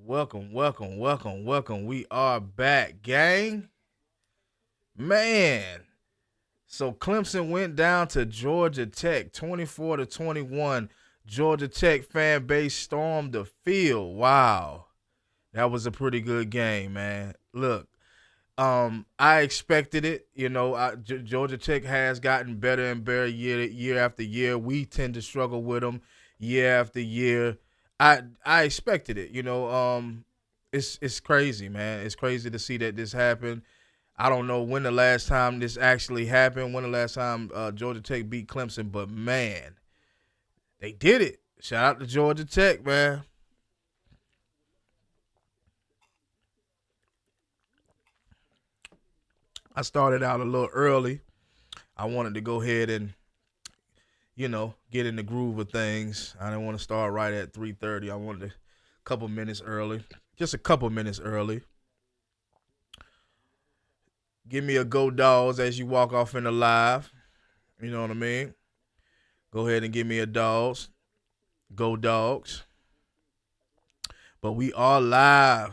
Welcome. We are back, gang. Man. So Clemson went down to Georgia Tech 24-21. Georgia Tech fan base stormed the field. Wow. That was a pretty good game, man. Look, I expected it. Georgia Tech has gotten better and better year after year. We tend to struggle with them year after year. I expected it. It's crazy, man. It's crazy to see that this happened. I don't know when the last time this actually happened. When the last time Georgia Tech beat Clemson, but man, they did it. Shout out to Georgia Tech, man. I started out a little early. I wanted to go ahead and get in the groove of things. I didn't want to start right at 3:30. I wanted a couple minutes early, just a couple minutes early. Give me a go dogs as you walk off in the live. You know what I mean? Go ahead and give me a dogs. Go dogs. But we are live.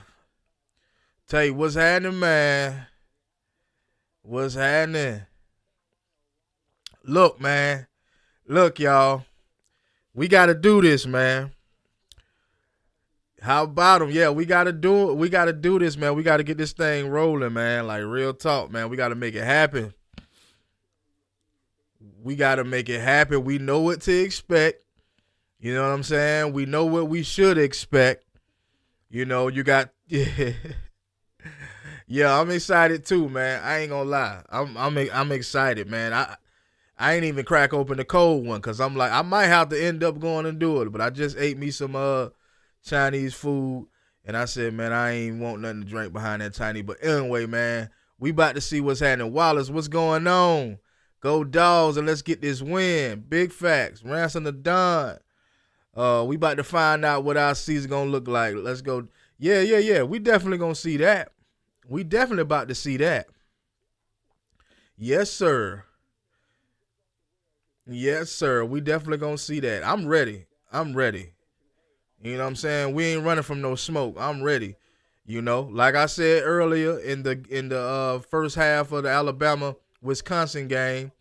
Tell you what's happening, man. What's happening? Look, man. Look, y'all. We got to do this, man. How about them? Yeah, we got to do it. We got to do this, man. We got to get this thing rolling, man. Like real talk, man. We got to make it happen. We got to make it happen. We know what to expect. You know what I'm saying? We know what we should expect. You got yeah. Yeah, I'm excited too, man. I ain't gonna lie. I'm excited, man. I ain't even crack open the cold one because I'm like I might have to end up going and do it. But I just ate me some Chinese food and I said, man, I ain't want nothing to drink behind that Chinese. But anyway, man, we about to see what's happening. Wallace, what's going on? Go dogs and let's get this win. Big facts. Ransom the Don. We about to find out what our season gonna look like. Let's go. Yeah. We definitely gonna see that. We definitely about to see that. Yes, sir. Yes, sir. We definitely gonna see that. I'm ready. You know what I'm saying? We ain't running from no smoke. I'm ready. Like I said earlier in the first half of the Alabama Wisconsin game,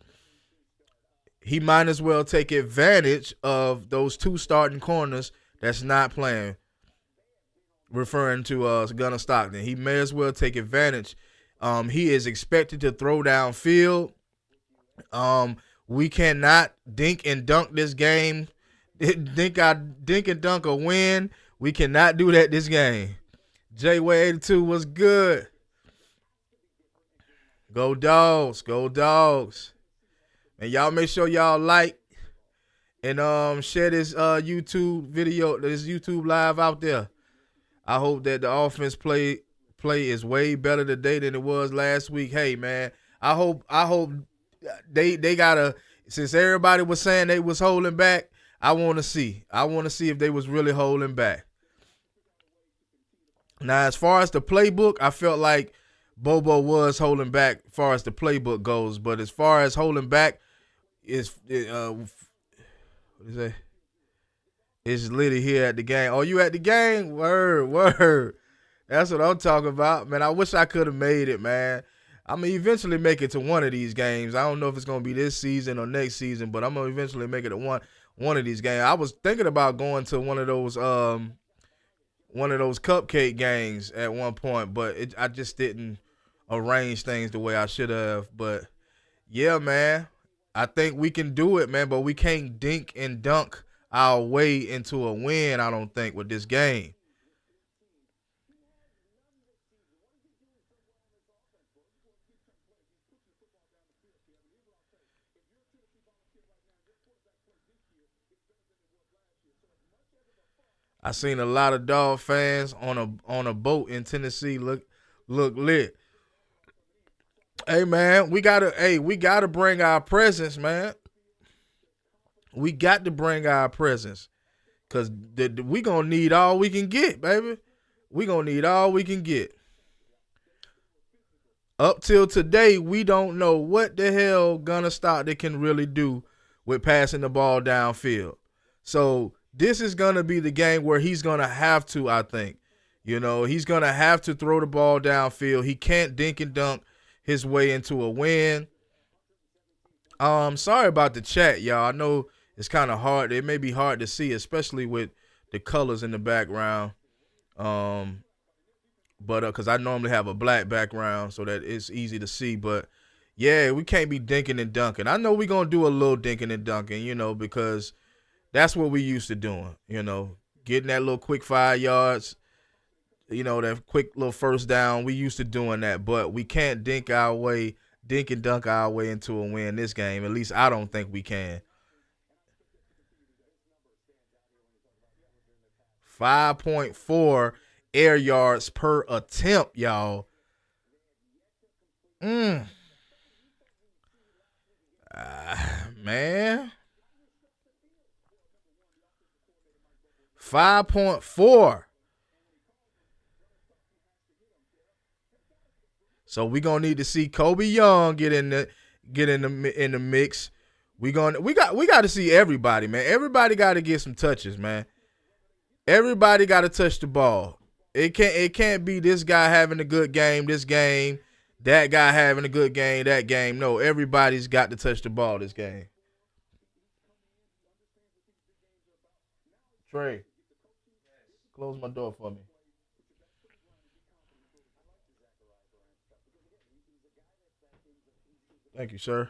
he might as well take advantage of those two starting corners that's not playing. Referring to Gunnar Stockton, he may as well take advantage. He is expected to throw downfield. We cannot dink and dunk this game. Dink and dunk a win. We cannot do that this game. J-Way82 was good. Go dogs. Go dogs. And y'all make sure y'all like and share this YouTube video, this YouTube live out there. I hope that the offense play is way better today than it was last week. Hey man, I hope they gotta, since everybody was saying they was holding back, I want to see if they was really holding back. Now, as far as the playbook, I felt like Bobo was holding back as far as the playbook goes, but as far as holding back, what is that? It's Liddy here at the game. Oh, you at the game? Word. That's what I'm talking about, man. I wish I could have made it, man. I'm going to eventually make it to one of these games. I don't know if it's going to be this season or next season, but I'm going to eventually make it to one of these games. I was thinking about going to one of those cupcake games at one point, but I just didn't arrange things the way I should have. But, yeah, man, I think we can do it, man, but we can't dink and dunk our way into a win, I don't think, with this game. I seen a lot of dog fans on a boat in Tennessee look lit. Hey man, we gotta bring our presence, man. We got to bring our presence. Cause we gonna need all we can get, baby. We gonna need all we can get. Up till today, we don't know what the hell Gunnar Stockton can really do with passing the ball downfield. So this is gonna be the game where he's gonna have to, I think, He's going to have to throw the ball downfield. He can't dink and dunk his way into a win. Sorry about the chat, y'all. I know it's kind of hard. It may be hard to see, especially with the colors in the background. But because I normally have a black background, so that it's easy to see. But yeah, we can't be dinking and dunking. I know we're gonna do a little dinking and dunking, because that's what we used to doing. Getting that little quick 5 yards. That quick little first down. We used to doing that, but we can't dink and dunk our way into a win this game. At least I don't think we can. 5.4 air yards per attempt, y'all. Man. 5.4. So we're gonna need to see Kobe Young get in the mix. We got to see everybody, man. Everybody got to get some touches, man. Everybody got to touch the ball. It can't be this guy having a good game, this game, that guy having a good game, that game. No, everybody's got to touch the ball this game. Trey, close my door for me. Thank you, sir.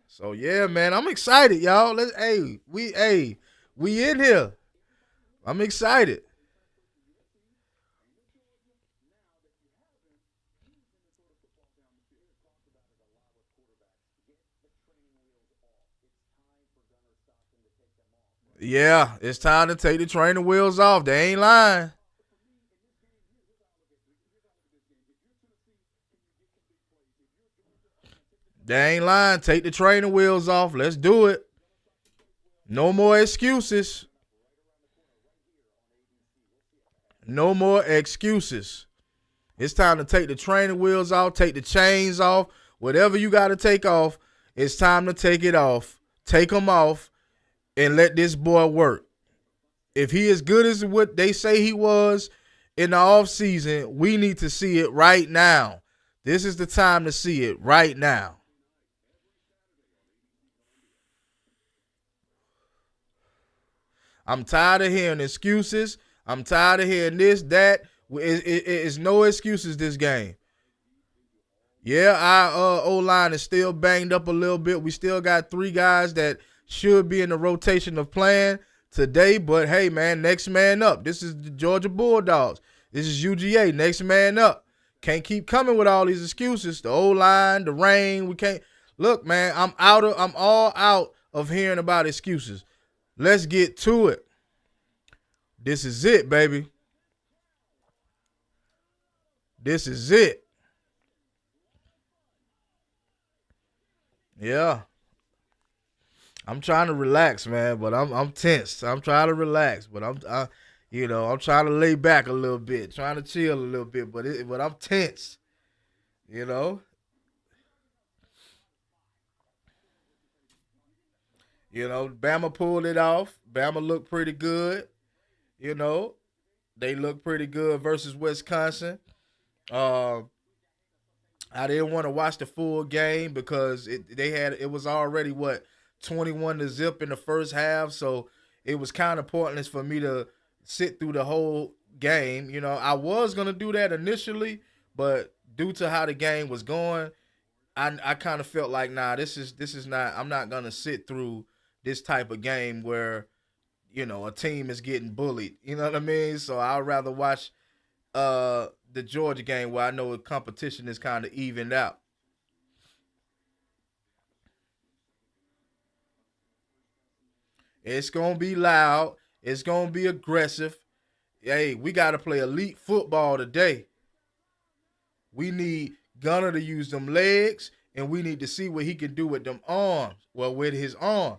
So yeah, man, I'm excited, y'all. We in here. I'm excited. Yeah, it's time to take the training wheels off. They ain't lying. They ain't lying. Take the training wheels off. Let's do it. No more excuses. No more excuses. It's time to take the training wheels off, take the chains off, whatever you got to take off. It's time to take it off. Take them off and let this boy work. If he is good as what they say he was in the offseason, we need to see it right now. This is the time to see it right now. I'm tired of hearing excuses. I'm tired of hearing this, that. It's no excuses this game. Yeah, our O-line is still banged up a little bit. We still got 3 guys that should be in the rotation of playing today. But, hey, man, next man up. This is the Georgia Bulldogs. This is UGA. Next man up. Can't keep coming with all these excuses. The O-line, the rain. We can't. Look, man, I'm all out of hearing about excuses. Let's get to it. This is it, baby. This is it. Yeah. I'm trying to relax, man, but I'm tense. I'm trying to relax, but I'm trying to lay back a little bit, trying to chill a little bit, but I'm tense. You know. Bama pulled it off. Bama looked pretty good. You know, they looked pretty good versus Wisconsin. Uh, I didn't want to watch the full game because it was already 21 to zip in the first half, so it was kind of pointless for me to sit through the whole game. I was gonna do that initially, but due to how the game was going, I kind of felt like, nah, this is not. I'm not gonna sit through this type of game where a team is getting bullied. You know what I mean? So I'd rather watch the Georgia game where I know the competition is kind of evened out. It's gonna be loud. It's gonna be aggressive. Hey, we gotta play elite football today. We need Gunner to use them legs, and we need to see what he can do with them arms. Well, with his arm.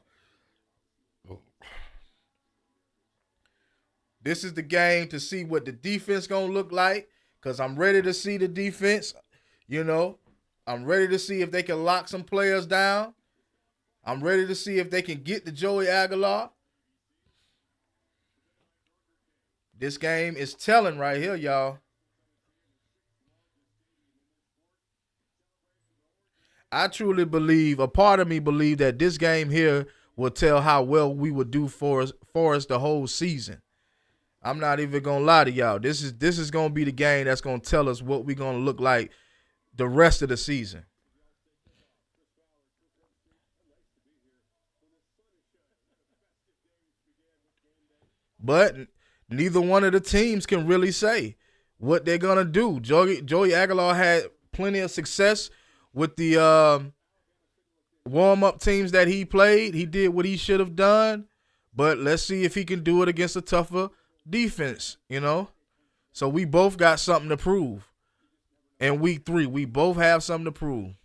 This is the game to see what the defense gonna look like. Cause I'm ready to see the defense. You know, I'm ready to see if they can lock some players down. I'm ready to see if they can get to Joey Aguilar. This game is telling right here, y'all. I truly believe, a part of me believe that this game here will tell how well we would do for us the whole season. I'm not even gonna lie to y'all. This is gonna be the game that's gonna tell us what we're gonna look like the rest of the season. But neither one of the teams can really say what they're gonna do. Joey Aguilar had plenty of success with the warm up teams that he played. He did what he should have done, but let's see if he can do it against a tougher defense. So we both got something to prove. In week 3, we both have something to prove.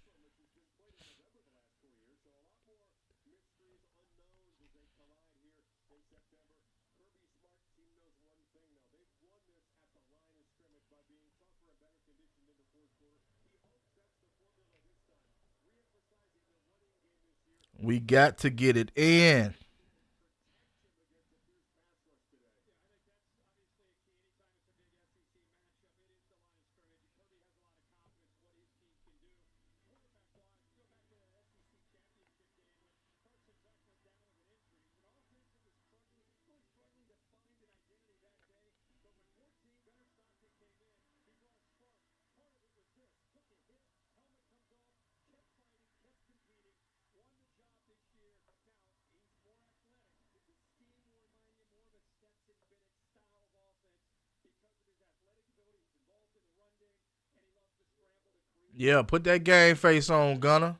We got to get it in. Yeah, put that game face on, Gunner.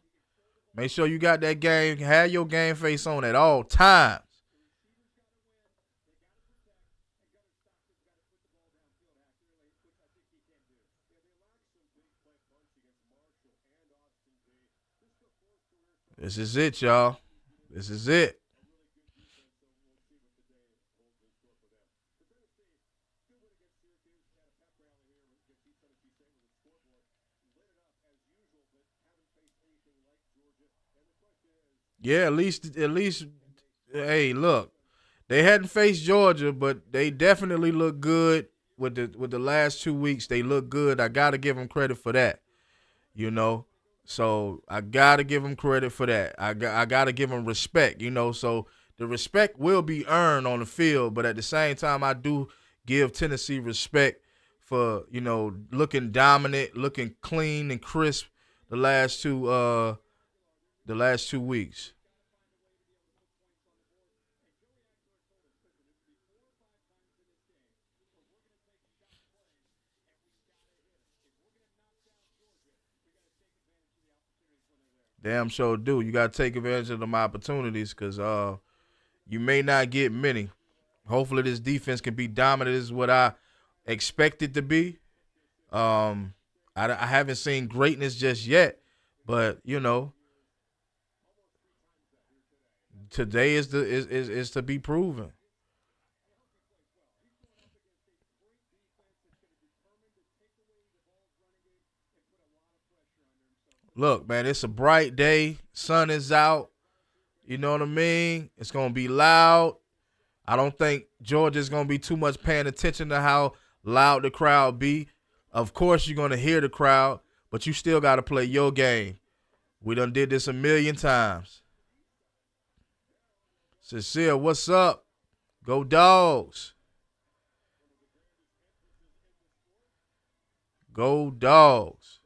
Make sure you got that game. Have your game face on at all times. This is it, y'all. This is it. Yeah, at least. Hey, look, they hadn't faced Georgia, but they definitely look good with the last 2 weeks. They look good. I gotta give them credit for that. You know, so I gotta give them credit for that. I gotta give them respect. So the respect will be earned on the field, but at the same time, I do give Tennessee respect for looking dominant, looking clean and crisp the last two weeks. Damn sure do. You gotta take advantage of them opportunities because you may not get many. Hopefully this defense can be dominant. This is what I expect it to be. Um, I haven't seen greatness just yet, but today is to be proven. Look, man, it's a bright day. Sun is out. You know what I mean? It's gonna be loud. I don't think Georgia's gonna be too much paying attention to how loud the crowd be. Of course, you're gonna hear the crowd, but you still gotta play your game. We done did this a million times. Cecile, what's up? Go dogs. Go dogs.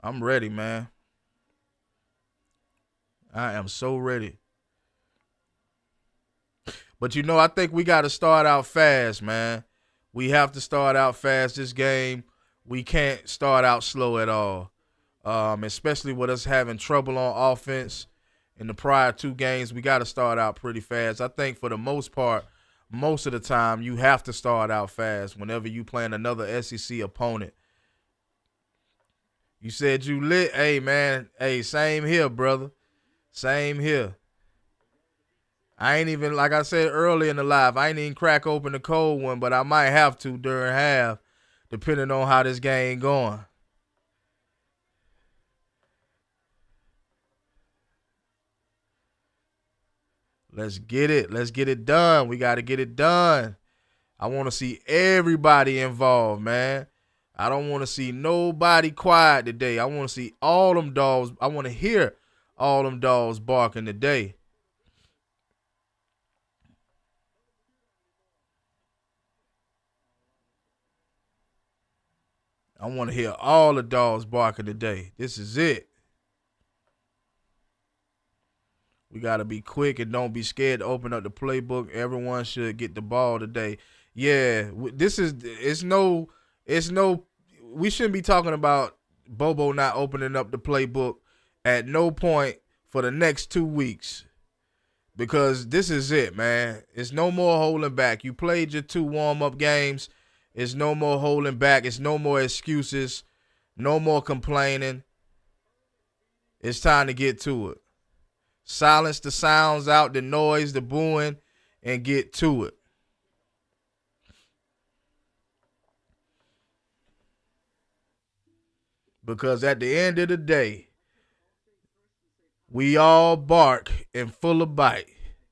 I'm ready, man. I am so ready. But I think we got to start out fast, man. We have to start out fast this game. We can't start out slow at all. Especially with us having trouble on offense in the prior 2 games. We got to start out pretty fast. I think for the most part, most of the time, you have to start out fast whenever you playing another SEC opponent. You said you lit. Hey, man. Hey, same here, brother. Same here. I ain't even, like I said earlier in the live, I ain't even crack open the cold one, but I might have to during half, depending on how this game going. Let's get it. Let's get it done. We got to get it done. I want to see everybody involved, man. I don't want to see nobody quiet today. I want to see all them dogs. I want to hear all them dogs barking today. I want to hear all the dogs barking today. This is it. We got to be quick and don't be scared to open up the playbook. Everyone should get the ball today. Yeah, it's no, we shouldn't be talking about Bobo not opening up the playbook at no point for the next 2 weeks because this is it, man. It's no more holding back. You played your 2 warm-up games. It's no more holding back. It's no more excuses. No more complaining. It's time to get to it. Silence the sounds out, the noise, the booing, and get to it. Because at the end of the day, we all bark and full of bite.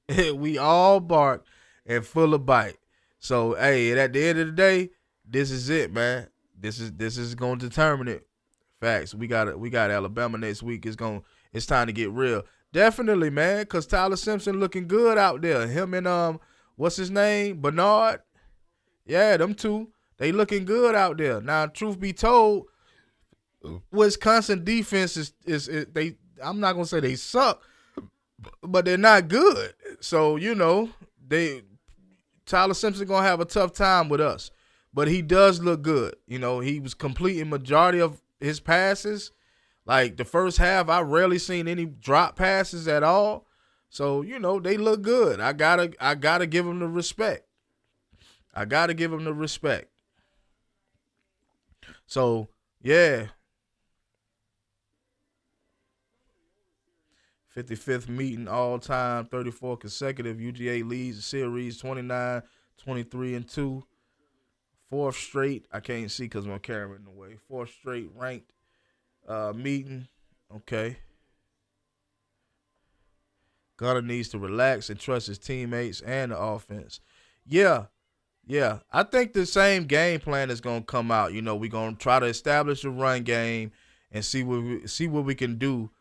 We all bark and full of bite. So, hey, at the end of the day, this is it, man. This is going to determine it. Facts. We got Alabama next week. It's time to get real. Definitely, man, because Tyler Simpson looking good out there. Him and what's his name? Bernard. Yeah, them two. They looking good out there. Now, truth be told, Wisconsin defense is they. I'm not gonna say they suck, but they're not good. So Tyler Simpson gonna have a tough time with us, but he does look good. He was completing majority of his passes. Like the first half, I rarely seen any drop passes at all. So they look good. I gotta give them the respect. I gotta give them the respect. So yeah. 55th meeting all time, 34 consecutive. UGA leads the series 29-23-2. Fourth straight. I can't see because my camera in the way. Fourth straight ranked meeting. Okay. Gunner needs to relax and trust his teammates and the offense. Yeah. I think the same game plan is gonna come out. We're gonna try to establish a run game and see what we can do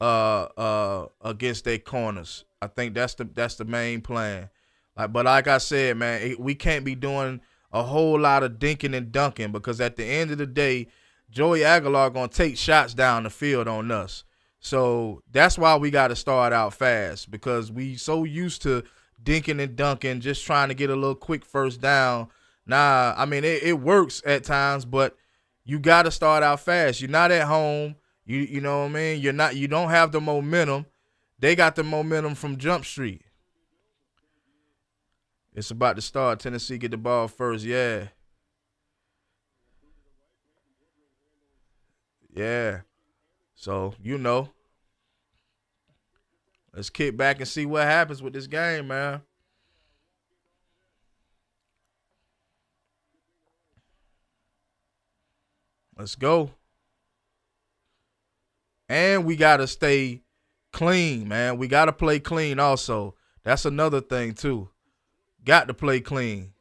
against their corners. I think that's the main plan. But like I said, man, we can't be doing a whole lot of dinking and dunking because at the end of the day, Joey Aguilar gonna take shots down the field on us. So that's why we got to start out fast because we so used to dinking and dunking, just trying to get a little quick first down. Nah, I mean it works at times, but you got to start out fast. You're not at home. You know what I mean? You don't have the momentum. They got the momentum from Jump Street. It's about to start. Tennessee get the ball first. Yeah. Yeah. So, let's kick back and see what happens with this game, man. Let's go. And we got to stay clean, man. We got to play clean also. That's another thing, too. Got to play clean.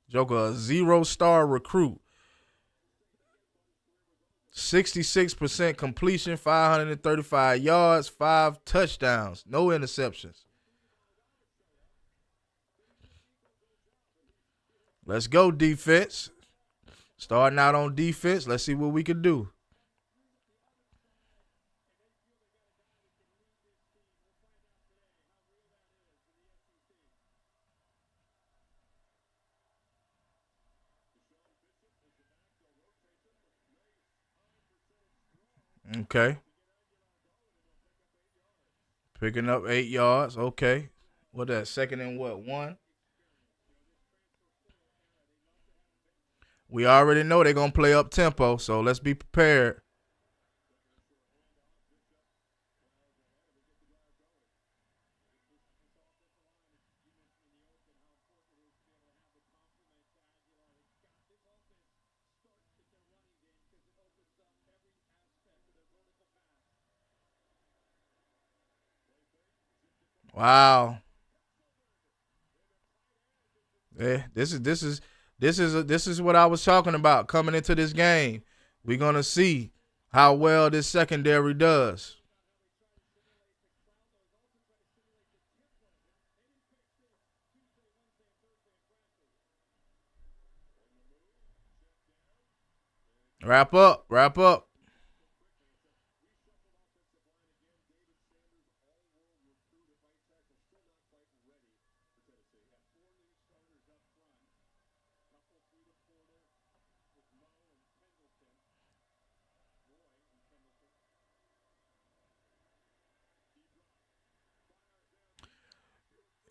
Joker, a 0-star recruit. 66% completion, 535 yards, 5 touchdowns, no interceptions. Let's go, defense. Starting out on defense. Let's see what we can do. Okay. Picking up 8 yards. Okay. What that? Second and what? 1? We already know they're going to play up tempo, so let's be prepared. Wow. Yeah, this is what I was talking about coming into this game. We're gonna see how well this secondary does. Wrap up, wrap up.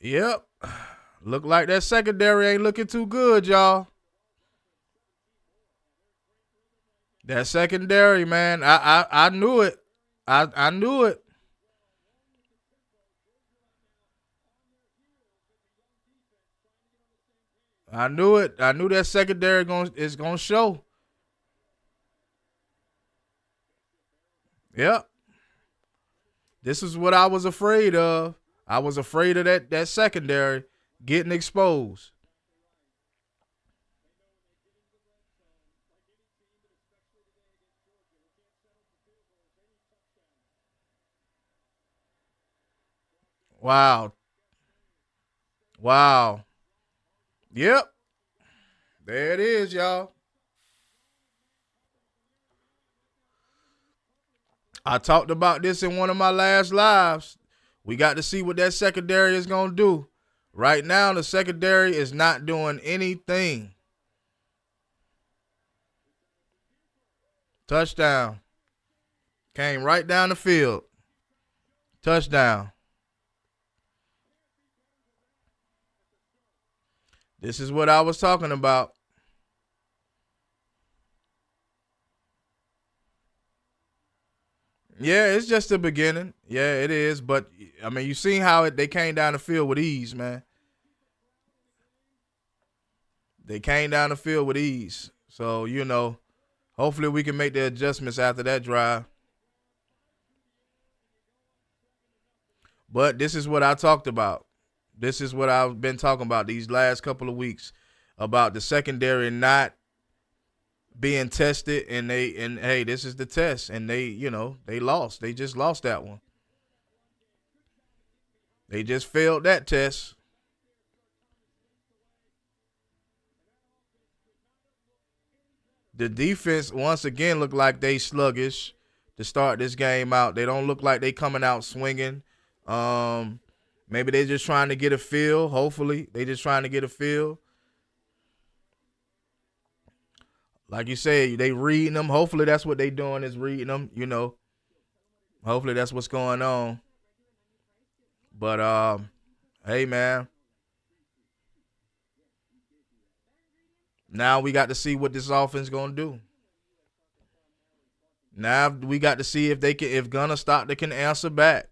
Yep. Look like that secondary ain't looking too good, y'all. That secondary, man. I knew it. I knew it. I knew it. I knew that secondary is gonna show. Yep. This is what I was afraid of. I was afraid of that secondary getting exposed. Wow. Wow. Yep. There it is, y'all. I talked about this in one of my last lives. We got to see what that secondary is going to do. Right now, the secondary is not doing anything. Touchdown. Came right down the field. Touchdown. This is what I was talking about. Yeah, it's just the beginning. Yeah, it is. But I mean, you seen how they came down the field with ease, man. They came down the field with ease. So hopefully we can make the adjustments after that drive. But this is what I talked about. This is what I've been talking about these last couple of weeks about the secondary not being tested, and hey, this is the test, and they lost. They just lost that one. They just failed that test. The defense once again looked like they sluggish to start this game out. They don't look like they coming out swinging. Um, Maybe they just trying to get a feel. Hopefully, they just trying to get a feel. Like you said, they reading them. Hopefully, that's what they doing is reading them. Hopefully that's what's going on. But hey man, now we got to see what this offense gonna do. Now we got to see if Gunner Stockton can answer back.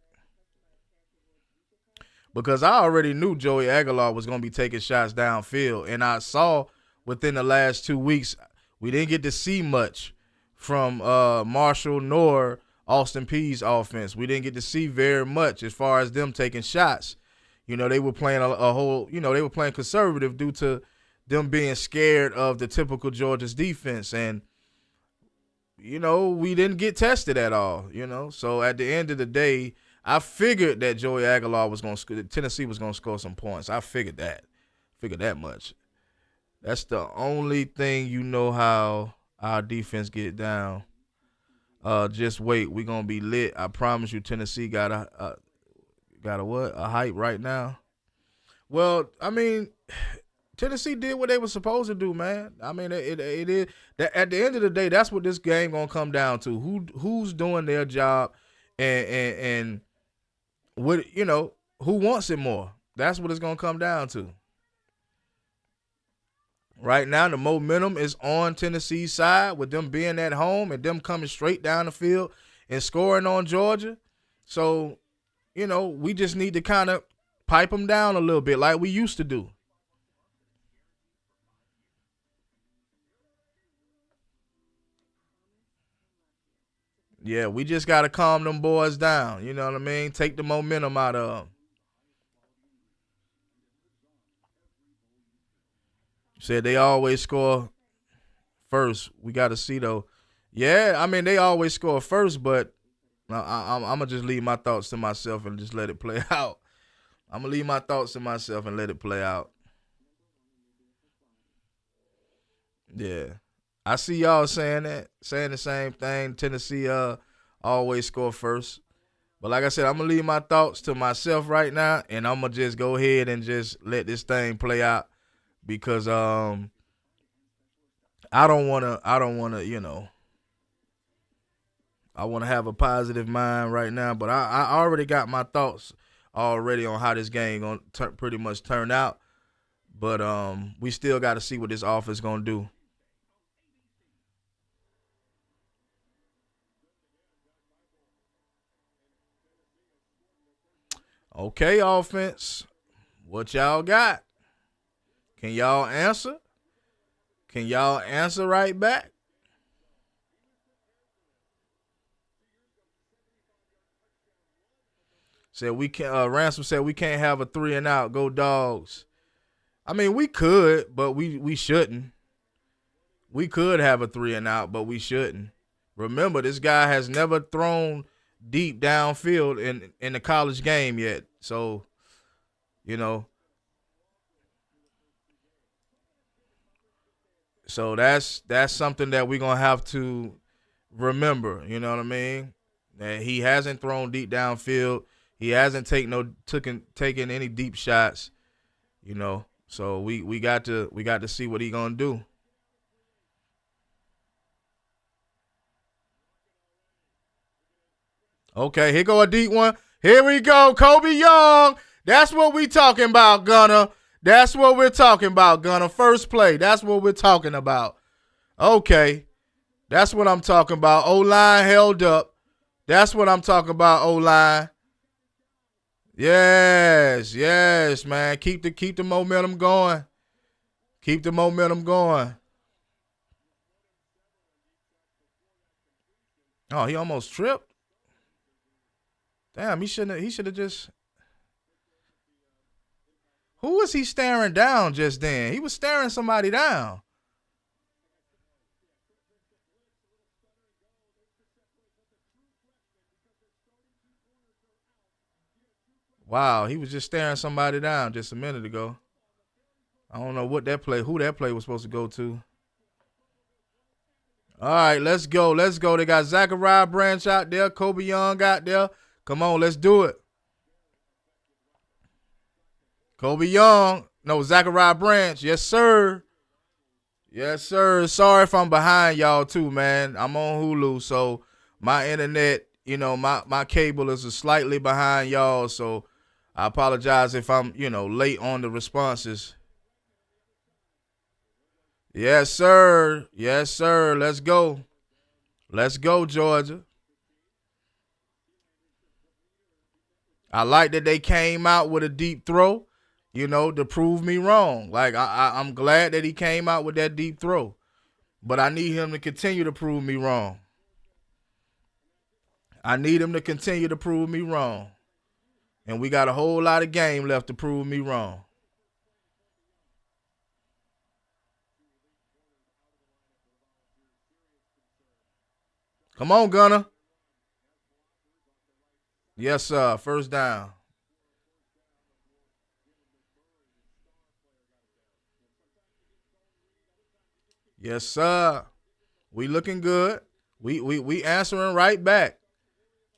Because I already knew Joey Aguilar was going to be taking shots downfield. And I saw within the last 2 weeks, we didn't get to see much from Marshall nor Austin Peay's offense. We didn't get to see very much as far as them taking shots. They were playing a whole, they were playing conservative due to them being scared of the typical Georgia's defense. And, we didn't get tested at all. So at the end of the day, I figured that Joey Aguilar was going to Tennessee was going to score some points. I figured that much. That's the only thing how our defense get down. Just wait, we gonna be lit. I promise you, Tennessee got a what? A hype right now. Well, I mean, Tennessee did what they were supposed to do, man. I mean, it is that at the end of the day, that's what this game gonna come down to. Who's doing their job, and what who wants it more? That's what it's gonna come down to. Right now, the momentum is on Tennessee's side with them being at home and them coming straight down the field and scoring on Georgia. So, we just need to kind of pipe them down a little bit like we used to do. Yeah, we just got to calm them boys down. You know what I mean? Take the momentum out of them. Said they always score first. We got to see though. Yeah, I mean they always score first, but I'm gonna just leave my thoughts to myself and just let it play out. I'm gonna leave my thoughts to myself and let it play out. Yeah, I see y'all saying the same thing. Tennessee always score first, but like I said, I'm gonna leave my thoughts to myself right now, and I'm gonna just go ahead and just let this thing play out because I don't wanna I want to have a positive mind right now, but I already got my thoughts already on how this game gonna pretty much turn out. But we still got to see what this offense gonna do. Okay, offense, what y'all got? Can y'all answer? Can y'all answer right back? Said we can. Ransom said we can't have a 3-and-out. Go Dogs. I mean, we could, but we shouldn't. We could have a 3-and-out, but we shouldn't. Remember, this guy has never thrown deep downfield in the college game yet. So, you know, so that's something that we're gonna have to remember. You know what I mean? That he hasn't thrown deep downfield. He hasn't taken any deep shots. You know, so we got to see what he gonna do. Okay, here go a deep one. Here we go, Kobe Young. That's what we talking about, Gunner. That's what we're talking about, Gunner. First play. That's what we're talking about. Okay, that's what I'm talking about. O-line held up. That's what I'm talking about, O-line. Yes, man. Keep the momentum going. Keep the momentum going. Oh, he almost tripped. Damn, he should have just. Who was he staring down just then? He was staring somebody down. Wow, he was just staring somebody down just a minute ago. I don't know who that play was supposed to go to. All right, let's go. Let's go. They got Zachariah Branch out there. Kobe Young out there. Come on, let's do it. Kobe Young. No, Zachariah Branch. Yes, sir. Yes, sir. Sorry if I'm behind y'all too, man. I'm on Hulu, so my internet, my cable is slightly behind y'all, so I apologize if I'm, late on the responses. Yes, sir. Yes, sir. Let's go. Let's go, Georgia. I like that they came out with a deep throw, to prove me wrong. Like, I'm glad that he came out with that deep throw. But I need him to continue to prove me wrong. I need him to continue to prove me wrong. And we got a whole lot of game left to prove me wrong. Come on, Gunner. Yes, sir. First down. Yes, sir. We looking good. We answering right back.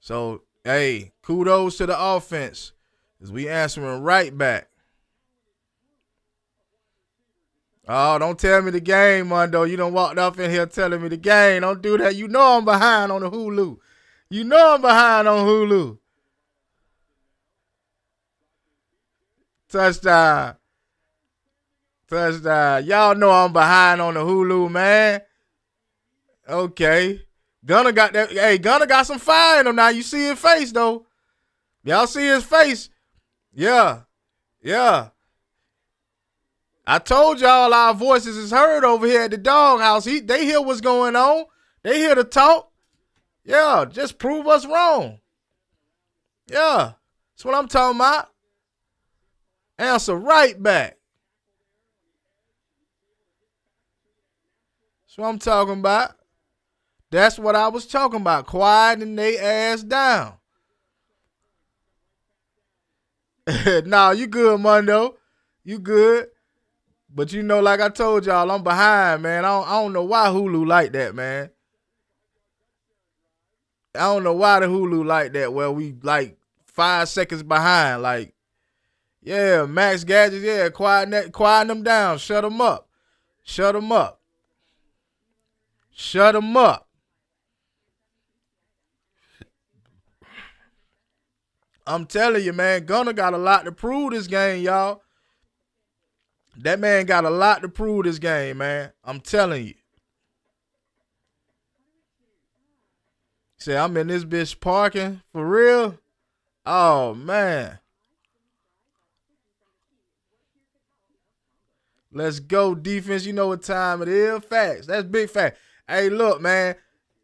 So, hey, kudos to the offense. Because we answering right back. Oh, don't tell me the game, Mondo. You done walked up in here telling me the game. Don't do that. You know I'm behind on the Hulu. You know I'm behind on Hulu. Touchdown. Touchdown. Y'all know I'm behind on the Hulu, man. Okay. Gunner got that. Hey, Gunner got some fire in him now. You see his face, though. Y'all see his face? Yeah. Yeah. I told y'all our voices is heard over here at the doghouse. They hear what's going on. They hear the talk. Yeah, just prove us wrong. Yeah, that's what I'm talking about. Answer right back. That's what I'm talking about. That's what I was talking about. Quieting they ass down. Nah, you good, Mundo. You good. But you know, like I told y'all, I'm behind, man. I don't know why Hulu like that, man. I don't know why the Hulu like that. Well, we like 5 seconds behind. Like, yeah, Max Gadgets, yeah, quiet them down. Shut them up. Shut them up. Shut them up. I'm telling you, man, Gunner got a lot to prove this game, y'all. That man got a lot to prove this game, man. I'm telling you. Say, I'm in this bitch parking for real. Oh, man. Let's go, defense. You know what time it is. Facts. That's big fact. Hey, look, man.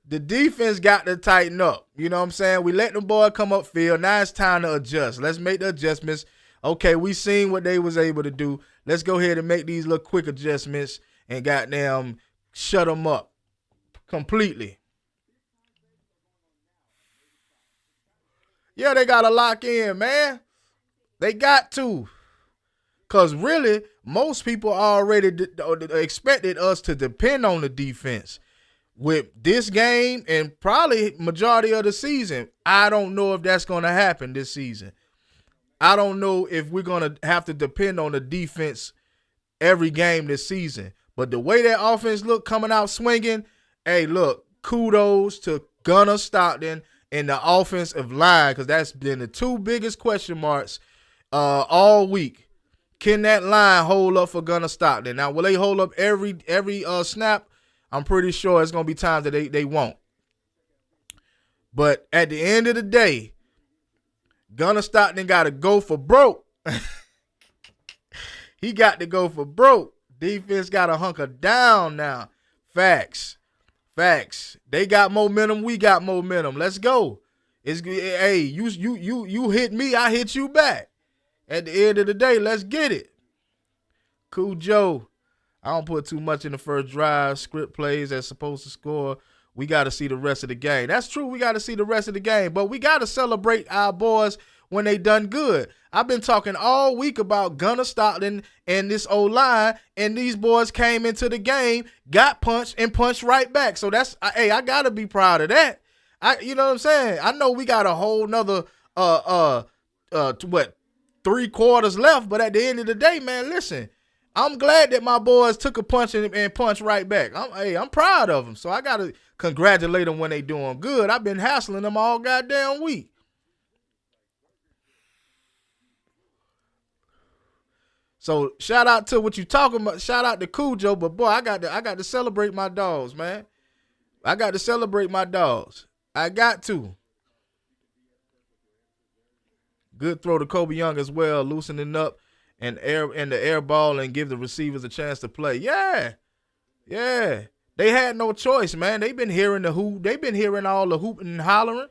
The defense got to tighten up. You know what I'm saying? We let the boy come up field. Now it's time to adjust. Let's make the adjustments. Okay, we seen what they was able to do. Let's go ahead and make these little quick adjustments and goddamn shut them up completely. Yeah, they got to lock in, man. They got to. Because really, most people already expected us to depend on the defense. With this game and probably majority of the season, I don't know if that's going to happen this season. I don't know if we're going to have to depend on the defense every game this season. But the way that offense look coming out swinging, hey, look, kudos to Gunner Stockton and the offensive line, because that's been the two biggest question marks all week. Can that line hold up for Gunner Stockton? Now, will they hold up every snap? I'm pretty sure it's going to be times that they won't. But at the end of the day, Gunner Stockton got to go for broke. He got to go for broke. Defense got to hunker down now. Facts. They got momentum. We got momentum. Let's go. Hey, you hit me, I hit you back. At the end of the day, let's get it. Cool Joe. I don't put too much in the first drive. Script plays that's supposed to score. We got to see the rest of the game. That's true. We got to see the rest of the game. But we got to celebrate our boys when they done good. I've been talking all week about Gunner Stockton and this O-line, and these boys came into the game, got punched, and punched right back. So that's, hey, I got to be proud of that. You know what I'm saying? I know we got a whole nother, 3 quarters left, but at the end of the day, man, listen, I'm glad that my boys took a punch and punched right back. I'm proud of them. So I got to congratulate them when they doing good. I've been hassling them all goddamn week. So shout out to what you talking about. Shout out to Cujo, but boy, I got to celebrate my dogs, man. I got to celebrate my dogs. I got to. Good throw to Kobe Young as well, loosening up and the air ball and give the receivers a chance to play. Yeah. They had no choice, man. They've been hearing they've been hearing all the hooping and hollering.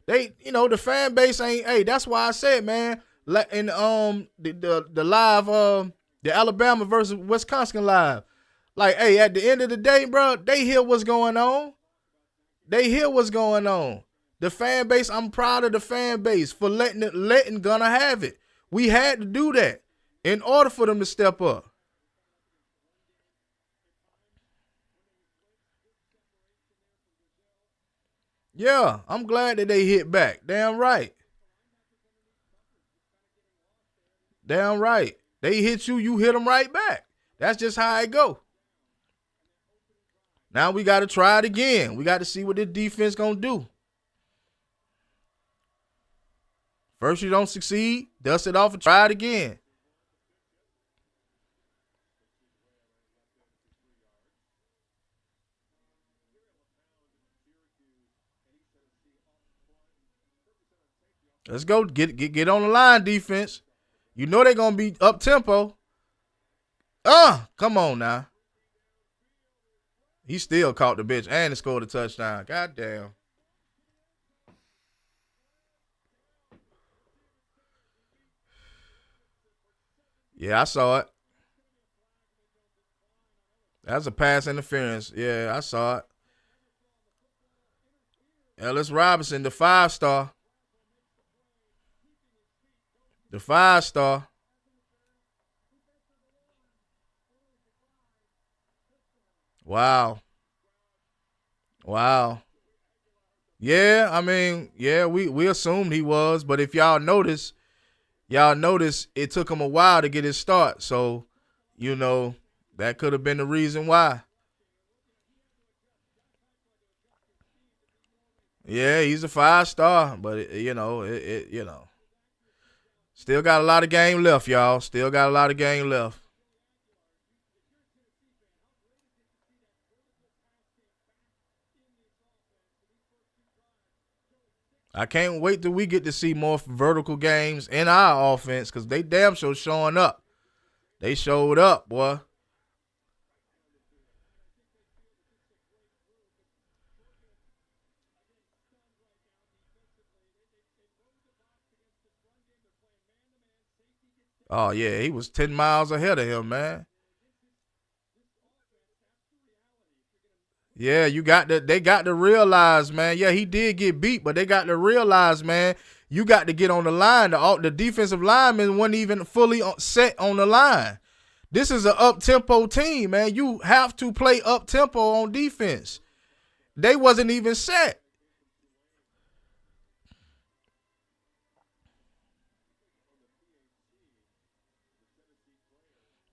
The fan base ain't. Hey, that's why I said, man. In the live the Alabama versus Wisconsin live, like, hey, at the end of the day, bro, they hear what's going on. The fan base, I'm proud of the fan base for letting Gunner have it. We had to do that in order for them to step up. Yeah, I'm glad that they hit back. Damn right. They hit you, you hit them right back. That's just how it go. Now we got to try it again. We got to see what this defense going to do. First you don't succeed, dust it off and try it again. Let's go. Get on the line, defense. You know they're going to be up tempo. Come on now. He still caught the bitch and scored a touchdown. God damn. Yeah, I saw it. That's a pass interference. Yeah, I saw it. Ellis Robinson, the 5-star. The 5-star. Wow. Wow. Yeah, I mean, yeah, we assumed he was, but if y'all notice it took him a while to get his start. So, you know, that could have been the reason why. Yeah, he's a 5-star, but still got a lot of game left, y'all. Still got a lot of game left. I can't wait till we get to see more vertical games in our offense because they damn sure showing up. They showed up, boy. Oh yeah, he was 10 miles ahead of him, man. Yeah, they got to realize, man. Yeah, he did get beat, but they got to realize, man, you got to get on the line. The defensive lineman wasn't even fully set on the line. This is an up-tempo team, man. You have to play up-tempo on defense. They wasn't even set.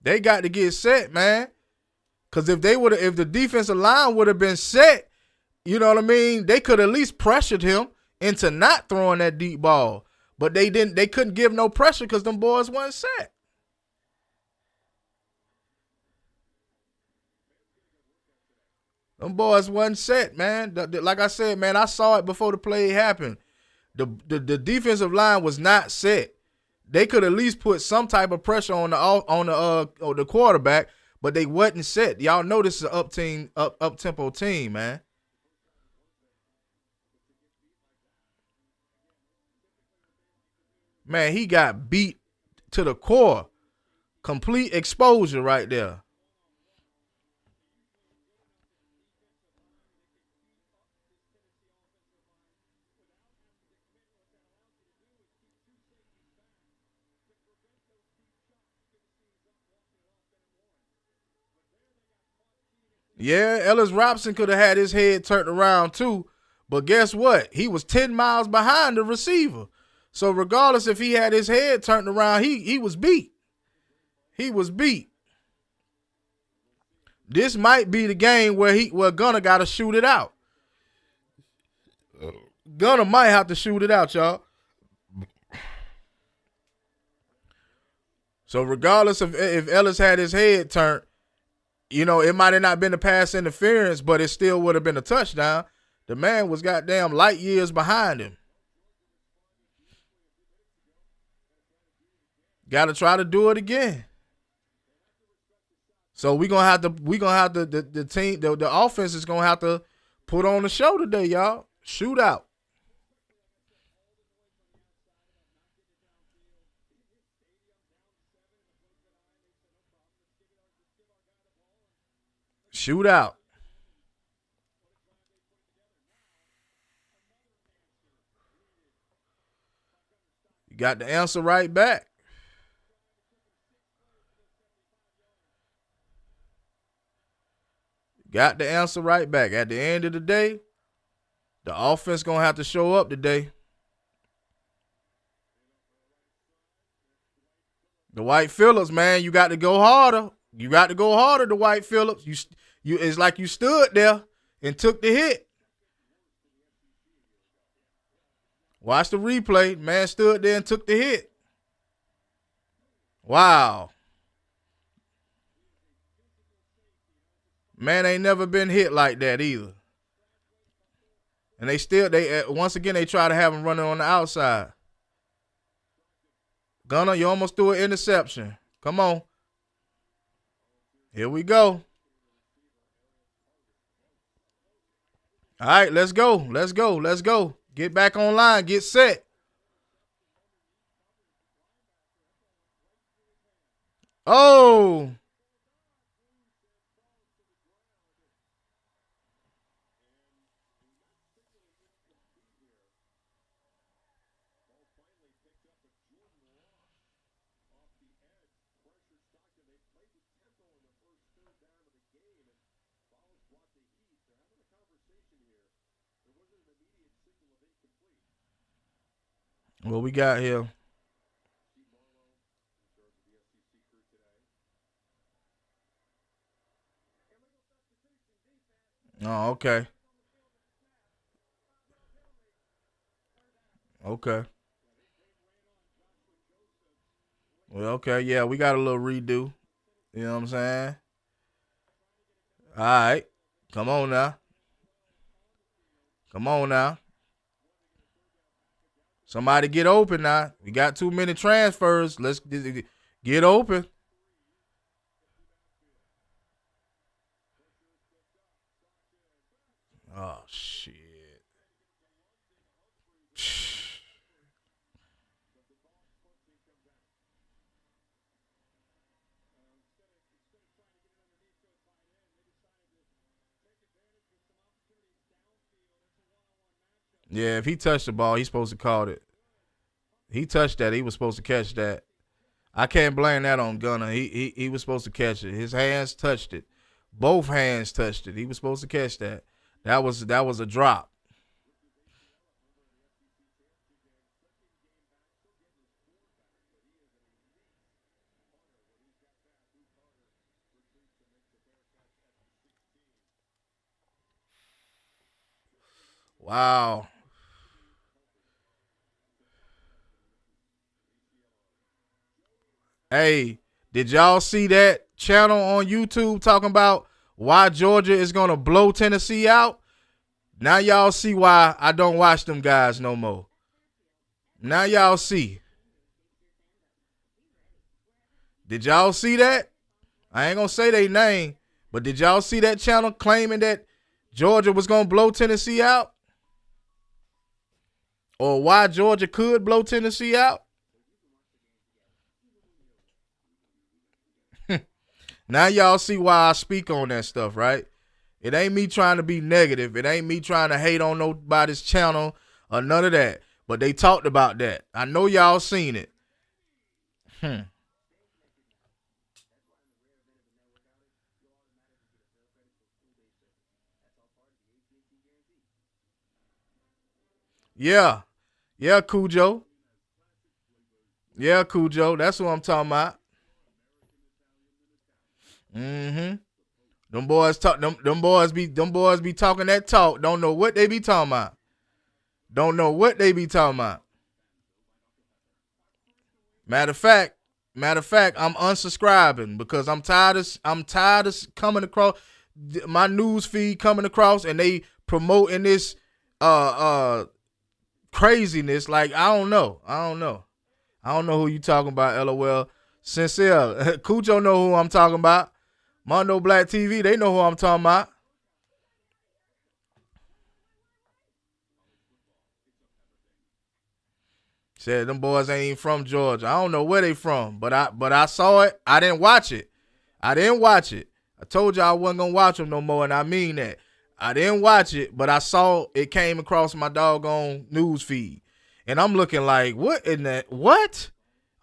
They got to get set, man. Because if the defensive line would have been set, you know what I mean, they could at least pressured him into not throwing that deep ball. But they didn't. They couldn't give no pressure because them boys weren't set. Them boys wasn't set, man. Like I said, man, I saw it before the play happened. The defensive line was not set. They could at least put some type of pressure on the quarterback, but they wasn't set. Y'all know this is an up tempo team, man. Man, he got beat to the core. Complete exposure right there. Yeah, Ellis Robinson could have had his head turned around too, but guess what? He was 10 miles behind the receiver. So regardless if he had his head turned around, he was beat. He was beat. This might be the game where Gunner got to shoot it out. Gunner might have to shoot it out, y'all. So regardless of if Ellis had his head turned, it might have not been a pass interference, but it still would have been a touchdown. The man was goddamn light years behind him. Got to try to do it again. So the team, the offense is gonna have to put on the show today, y'all. Shootout. Shootout. You got the answer right back. Got the answer right back. At the end of the day, the offense gonna have to show up today. The White Phillips, man, you got to go harder. You got to go harder, the White Phillips. You it's like you stood there and took the hit. Watch the replay. Man stood there and took the hit. Wow. Man ain't never been hit like that either. And they once again they try to have him running on the outside. Gunner, you almost threw an interception. Come on. Here we go. All right, let's go. Let's go. Let's go. Get back online. Get set. Oh. What we got here? Oh, okay. Okay. Well, okay. Yeah, we got a little redo. You know what I'm saying? All right. Come on now. Come on now. Somebody get open now. We got too many transfers. Let's get open. Oh shit. Yeah, if he touched the ball, he's supposed to call it. He touched that. He was supposed to catch that. I can't blame that on Gunner. He was supposed to catch it. His hands touched it. Both hands touched it. He was supposed to catch that. That was a drop. Wow. Hey, did y'all see that channel on YouTube talking about why Georgia is gonna blow Tennessee out? Now y'all see why I don't watch them guys no more. Now y'all see. Did y'all see that? I ain't gonna say their name, but did y'all see that channel claiming that Georgia was gonna blow Tennessee out? Or why Georgia could blow Tennessee out? Now y'all see why I speak on that stuff, right? It ain't me trying to be negative. It ain't me trying to hate on nobody's channel or none of that. But they talked about that. I know y'all seen it. Hmm. Yeah. Yeah, Cujo. Yeah, Cujo. That's what I'm talking about. Mm-hmm. Them boys be talking that talk. Don't know what they be talking about. Don't know what they be talking about. Matter of fact, I'm unsubscribing because I'm tired of coming across my news feed coming across and they promoting this uh craziness. Like I don't know who you talking about. LOL. Sincere, Cujo know who I'm talking about. Mondo Black TV, they know who I'm talking about. Said them boys ain't even from Georgia. I don't know where they from, but I saw it. I didn't watch it. I told you I wasn't gonna watch them no more, and I mean that. I didn't watch it, but I saw it came across my doggone news feed, and I'm looking like, what in that? What?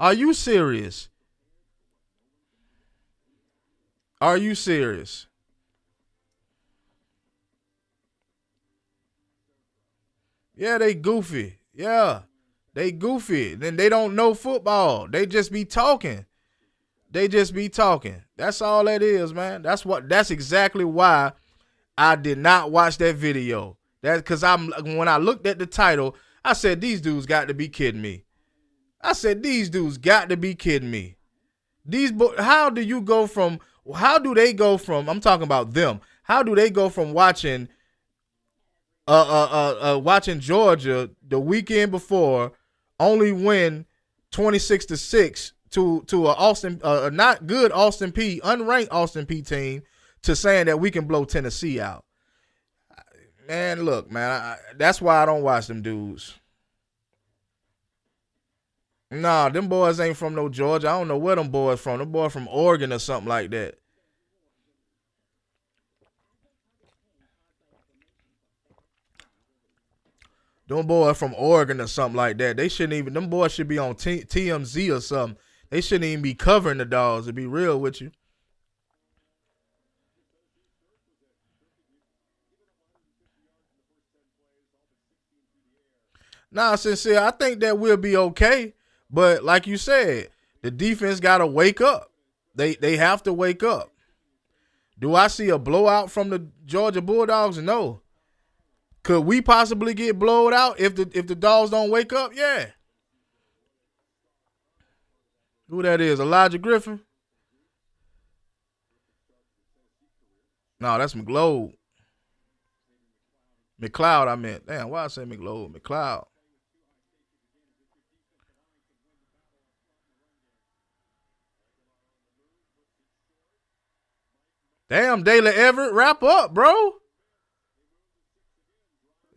Are you serious? Are you serious? Yeah, they goofy. Yeah, they goofy. Then they don't know football. They just be talking. They just be talking. That's all that is, man. That's exactly why I did not watch that video. That's because when I looked at the title, I said these dudes got to be kidding me. I said these dudes got to be kidding me. How do you go from? How do they go from? I'm talking about them. How do they go from watching Georgia the weekend before, only win 26-6 to a not good Austin P unranked Austin P team, to saying that we can blow Tennessee out? Man, look, man, that's why I don't watch them dudes. Nah, them boys ain't from no Georgia. I don't know where them boys from. Them boys from Oregon or something like that. Them boys from Oregon or something like that. They shouldn't even. Them boys should be on TMZ or something. They shouldn't even be covering the dogs. To be real with you. Nah, sincere, I think that we'll be okay. But like you said, the defense gotta wake up. They have to wake up. Do I see a blowout from the Georgia Bulldogs? No. Could we possibly get blowed out if the dogs don't wake up? Yeah. Who that is? Elijah Griffin? No, that's McLeod. McLeod, I meant. Damn, why I say McLeod? McLeod. Damn, Dayla Everett, wrap up, bro.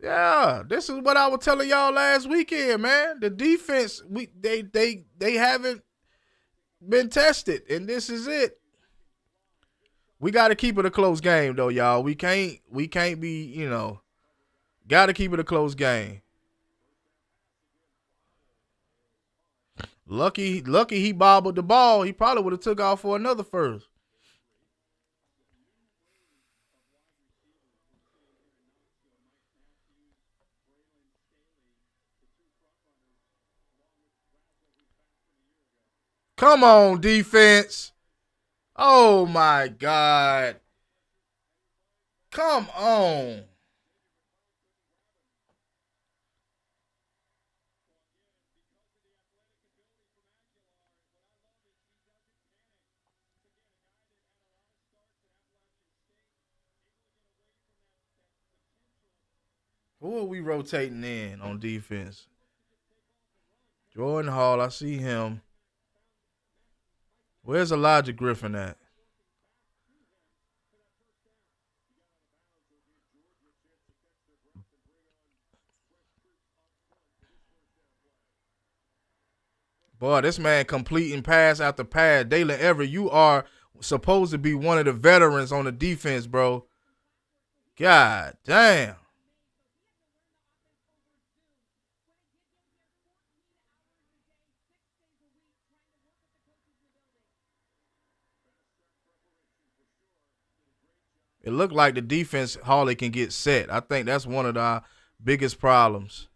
Yeah, this is what I was telling y'all last weekend, man. The defense, they haven't been tested, and this is it. We got to keep it a close game, though, y'all. We can't be, got to keep it a close game. Lucky he bobbled the ball. He probably would have took off for another first. Come on, defense. Oh my God. Come on. Who are we rotating in on defense? Jordan Hall, I see him. Where's Elijah Griffin at? Boy, this man completing pass after pass. Dalen Everett, you are supposed to be one of the veterans on the defense, bro. God damn. It looked like the defense hardly can get set. I think that's one of the biggest problems.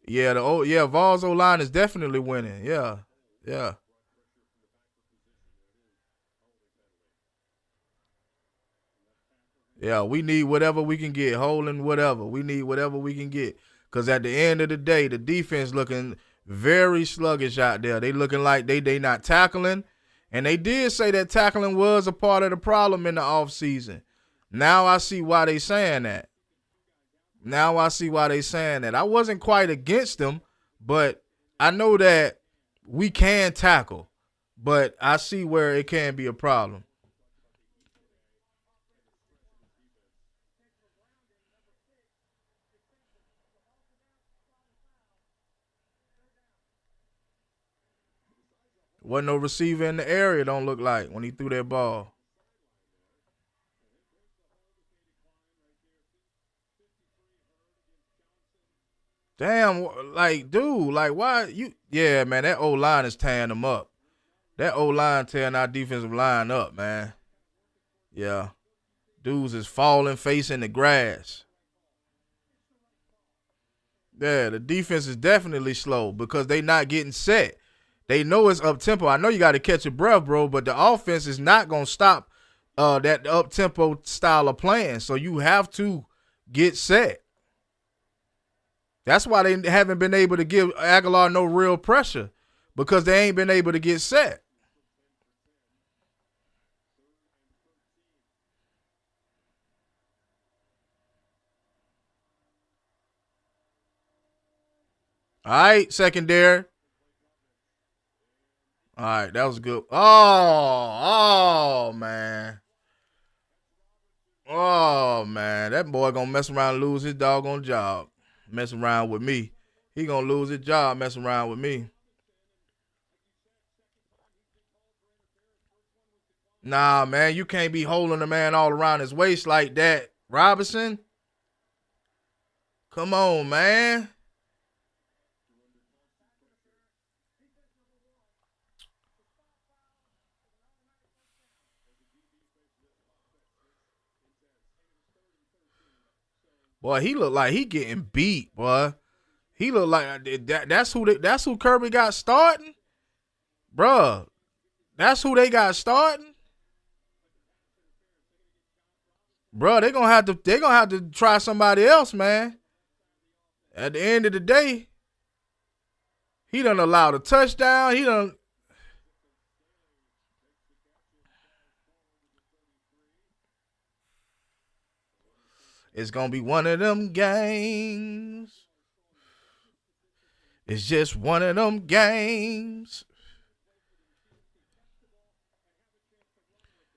Yeah, Vols O line is definitely winning. Yeah, yeah, yeah. We need whatever we can get, holding whatever. We need whatever we can get. Cause at the end of the day, the defense looking very sluggish out there. They looking like they not tackling. And they did say that tackling was a part of the problem in the offseason. Now I see why they saying that. Now I see why they saying that. I wasn't quite against them, but I know that we can tackle. But I see where it can be a problem. Wasn't no receiver in the area, don't look like, when he threw that ball. Damn, like, dude, like, why you? Yeah, man, that O line is tearing them up. That O line tearing our defensive line up, man. Yeah, dudes is falling, facing the grass. Yeah, the defense is definitely slow because they not getting set. They know it's up tempo. I know you got to catch your breath, bro, but the offense is not gonna stop that up tempo style of playing. So you have to get set. That's why they haven't been able to give Aguilar no real pressure because they ain't been able to get set. All right, secondary. All right, that was good. Oh, man. Oh, man. That boy gonna mess around and lose his doggone job. Messing around with me. He gonna lose his job messing around with me. Nah, man, you can't be holding a man all around his waist like that. Robinson, come on, man. Boy, he look like he getting beat, boy. He look like that's who Kirby got starting, bruh. That's who they got starting, bruh. They gonna have to try somebody else, man. At the end of the day, he done allowed a touchdown. He done. It's gonna be one of them games. It's just one of them games.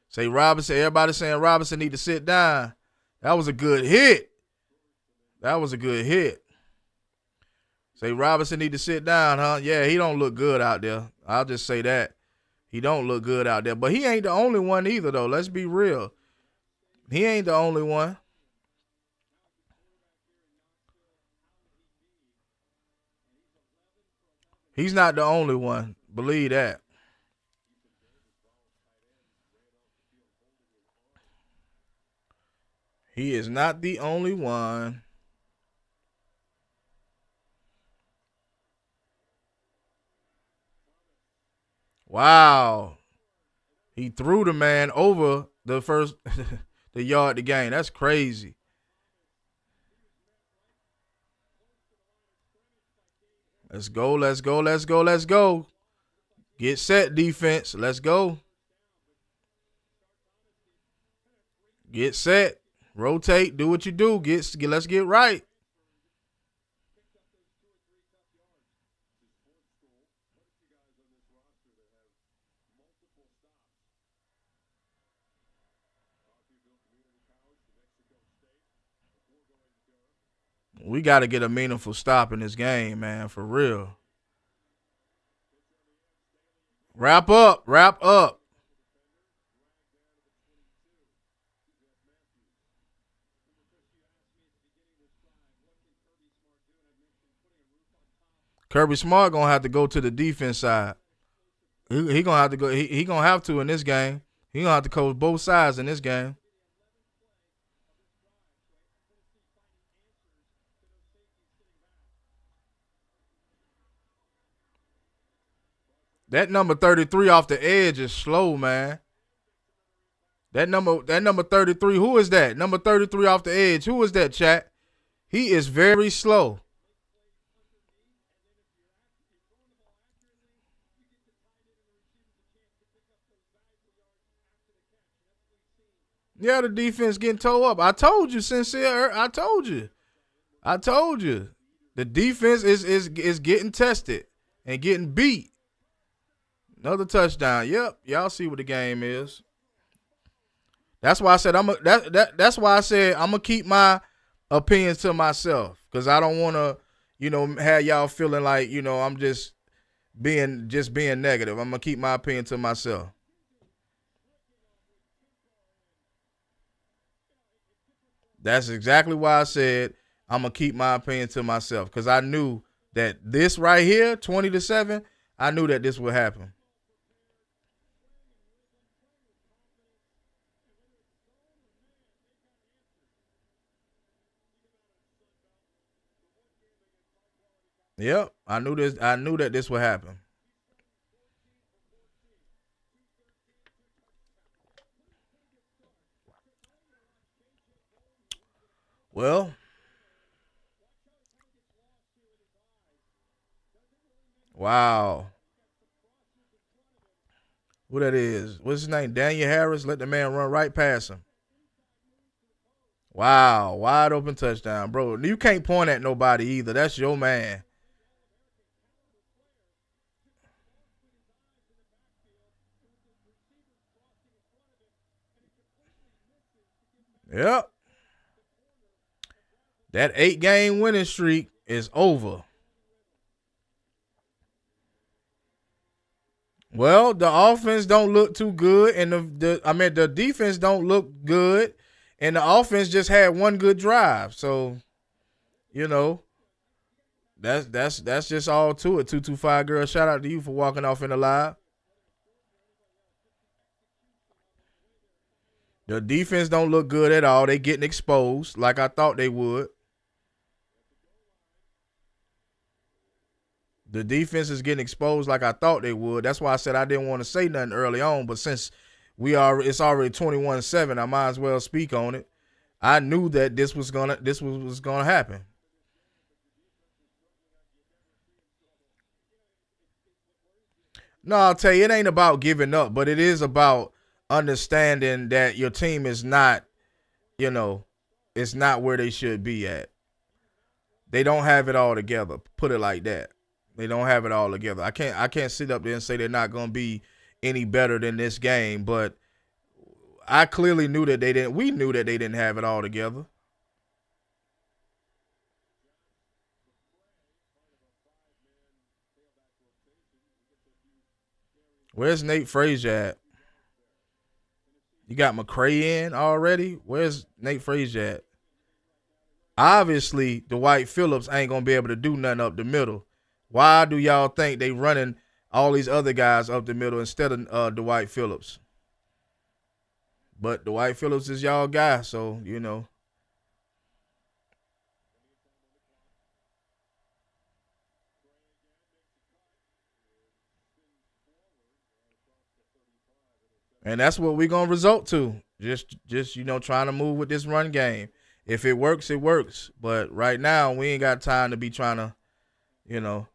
Say Robinson. Everybody saying Robinson need to sit down. That was a good hit. That was a good hit. Say Robinson need to sit down, huh? Yeah, he don't look good out there. I'll just say that. He don't look good out there. But he ain't the only one either, though. Let's be real. He ain't the only one. He's not the only one. Believe that. He is not the only one. Wow. He threw the man over the first the yard to gain. That's crazy. Let's go, let's go, let's go, let's go. Get set, defense. Let's go. Get set. Rotate. Do what you do. Let's get right. We got to get a meaningful stop in this game, man, for real. Wrap up. Wrap up. Kirby Smart gonna have to go to the defense side. He gonna have to go. He gonna have to in this game. He gonna have to coach both sides in this game. That number 33 off the edge is slow, man. That number 33, who is that? Number 33 off the edge. Who is that, chat? He is very slow. Yeah, the defense getting towed up. I told you, sincere. I told you. I told you. The defense is getting tested and getting beat. Another touchdown. Yep. Y'all see what the game is. That's why I said that's why I said I'm gonna keep my opinions to myself. Cause I don't wanna, have y'all feeling like, I'm just being negative. I'm gonna keep my opinion to myself. That's exactly why I said I'm gonna keep my opinion to myself. Cause I knew that this right here, 20-7, I knew that this would happen. Yep, I knew this. I knew that this would happen. Well, wow. Who that is? What's his name? Daniel Harris. Let the man run right past him. Wow, wide open touchdown, bro. You can't point at nobody either. That's your man. Yep. That 8-game winning streak is over. Well, the offense don't look too good, and the defense don't look good, and the offense just had one good drive. So, you know, that's just all to it. 225 girl, shout out to you for walking off in the live. The defense don't look good at all. They getting exposed like I thought they would. The defense is getting exposed like I thought they would. That's why I said I didn't want to say nothing early on. But since it's already 21-7, I might as well speak on it. I knew that this was gonna happen. No, I'll tell you, it ain't about giving up, but it is about understanding that your team is not, you know, it's not where they should be at. They don't have it all together. Put it like that. They don't have it all together. I can't sit up there and say they're not gonna be any better than this game, but I clearly knew that they didn't. We knew that they didn't have it all together. Where's Nate Frazier at? You got McCray in already? Where's Nate Frazier at? Obviously, Dwight Phillips ain't gonna be able to do nothing up the middle. Why do y'all think they running all these other guys up the middle instead of Dwight Phillips? But Dwight Phillips is y'all guy, so you know. And that's what we're gonna result to. Just trying to move with this run game. If it works, it works. But right now, we ain't got time to be trying to, you know.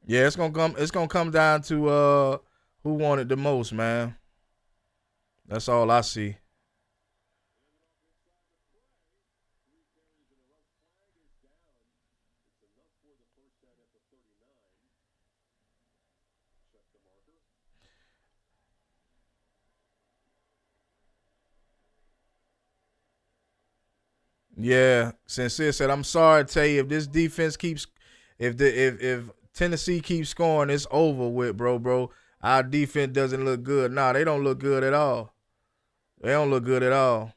Yeah, it's gonna come down to who wanted the most, man. That's all I see. Yeah, Sincere said, "I'm sorry to tell you, if this defense keeps, if Tennessee keeps scoring, it's over with, bro. Our defense doesn't look good. Nah, they don't look good at all. They don't look good at all.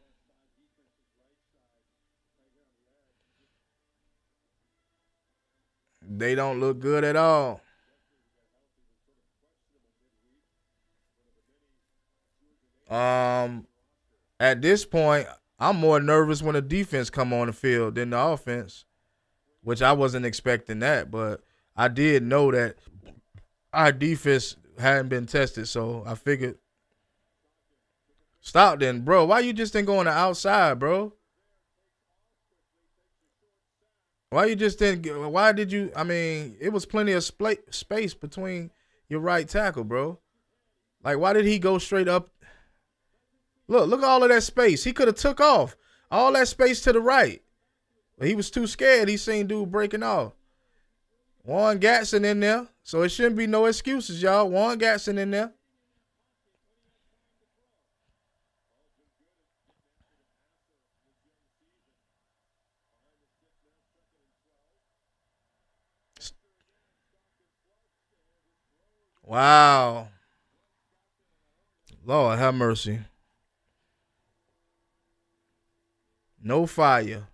They don't look good at all. Um, at this point, I'm more nervous when the defense come on the field than the offense, which I wasn't expecting that, but I did know that our defense hadn't been tested, so I figured stop then, bro. Why you just didn't go on the outside, bro? Why you just didn't? Why did you? I mean, it was plenty of space between your right tackle, bro. Like, why did he go straight up? Look at all of that space. He could have took off all that space to the right, but he was too scared. He seen dude breaking off. Warren Gatson in there, so it shouldn't be no excuses, y'all. Warren Gatson in there. Wow, Lord have mercy. No fire.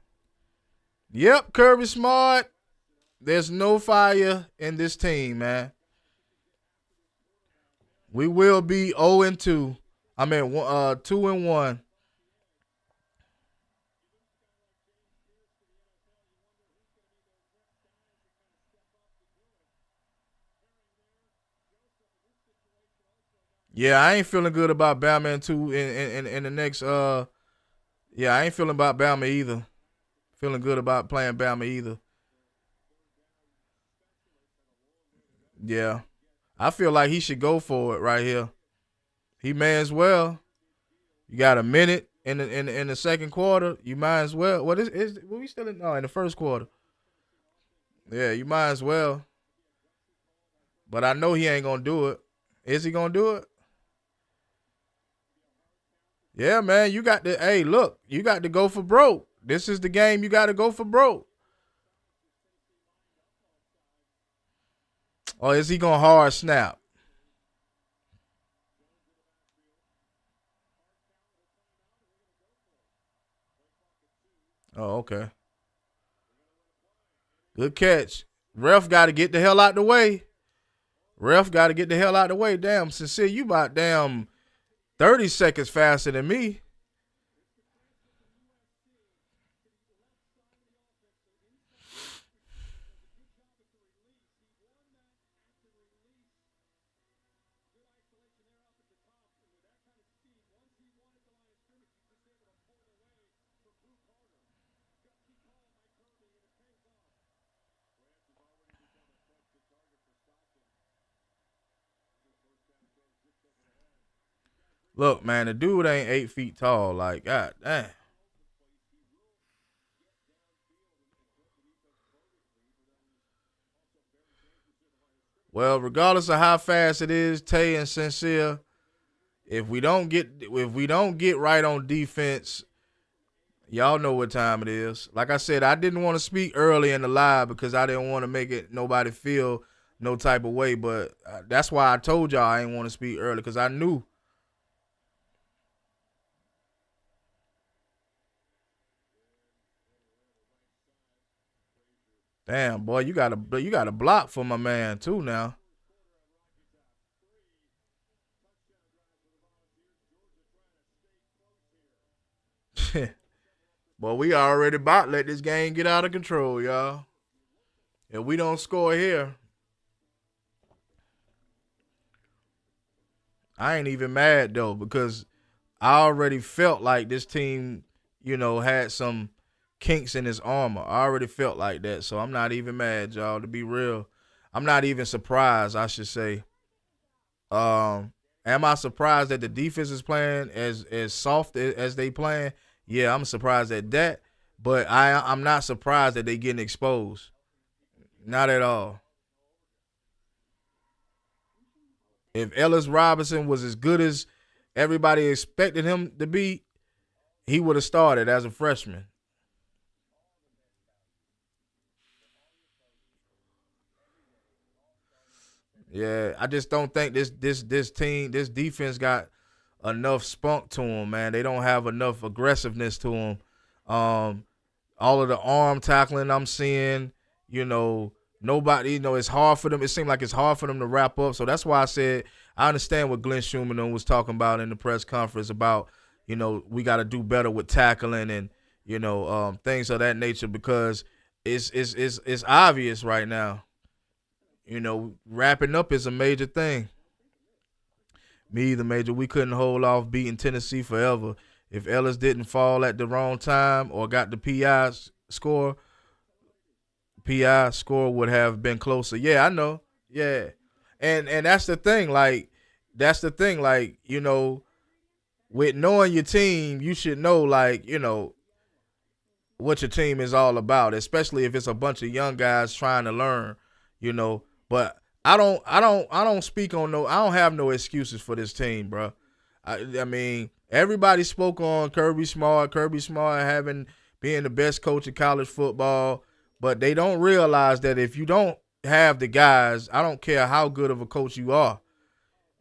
Yep, Kirby Smart. There's no fire in this team, man. We will be 0-2. I mean, 2-1. Yeah, I ain't feeling good about Bama in two in the next. Yeah, I ain't feeling about Bama either. Feeling good about playing Bama either. Yeah, I feel like he should go for it right here. He may as well. You got a minute in the second quarter. You might as well. What is we still in? No, in the first quarter. Yeah, you might as well. But I know he ain't gonna do it. Is he gonna do it? Yeah, man. You got to. Hey, look, you got to go for broke. This is the game. You got to go for broke. Or is he gonna hard snap? Oh, okay. Good catch. Ref got to get the hell out the way. Ref got to get the hell out of the way. Damn, Sincere, you about damn 30 seconds faster than me. Look, man, the dude ain't 8 feet tall. Like, God damn. Well, regardless of how fast it is, Tay and Sincere, if we don't get right on defense, y'all know what time it is. Like I said, I didn't want to speak early in the live because I didn't want to make it nobody feel no type of way. But that's why I told y'all I didn't want to speak early because I knew. Damn, boy, you got a block for my man too now. Boy, we already about let this game get out of control, y'all. If we don't score here, I ain't even mad though because I already felt like this team, had some kinks in his armor. I already felt like that, so I'm not even mad, y'all. To be real, I'm not even surprised. I should say. Am I surprised that the defense is playing as soft as they playing? Yeah, I'm surprised at that. But I'm not surprised that they getting exposed. Not at all. If Ellis Robinson was as good as everybody expected him to be, he would have started as a freshman. Yeah, I just don't think this defense got enough spunk to them, man. They don't have enough aggressiveness to them. Um, all of the arm tackling I'm seeing, you know, nobody, it's hard for them. It seemed like it's hard for them to wrap up. So that's why I said I understand what Glenn Schumann was talking about in the press conference about, we got to do better with tackling and, things of that nature because it's obvious right now. Wrapping up is a major thing. Me, the major, we couldn't hold off beating Tennessee forever. If Ellis didn't fall at the wrong time or got the PI score would have been closer. Yeah, I know. Yeah, and that's the thing. Like, with knowing your team, you should know, like, what your team is all about, especially if it's a bunch of young guys trying to learn, But I don't speak on no. I don't have no excuses for this team, bro. I mean, everybody spoke on Kirby Smart. Kirby Smart having being the best coach in college football, but they don't realize that if you don't have the guys, I don't care how good of a coach you are.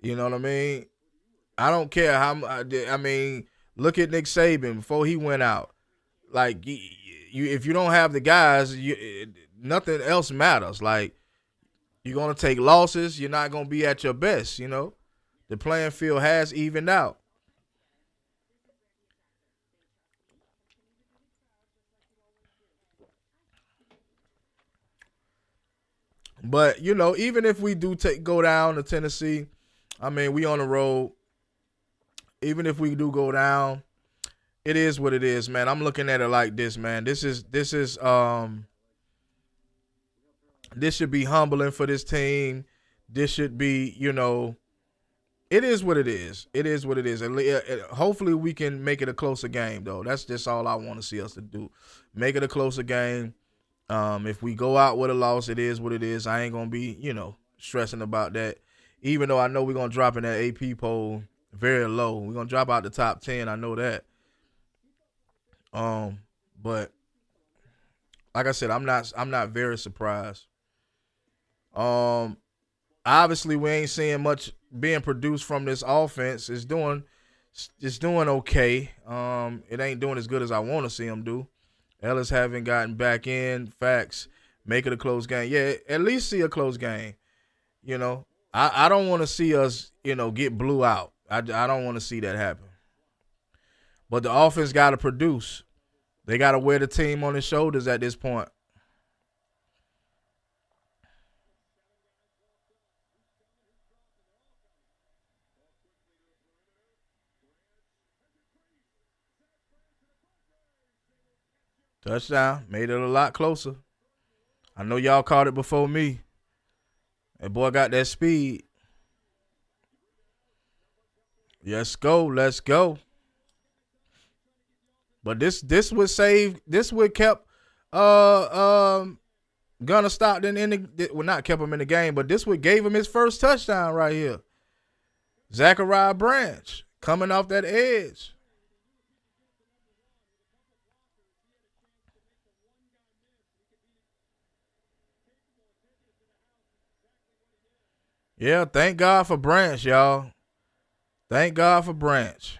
You know what I mean? I don't care how. I mean, look at Nick Saban before he went out. Like if you don't have the guys, nothing else matters. Like you're gonna take losses. You're not gonna be at your best. The playing field has evened out. But even if we do go down to Tennessee, I mean, we on the road. Even if we do go down, it is what it is, man. I'm looking at it like this, man. This should be humbling for this team. This should be, it is what it is. It is what it is. And hopefully we can make it a closer game, though. That's just all I want to see us to do. Make it a closer game. If we go out with a loss, it is what it is. I ain't gonna be, stressing about that. Even though I know we're gonna drop in that AP poll very low. We're gonna drop out the top 10. I know that. But like I said, I'm not very surprised. Um, Obviously we ain't seeing much being produced from this offense. It's doing okay. It ain't doing as good as I want to see them do. Ellis haven't gotten back in. Facts. Make it a close game. Yeah, at least see a close game. You know. I don't want to see us, get blew out. I don't want to see that happen. But the offense got to produce. They got to wear the team on their shoulders at this point. Touchdown. Made it a lot closer. I know y'all caught it before me. That boy got that speed. Let's go. Let's go. But this would save. This would kept Gunner Stockton in the. Well, not kept him in the game, but this would gave him his first touchdown right here. Zachariah Branch coming off that edge. Yeah, thank God for Branch, y'all. Thank God for Branch.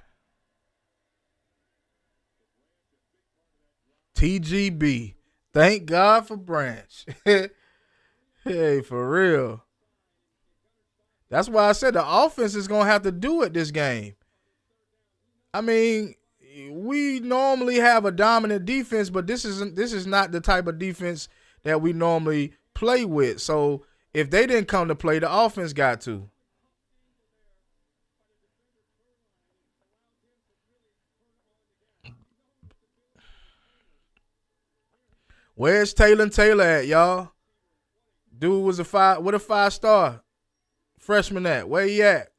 TGB. Thank God for Branch. Hey, for real. That's why I said the offense is going to have to do it this game. I mean, we normally have a dominant defense, but this is not the type of defense that we normally play with. So if they didn't come to play, the offense got to. Where's Taylor at, y'all? Dude was a 5-star freshman at. Where he at?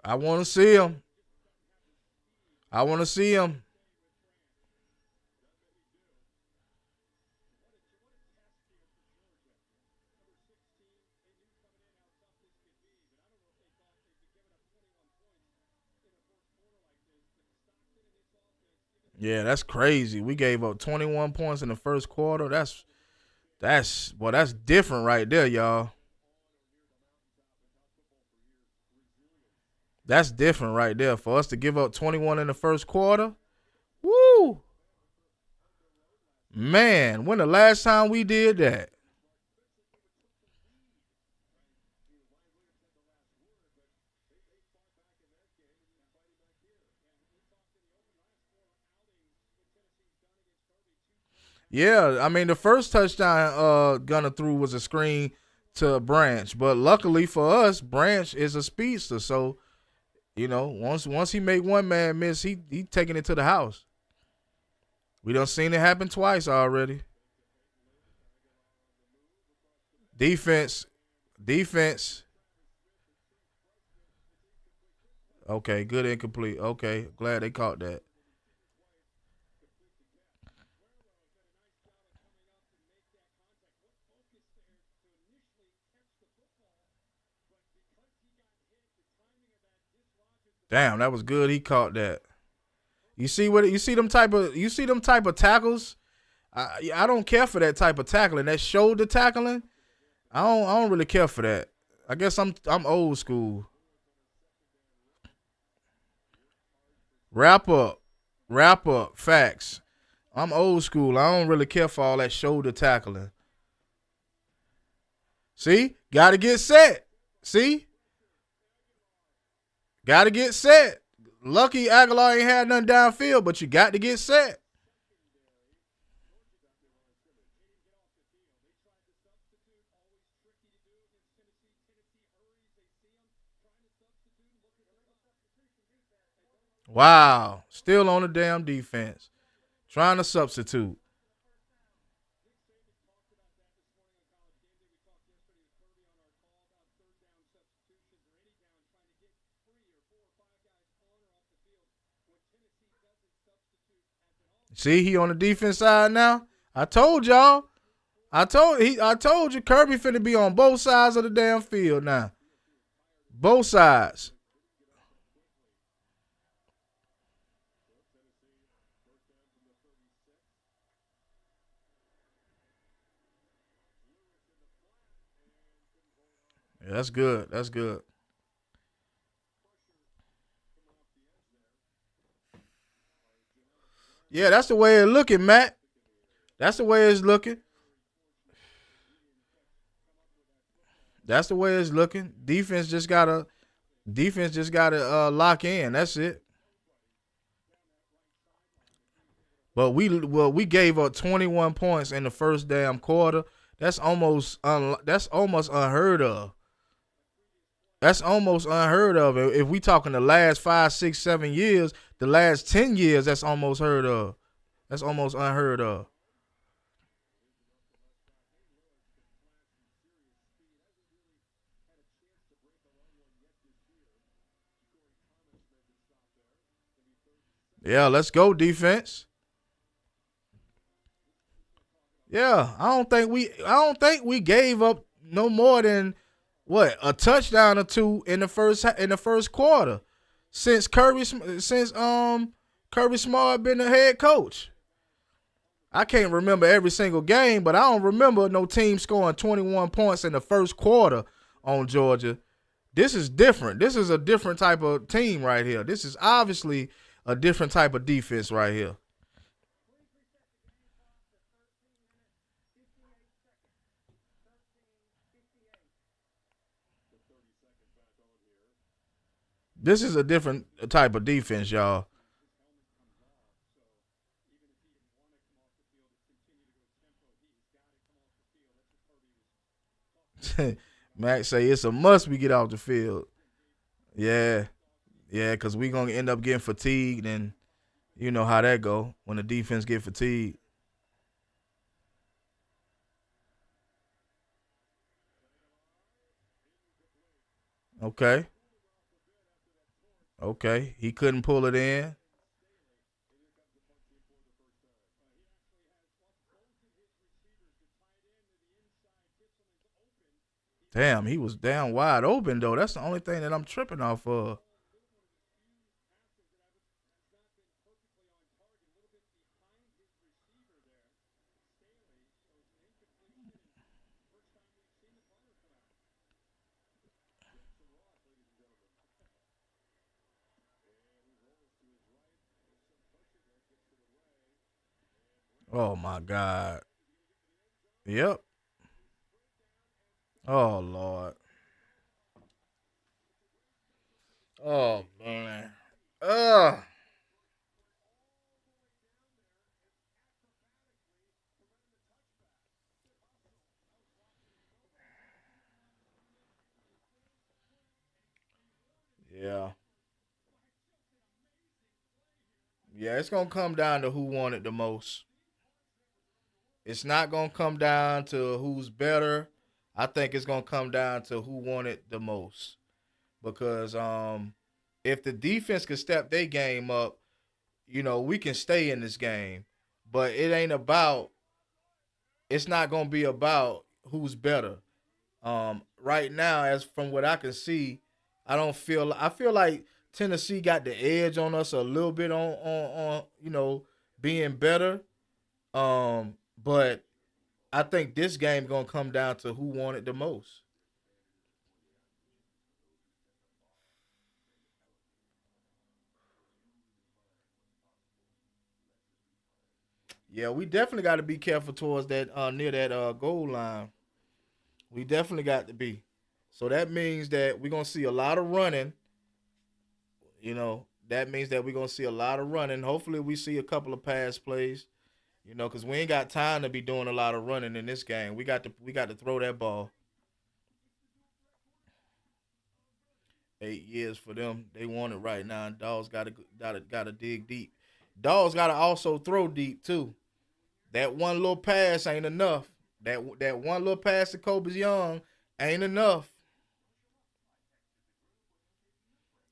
I want to see him. I want to see him. Yeah, that's crazy. We gave up 21 points in the first quarter. That's different right there, y'all. That's different right there. For us to give up 21 in the first quarter, woo! Man, when the last time we did that? Yeah, I mean the first touchdown Gunner threw was a screen to Branch, but luckily for us, Branch is a speedster, so once he make one man miss, he taking it to the house. We done seen it happen twice already. Defense, defense. Okay, good incomplete. Okay, glad they caught that. Damn, that was good. He caught that. You see them type of tackles. I don't care for that type of tackling. That shoulder tackling. I don't really care for that. I guess I'm old school. Wrap up, wrap up. Facts. I'm old school. I don't really care for all that shoulder tackling. See, got to get set. See, got to get set. Lucky Aguilar ain't had nothing downfield, but you got to get set. Wow. Still on the damn defense. Trying to substitute. See, he on the defense side now. I told y'all. I told you Kirby finna be on both sides of the damn field now. Both sides. Yeah, that's good. That's good. Yeah, that's the way it looking, Matt. That's the way it's looking. That's the way it's looking. Defense just gotta lock in. That's it. But we gave up 21 points in the first damn quarter. That's almost unheard of. That's almost unheard of. If we talking the last 5, 6, 7 years, the last 10 years, that's almost heard of. That's almost unheard of. Yeah, let's go defense. Yeah, I don't think we gave up no more than what a touchdown or two in the first quarter since Kirby Smart been the head coach. I can't remember every single game, but I don't remember no team scoring 21 points in the first quarter on Georgia. This is different. This is a different type of team right here. This is obviously a different type of defense right here. This is a different type of defense, y'all. Max say it's a must we get off the field. Yeah, yeah, because we gonna end up getting fatigued, and you know how that go when the defense get fatigued. Okay, okay, he couldn't pull it in. Damn, he was down wide open though. That's the only thing that I'm tripping off of. Oh my god. Yep. Oh lord. Oh man. Ugh. Yeah. Yeah, it's gonna come down to who won it the most. It's not gonna come down to who's better. I think it's gonna come down to who won it the most. Because if the defense can step their game up, we can stay in this game. But it ain't about it's not gonna be about who's better. Right now, as from what I can see, I feel like Tennessee got the edge on us a little bit on being better. But I think this game gonna come down to who won it the most. Yeah, we definitely got to be careful towards that near that goal line. We definitely got to be. So that means that we're gonna see a lot of running. That means that we're gonna see a lot of running. Hopefully, we see a couple of pass plays. Because we ain't got time to be doing a lot of running in this game. We got to throw that ball. 8 years for them. They want it right now. Dogs gotta dig deep. Dogs gotta also throw deep too. That one little pass ain't enough. That one little pass to Kobe Young ain't enough.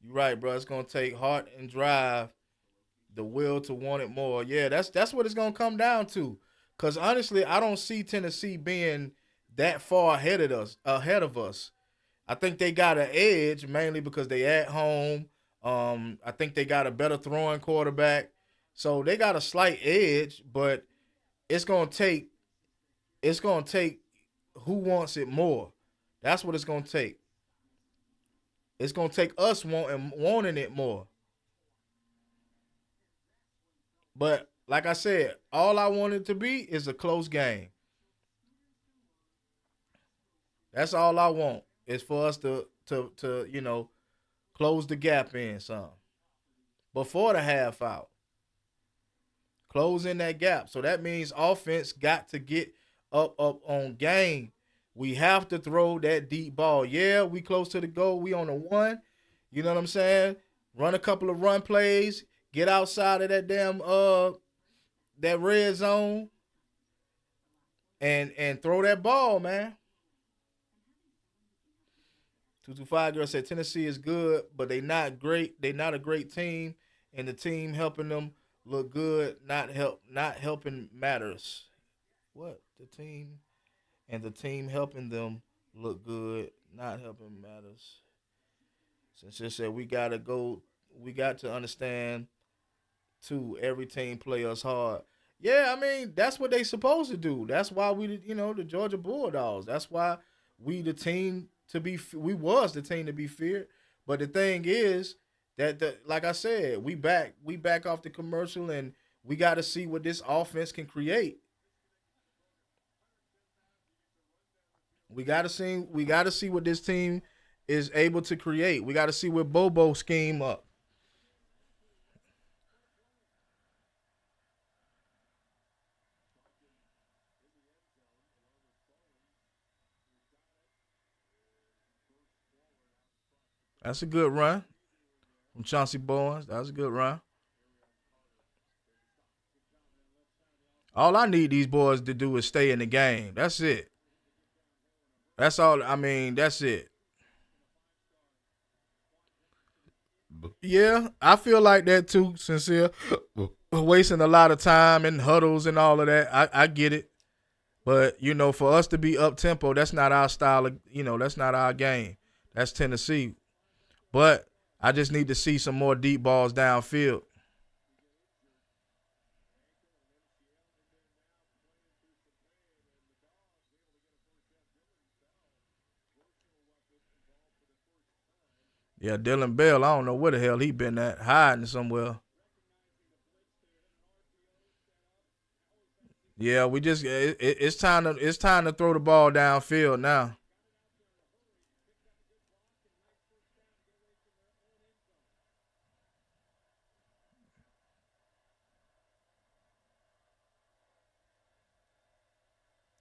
You right, bro. It's gonna take heart and drive, the will to want it more. Yeah, that's what it's gonna come down to. Cause honestly, I don't see Tennessee being that far ahead of us. I think they got an edge mainly because they at home. I think they got a better throwing quarterback, so they got a slight edge. But it's gonna take it's gonna take who wants it more. That's what it's gonna take. It's gonna take us wanting it more. But like I said, all I want it to be is a close game. That's all I want is for us to close the gap in some before the half out. Close in that gap. So that means offense got to get up on game. We have to throw that deep ball. Yeah, we close to the goal. We on the one. You know what I'm saying? Run a couple of run plays. Get outside of that damn that red zone and throw that ball, man. 225 girl said Tennessee is good, but they not great. They not a great team, and the team helping them look good. Not helping matters. What the team and the team helping them look good, not helping matters. Since they said we got to understand too. Every team play us hard. Yeah, I mean that's what they supposed to do. That's why the Georgia Bulldogs. That's why we the team to be. We was the team to be feared. But the thing is that like I said, we back off the commercial and we got to see what this offense can create. We got to see what this team is able to create. We got to see what Bobo scheme up. That's a good run from Chauncey Bowens. That was a good run. All I need these boys to do is stay in the game. That's it. That's all. I mean, that's it. Yeah, I feel like that too, sincere. Wasting a lot of time in huddles and all of that. I get it. But, for us to be up tempo, that's not our style that's not our game. That's Tennessee. But I just need to see some more deep balls downfield. Yeah, Dylan Bell, I don't know where the hell he been at, hiding somewhere. Yeah, we just it's time to throw the ball downfield now.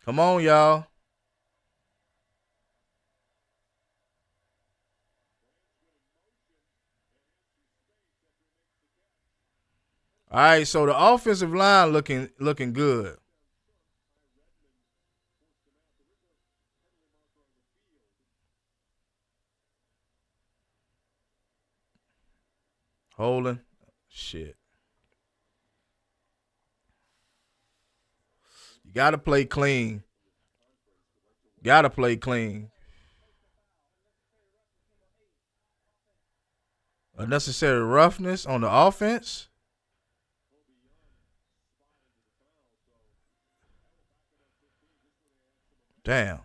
Come on, y'all. All right, so the offensive line looking good. Holding. Shit. You gotta play clean. Gotta play clean. Unnecessary roughness on the offense. Damn.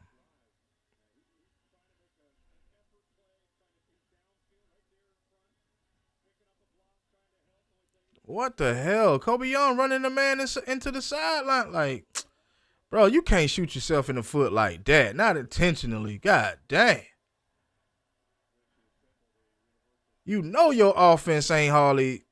What the hell? Kobe Young running the man into the sideline. Like, bro, you can't shoot yourself in the foot like that. Not intentionally. God damn. You know your offense ain't hardly.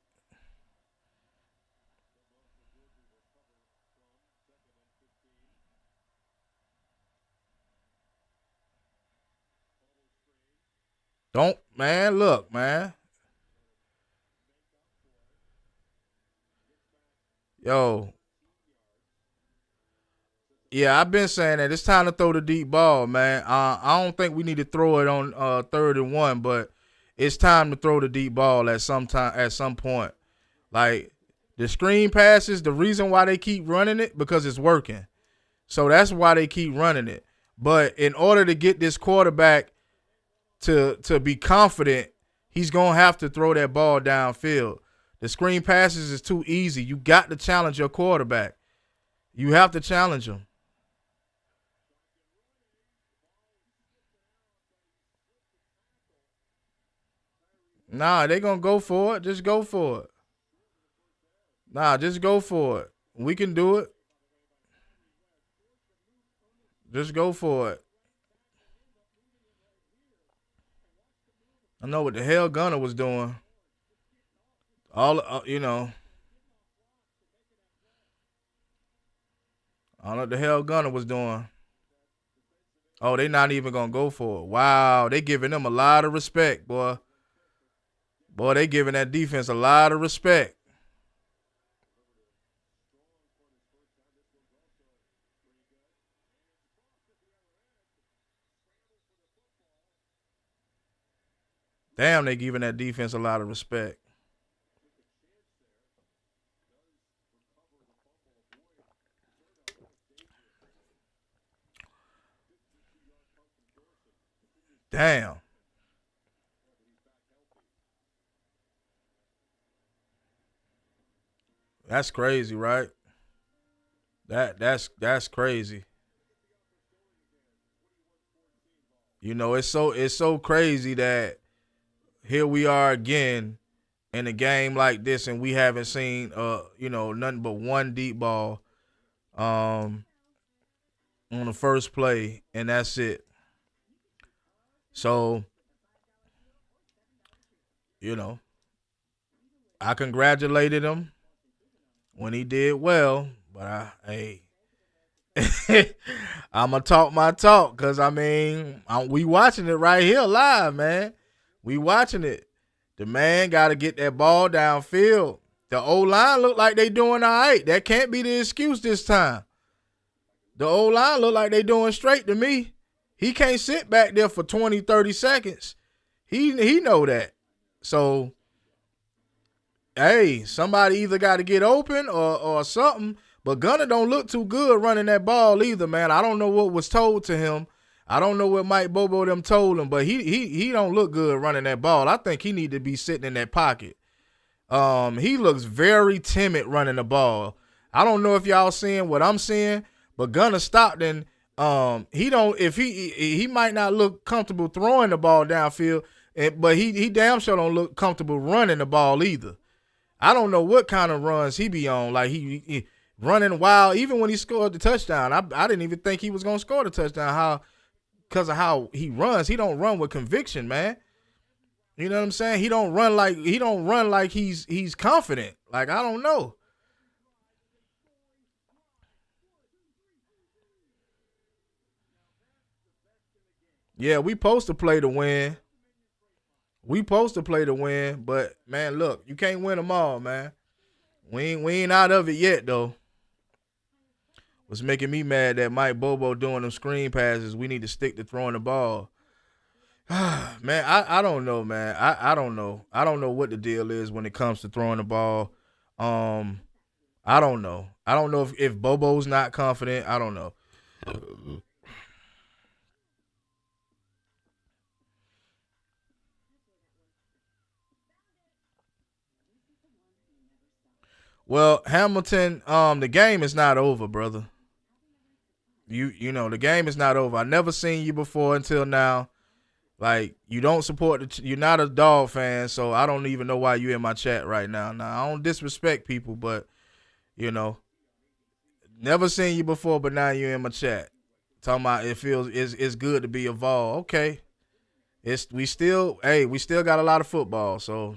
Don't, man. Look, man. Yo, yeah, I've been saying that it's time to throw the deep ball, man. I don't think we need to throw it on 3rd and 1, but it's time to throw the deep ball at some point. Like the screen passes, the reason why they keep running it because it's working. So that's why they keep running it. But in order to get this quarterback to be confident, he's gonna have to throw that ball downfield. The screen passes is too easy. You got to challenge your quarterback. You have to challenge him. Nah, they gonna go for it. Just go for it. Nah, just go for it. We can do it. Just go for it. I know what the hell Gunner was doing. All you know. I don't know what the hell Gunner was doing. Oh, they not even gonna go for it. Wow, they giving them a lot of respect, boy. Boy, they giving that defense a lot of respect. Damn, they giving that defense a lot of respect. Damn. That's crazy, right? That's crazy. You know, it's so crazy that here we are again in a game like this, and we haven't seen nothing but one deep ball um on the first play, and that's it. So, you know, I congratulated him when he did well, but I'm gonna talk my talk because I mean we watching it right here live, man. We watching it. The man got to get that ball downfield. The O line look like they doing all right. That can't be the excuse this time. The O line look like they doing straight to me. He can't sit back there for 20, 30 seconds. He know that. So, hey, somebody either got to get open or something. But Gunner don't look too good running that ball either, man. I don't know what was told to him. I don't know what Mike Bobo them told him, but he don't look good running that ball. I think he need to be sitting in that pocket. He looks very timid running the ball. I don't know if y'all seeing what I'm seeing, but Gunner Stockton, he don't if he might not look comfortable throwing the ball downfield, but he damn sure don't look comfortable running the ball either. I don't know what kind of runs he be on. Like he running wild. Even when he scored the touchdown, I didn't even think he was gonna score the touchdown. Because of how he runs, he don't run with conviction, man. You know what I'm saying? He don't run like he's confident. Like I don't know. Yeah, we supposed to play to win. We supposed to play to win, but man, look, you can't win them all, man. We ain't out of it yet though. What's making me mad that Mike Bobo doing them screen passes. We need to stick to throwing the ball. Man, I don't know, man. I don't know. I don't know what the deal is when it comes to throwing the ball. Um, I don't know. I don't know if Bobo's not confident. I don't know. Well, Hamilton, the game is not over, brother. You know the game is not over. I never seen you before until now. Like you don't support you're not a dog fan, so I don't even know why you in my chat right now. Now I don't disrespect people, but you know, never seen you before, but now you in my chat. Talking about it feels it's good to be involved. Okay. We still got a lot of football, so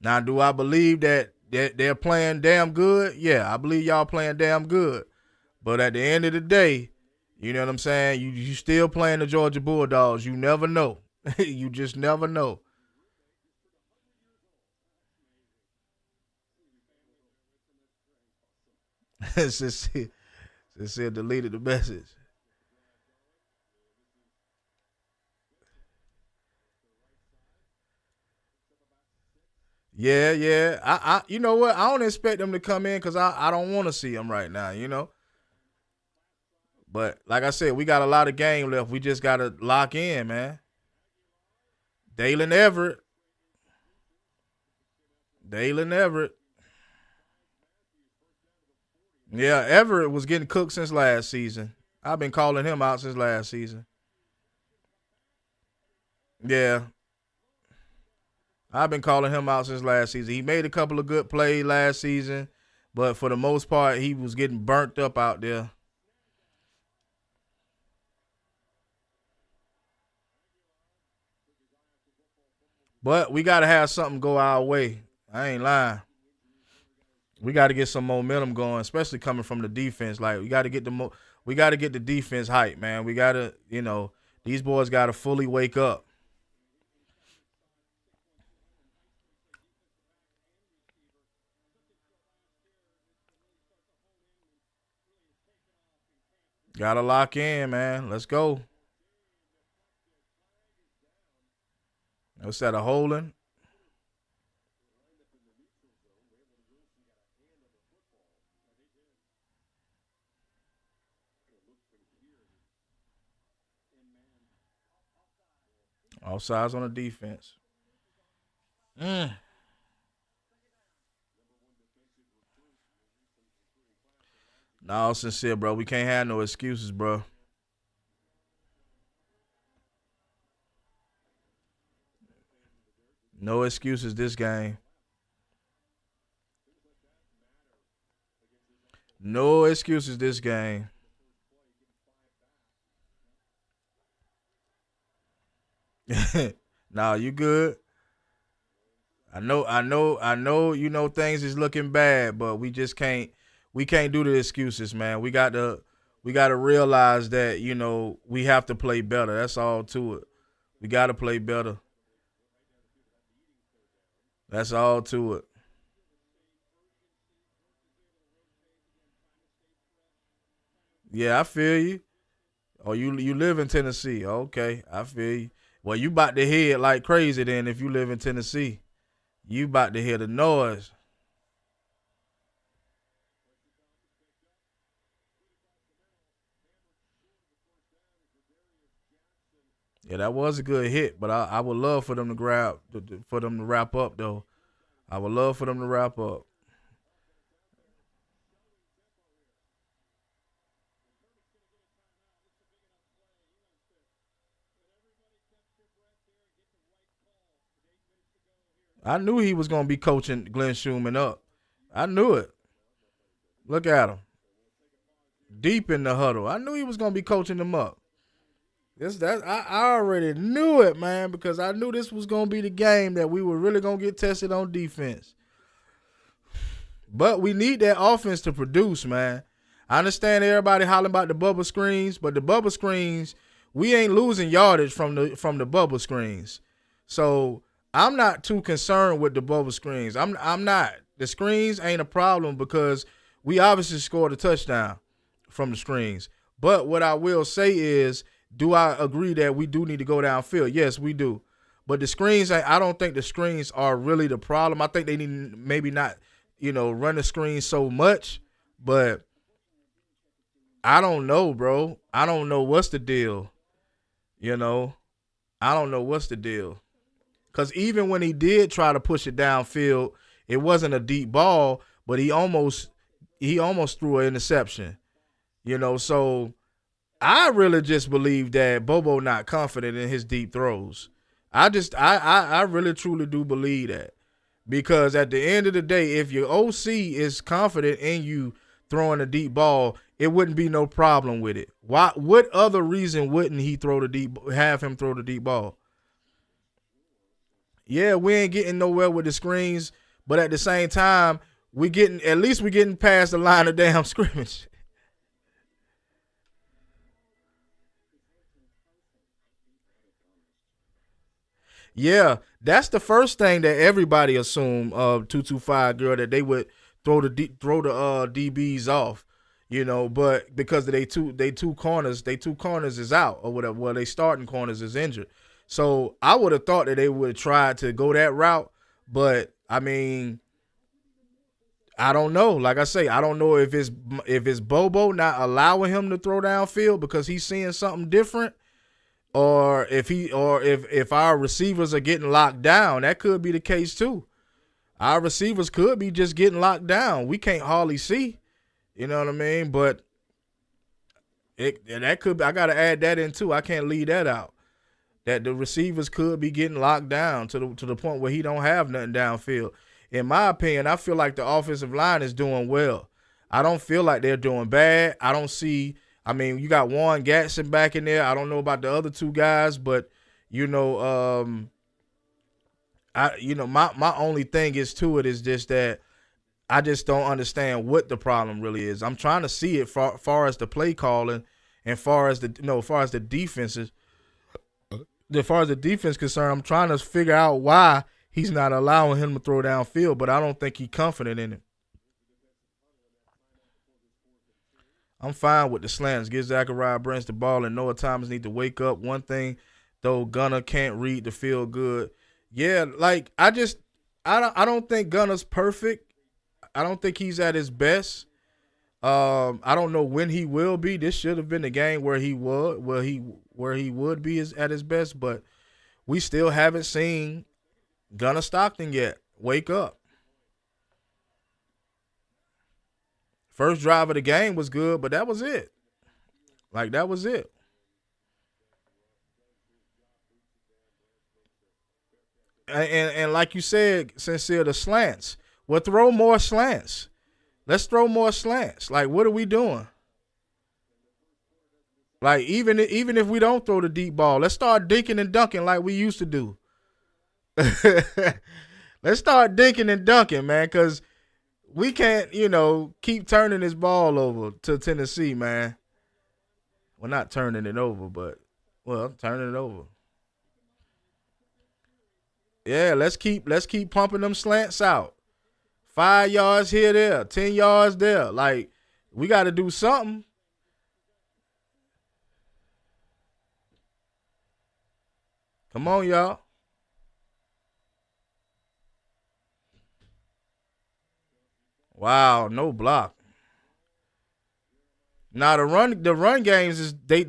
now do I believe that they're playing damn good? Yeah, I believe y'all playing damn good. But at the end of the day, you know what I'm saying? You still playing the Georgia Bulldogs. You never know. You just never know. Sincere deleted the message. Yeah, yeah. You know what? I don't expect them to come in because I don't want to see them right now. You know. But like I said, we got a lot of game left. We just gotta lock in, man. Dalen Everett. Dalen Everett. Yeah, Everett was getting cooked since last season. I've been calling him out since last season. Yeah, I've been calling him out since last season. He made a couple of good plays last season, but for the most part, he was getting burnt up out there. But we got to have something go our way. I ain't lying. We got to get some momentum going, especially coming from the defense. Like we got to get we got to get the defense hype, man. We got to, these boys got to fully wake up. Got to lock in, man. Let's go. What's that, a holding? All sides on the defense. Mm. No, sincere, bro. We can't have no excuses, bro. No excuses this game. No excuses this game. Nah, you good. I know, things is looking bad, but we can't do the excuses, man. We gotta realize that, we have to play better. That's all to it. We gotta play better. That's all to it. Yeah, I feel you. Oh, you live in Tennessee. Okay, I feel you. Well, you about to hear it like crazy then if you live in Tennessee. You about to hear the noise. Yeah, that was a good hit, but I would love for them to for them to wrap up though. I would love for them to wrap up. I knew he was gonna be coaching Glenn Schumann up. I knew it. Look at him, deep in the huddle. I knew he was gonna be coaching them up. I already knew it, man, because I knew this was gonna be the game that we were really gonna get tested on defense. But we need that offense to produce, man. I understand everybody hollering about the bubble screens, but the bubble screens, we ain't losing yardage from the bubble screens. So I'm not too concerned with the bubble screens. I'm not. The screens ain't a problem because we obviously scored a touchdown from the screens. But what I will say is, do I agree that we do need to go downfield? Yes, we do. But the screens, I don't think the screens are really the problem. I think they need maybe not, run the screens so much. But I don't know, bro. I don't know what's the deal. You know, I don't know what's the deal. Because even when he did try to push it downfield, it wasn't a deep ball, but he almost threw an interception. So I really just believe that Bobo not confident in his deep throws. I really truly do believe that. Because at the end of the day, if your OC is confident in you throwing a deep ball, it wouldn't be no problem with it. Why? What other reason wouldn't he have him throw the deep ball? Yeah, we ain't getting nowhere with the screens, but at the same time, at least we getting past the line of damn scrimmage. Yeah, that's the first thing that everybody assumed. 225 girl that they would throw the DBs off, but because of they two corners is out or whatever. Well, they starting corners is injured, so I would have thought that they would try to go that route. But I mean, I don't know. Like I say, I don't know if it's Bobo not allowing him to throw downfield because he's seeing something different, or if our receivers are getting locked down. That could be the case too. Our receivers could be just getting locked down. We can't hardly see. You know what I mean? But that could be, I got to add that in too. I can't leave that out. that the receivers could be getting locked down to the point where he don't have nothing downfield. In my opinion, I feel like the offensive line is doing well. I don't feel like they're doing bad. I don't see. I mean, you got Warren Gatson back in there. I don't know about the other two guys, but you know, my only thing is to it is just that I just don't understand what the problem really is. I'm trying to see it far as the play calling and far as the defenses. As far as the defense concerned, I'm trying to figure out why he's not allowing him to throw downfield, but I don't think he's confident in it. I'm fine with the slants. Give Zachariah Brents the ball, and Noah Thomas need to wake up. One thing, though, Gunner can't read the field good. Yeah, like I don't think Gunner's perfect. I don't think he's at his best. I don't know when he will be. This should have been the game where he would be at his best, but we still haven't seen Gunner Stockton yet. Wake up. First drive of the game was good, but that was it. Like, that was it. And like you said, Sincere, the slants. Well, throw more slants. Let's throw more slants. Like, what are we doing? Like, even if we don't throw the deep ball, let's start dinking and dunking like we used to do. Let's start dinking and dunking, man, because we can't, keep turning this ball over to Tennessee, man. Well, not turning it over, but, turning it over. Yeah, let's keep pumping them slants out. 5 yards here, there, 10 yards there. Like, we got to do something. Come on, y'all. Wow, no block. Now the run games is they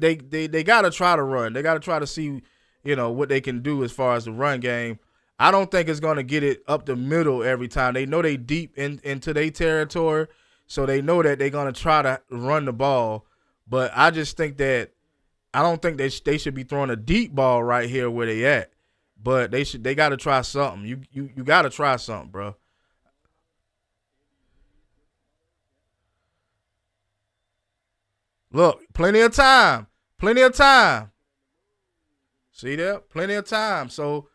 gotta try to run. They gotta try to see, what they can do as far as the run game. I don't think it's gonna get it up the middle every time. They know they deep into their territory, so they know that they're gonna try to run the ball. But I just think that I don't think they should be throwing a deep ball right here where they at. But they gotta try something. You gotta try something, bro. Look, plenty of time. Plenty of time. See there? Plenty of time. So,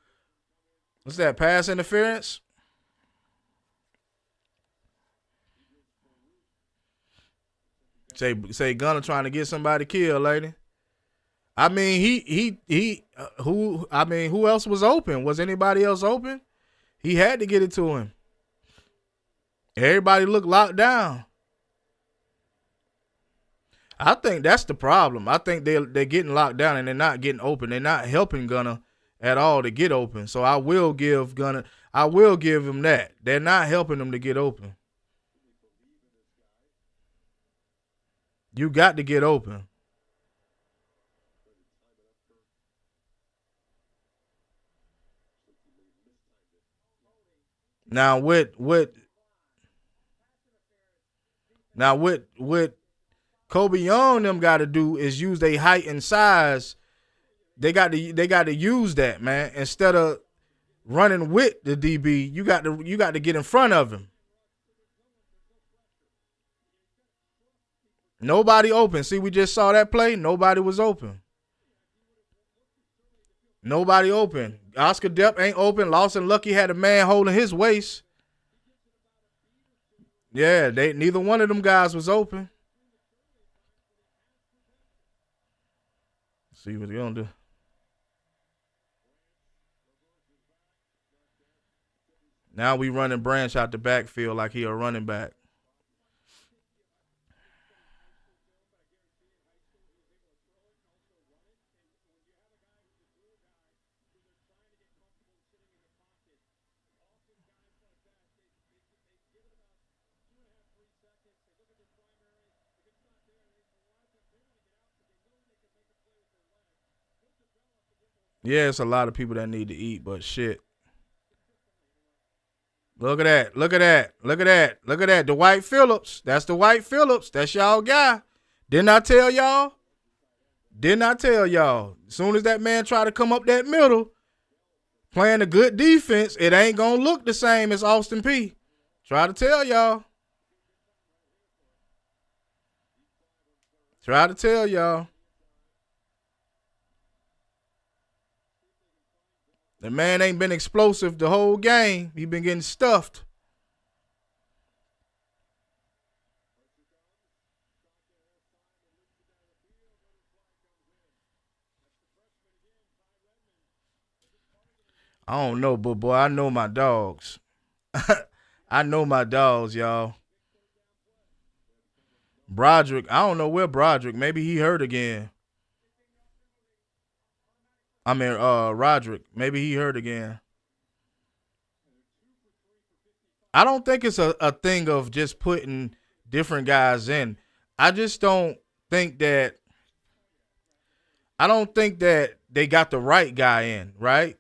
what's that, pass interference? Say Gunner trying to get somebody killed, lady. I mean, who else was open? Was anybody else open? He had to get it to him. Everybody looked locked down. I think that's the problem. I think they're getting locked down and they're not getting open. They're not helping Gunner at all to get open. So I will give him that. They're not helping him to get open. You got to get open. Now what Kobe Young them got to do is use their height and size. They got to use that, man. Instead of running with the DB, you got to get in front of him. Nobody open. See, we just saw that play. Nobody was open. Nobody open. Oscar Depp ain't open. Lawson Lucky had a man holding his waist. Yeah, neither one of them guys was open. See what they're going to do. Now we running Branch out the backfield like he a running back. Yeah, it's a lot of people that need to eat, but shit. Look at that. Look at that. Look at that. Look at that. Dwight Phillips. That's Dwight Phillips. That's y'all guy. Didn't I tell y'all? Didn't I tell y'all? As soon as that man try to come up that middle, playing a good defense, it ain't going to look the same as Austin P. Try to tell y'all. Try to tell y'all. The man ain't been explosive the whole game. He been getting stuffed. I don't know, but boy, I know my dogs. I know my dogs, y'all. Broderick, I don't know where Broderick. Maybe he hurt again. I mean, Roderick. Maybe he hurt again. I don't think it's a thing of just putting different guys in. I just don't think that I don't think that they got the right guy in, right?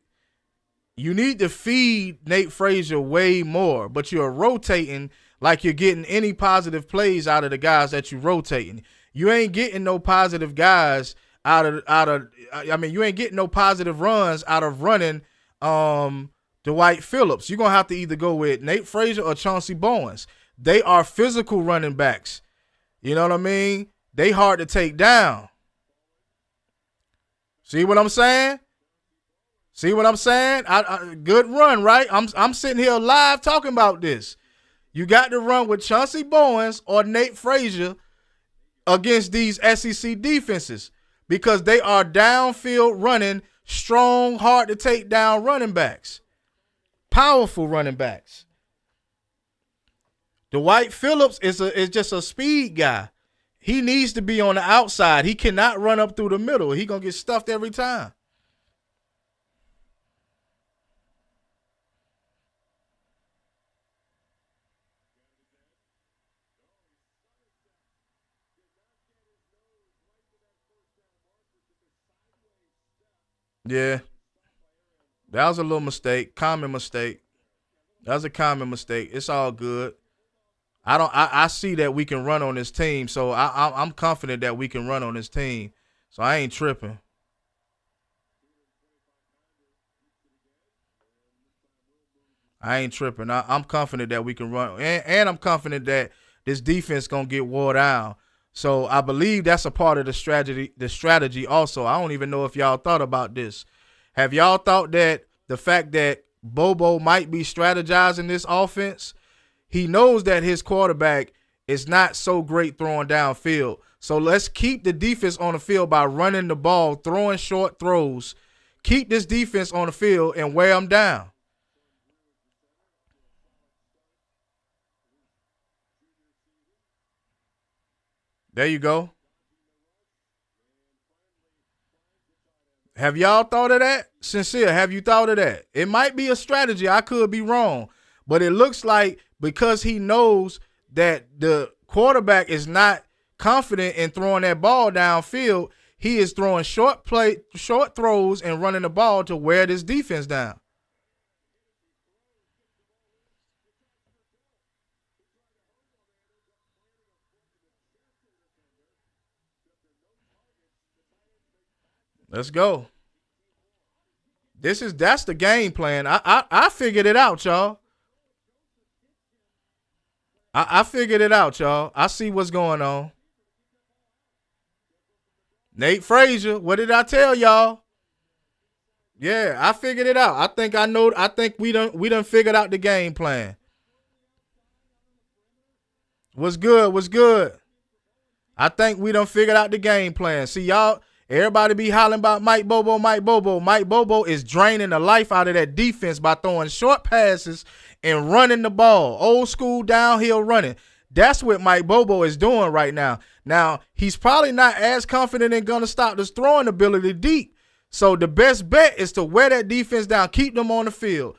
You need to feed Nate Frazier way more, but you're rotating like you're getting any positive plays out of the guys that you're rotating. You ain't getting no positive guys you ain't getting no positive runs out of running Dwight Phillips. You're going to have to either go with Nate Frazier or Chauncey Bowens. They are physical running backs. You know what I mean? They hard to take down. See what I'm saying? See what I'm saying? Good run, right? I'm sitting here live talking about this. You got to run with Chauncey Bowens or Nate Frazier against these SEC defenses because they are downfield running, strong, hard to take down running backs. Powerful running backs. Dwight Phillips is just a speed guy. He needs to be on the outside. He cannot run up through the middle. He going to get stuffed every time. Yeah, that was a little mistake, common mistake. That was a common mistake. It's all good. I see that we can run on this team, so I'm confident that we can run on this team. So I ain't tripping. I ain't tripping. I'm confident that we can run, and I'm confident that this defense gonna get wore down. So I believe that's a part of the strategy. The strategy also. I don't even know if y'all thought about this. Have y'all thought that the fact that Bobo might be strategizing this offense? He knows that his quarterback is not so great throwing downfield. So let's keep the defense on the field by running the ball, throwing short throws. Keep this defense on the field and wear them down. There you go. Have y'all thought of that? Sincere, have you thought of that? It might be a strategy. I could be wrong. But it looks like because he knows that the quarterback is not confident in throwing that ball downfield, he is throwing short throws and running the ball to wear this defense down. Let's go. That's the game plan. I figured it out, y'all. I figured it out, y'all. I see what's going on. Nate Frazier, what did I tell y'all? Yeah, I figured it out. I think I know. I think we done figured out the game plan. What's good? What's good? I think we done figured out the game plan. See, y'all, everybody be hollering about Mike Bobo, Mike Bobo. Mike Bobo is draining the life out of that defense by throwing short passes and running the ball. Old school downhill running. That's what Mike Bobo is doing right now. Now, he's probably not as confident in going to stop this throwing ability deep. So the best bet is to wear that defense down, keep them on the field.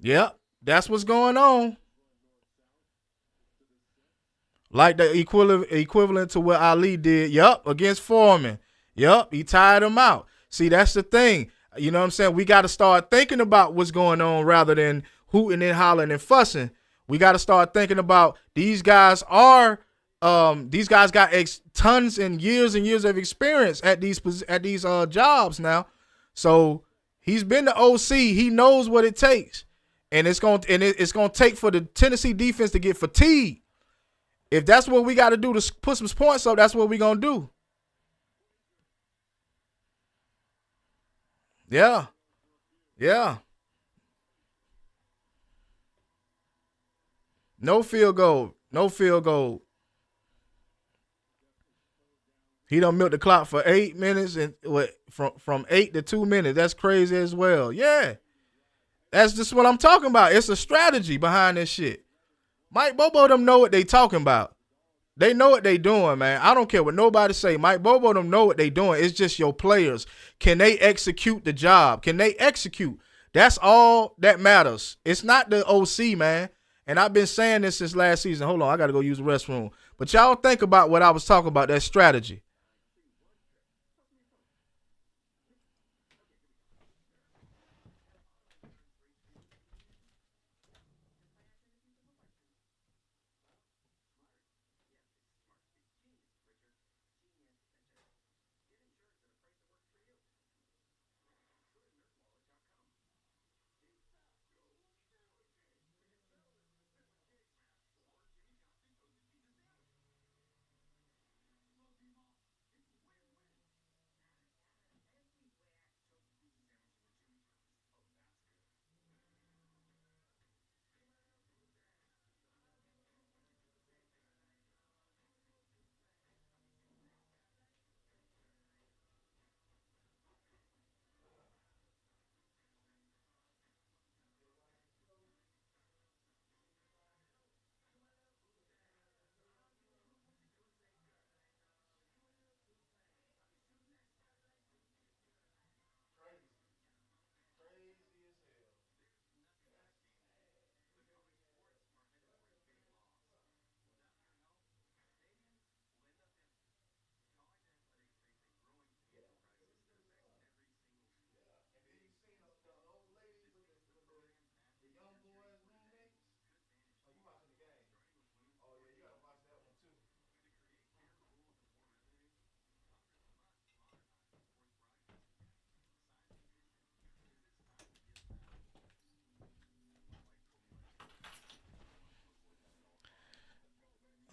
Yep, that's what's going on. Like the equivalent to what Ali did. Yup, against Foreman. Yup, he tired him out. See, that's the thing. You know what I'm saying? We got to start thinking about what's going on rather than hooting and hollering and fussing. We got to start thinking about these guys are these guys got tons and years of experience at these jobs now. So he's been the OC. He knows what it takes, and it's gonna take for the Tennessee defense to get fatigued. If that's what we got to do to put some points up, that's what we gonna do. Yeah, yeah. No field goal. No field goal. He done milked the clock for 8 minutes and from 8 to 2 minutes. That's crazy as well. Yeah. That's just what I'm talking about. It's a strategy behind this shit. Mike Bobo them know what they talking about. They know what they doing, man. I don't care what nobody say. Mike Bobo them know what they doing. It's just your players. Can they execute the job? Can they execute? That's all that matters. It's not the OC, man. And I've been saying this since last season. Hold on, I got to go use the restroom. But y'all think about what I was talking about, that strategy.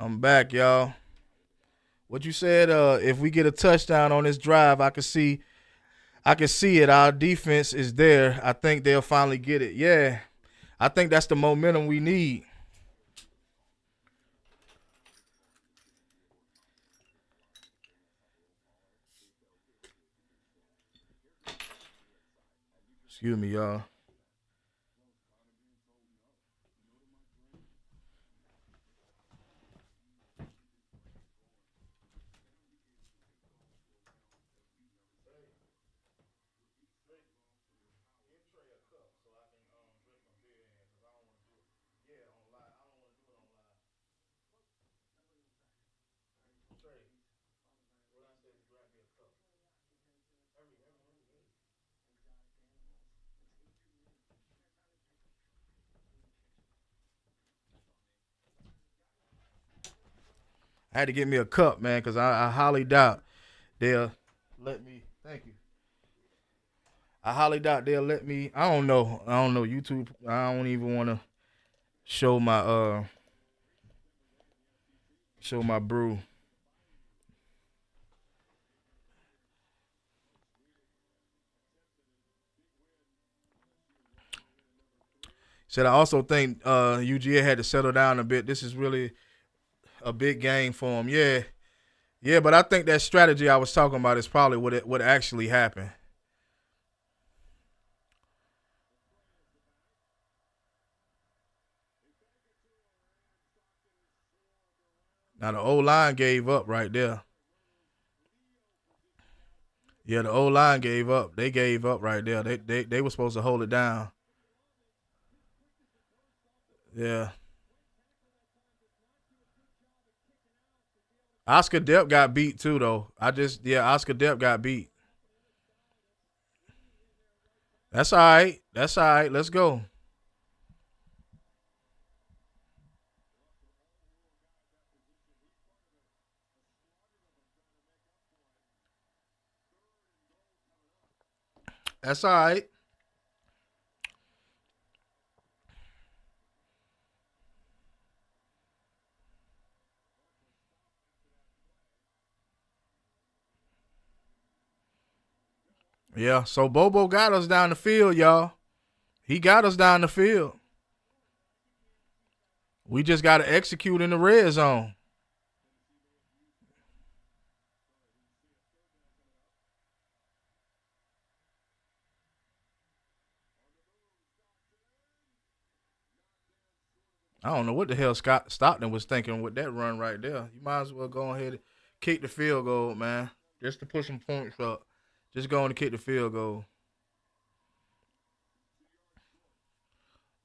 I'm back, y'all. What you said? If we get a touchdown on this drive, I can see it. Our defense is there. I think they'll finally get it. Yeah, I think that's the momentum we need. Excuse me, y'all. I had to get me a cup, man, because I highly doubt they'll let me. Thank you. I highly doubt they'll let me. I don't know. I don't know. YouTube. I don't even want to show my show my brew. Said I also think UGA had to settle down a bit. This is really a big game for him. Yeah, yeah, but I think that strategy I was talking about is probably what actually happened. Now the O line gave up right there. Yeah, the O line gave up. They gave up right there. They were supposed to hold it down. Yeah. Oscar Depp got beat too though. Oscar Depp got beat. That's all right. That's all right. Let's go. That's all right. Yeah. So Bobo got us down the field, y'all. He got us down the field. We just got to execute in the red zone. I don't know what the hell Scott Stockton was thinking with that run right there. You might as well go ahead and kick the field goal, man, just to put some points up. Just going to kick the field goal.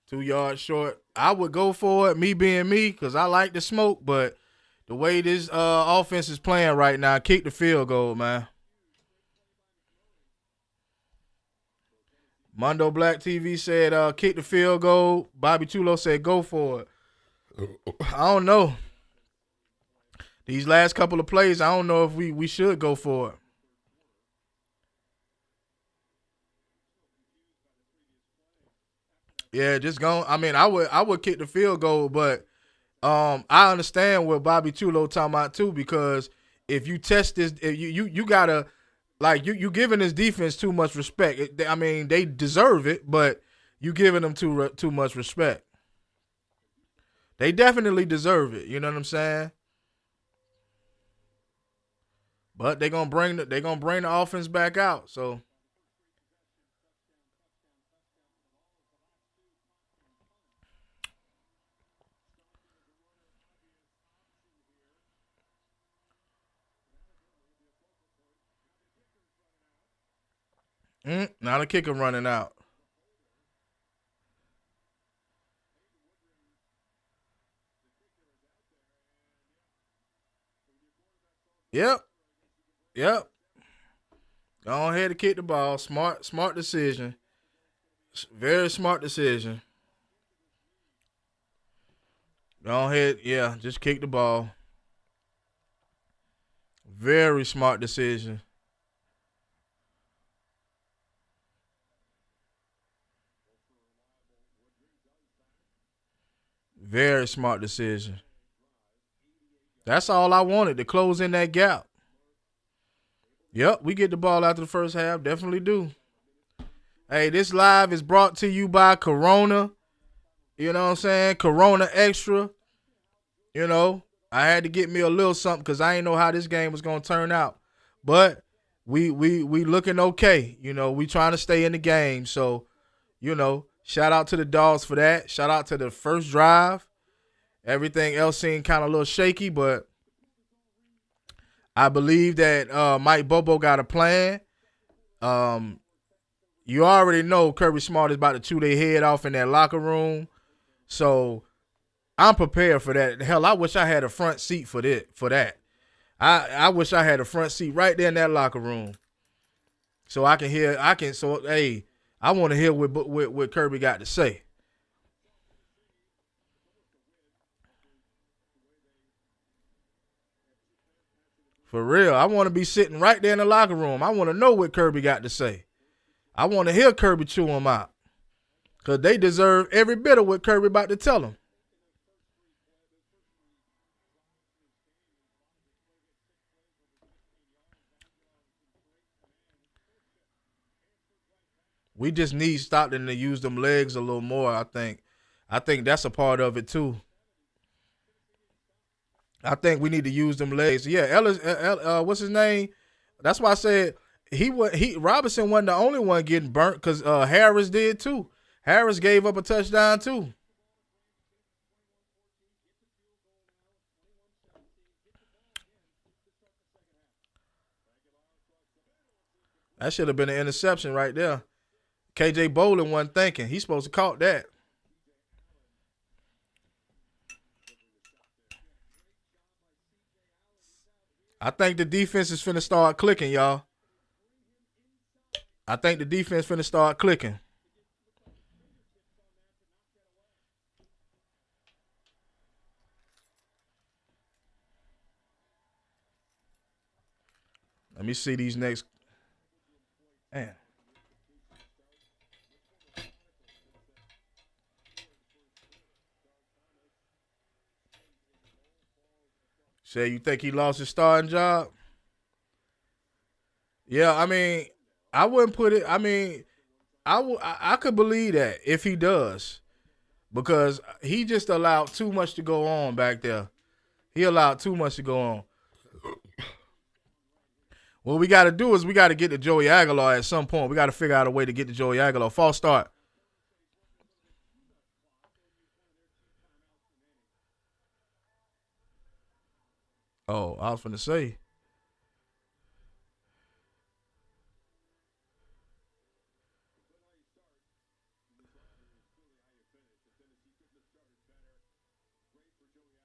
2 yards short. I would go for it, me being me, because I like the smoke, but the way this offense is playing right now, kick the field goal, man. Mondo Black TV said kick the field goal. Bobby Chulo said go for it. I don't know. These last couple of plays, I don't know if we should go for it. Yeah, just go. I mean, I would kick the field goal, but I understand what Bobby Chulo talking about too, because if you test this, if you gotta like you giving this defense too much respect. I mean, they deserve it, but you giving them too much respect. They definitely deserve it. You know what I'm saying? But they gonna bring the offense back out. So now the kicker running out. Yep, yep. Go ahead and kick the ball. Smart decision. Very smart decision. Go ahead, yeah. Just kick the ball. Very smart decision. Very smart decision. That's all I wanted to close in that gap. Yep, we get the ball after the first half. Definitely do. Hey, this live is brought to you by Corona. You know what I'm saying? Corona Extra. You know, I had to get me a little something because I didn't know how this game was gonna turn out. But we looking okay. You know, we trying to stay in the game. So, shout out to the dogs for that. Shout out to the first drive. Everything else seemed kind of a little shaky, but I believe that Mike Bobo got a plan. Um, you already know Kirby Smart is about to chew their head off in that locker room. So I'm prepared for that. Hell, I wish I had a front seat for that. I wish I had a front seat right there in that locker room, so I can hear. Hey, I want to hear what Kirby got to say. For real, I want to be sitting right there in the locker room. I want to know what Kirby got to say. I want to hear Kirby chew them out, because they deserve every bit of what Kirby about to tell them. We just need Stockton to use them legs a little more. I think that's a part of it too. I think we need to use them legs. Yeah, Ellis, what's his name? That's why I said he Robinson wasn't the only one getting burnt, because Harris did too. Harris gave up a touchdown too. That should have been an interception right there. KJ Bolin wasn't thinking. He's supposed to caught that. I think the defense is finna start clicking, y'all. I think the defense finna start clicking. Let me see these next. Man. Say you think he lost his starting job? Yeah, I mean, I wouldn't put it. I mean, I could believe that if he does, because he just allowed too much to go on back there. He allowed too much to go on. What we got to do is we got to get to Joey Aguilar at some point. We got to figure out a way to get to Joey Aguilar. False start. Oh, I was finna say.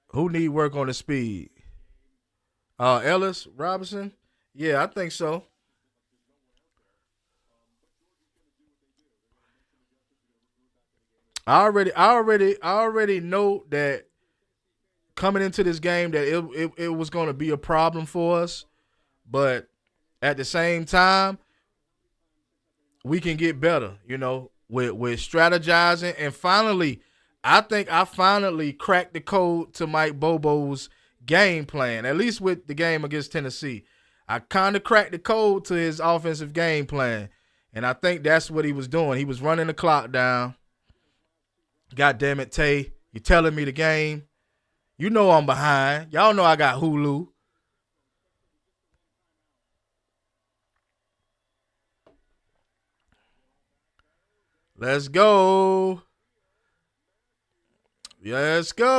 Who need work on the speed? Ellis Robinson. Yeah, I think so. I already know that coming into this game that it was going to be a problem for us, but at the same time, we can get better. With strategizing, and finally, I think I finally cracked the code to Mike Bobo's game plan. At least with the game against Tennessee, I kind of cracked the code to his offensive game plan, and I think that's what he was doing. He was running the clock down. God damn it, Tay. You telling me the game. You know I'm behind. Y'all know I got Hulu. Let's go. Let's go.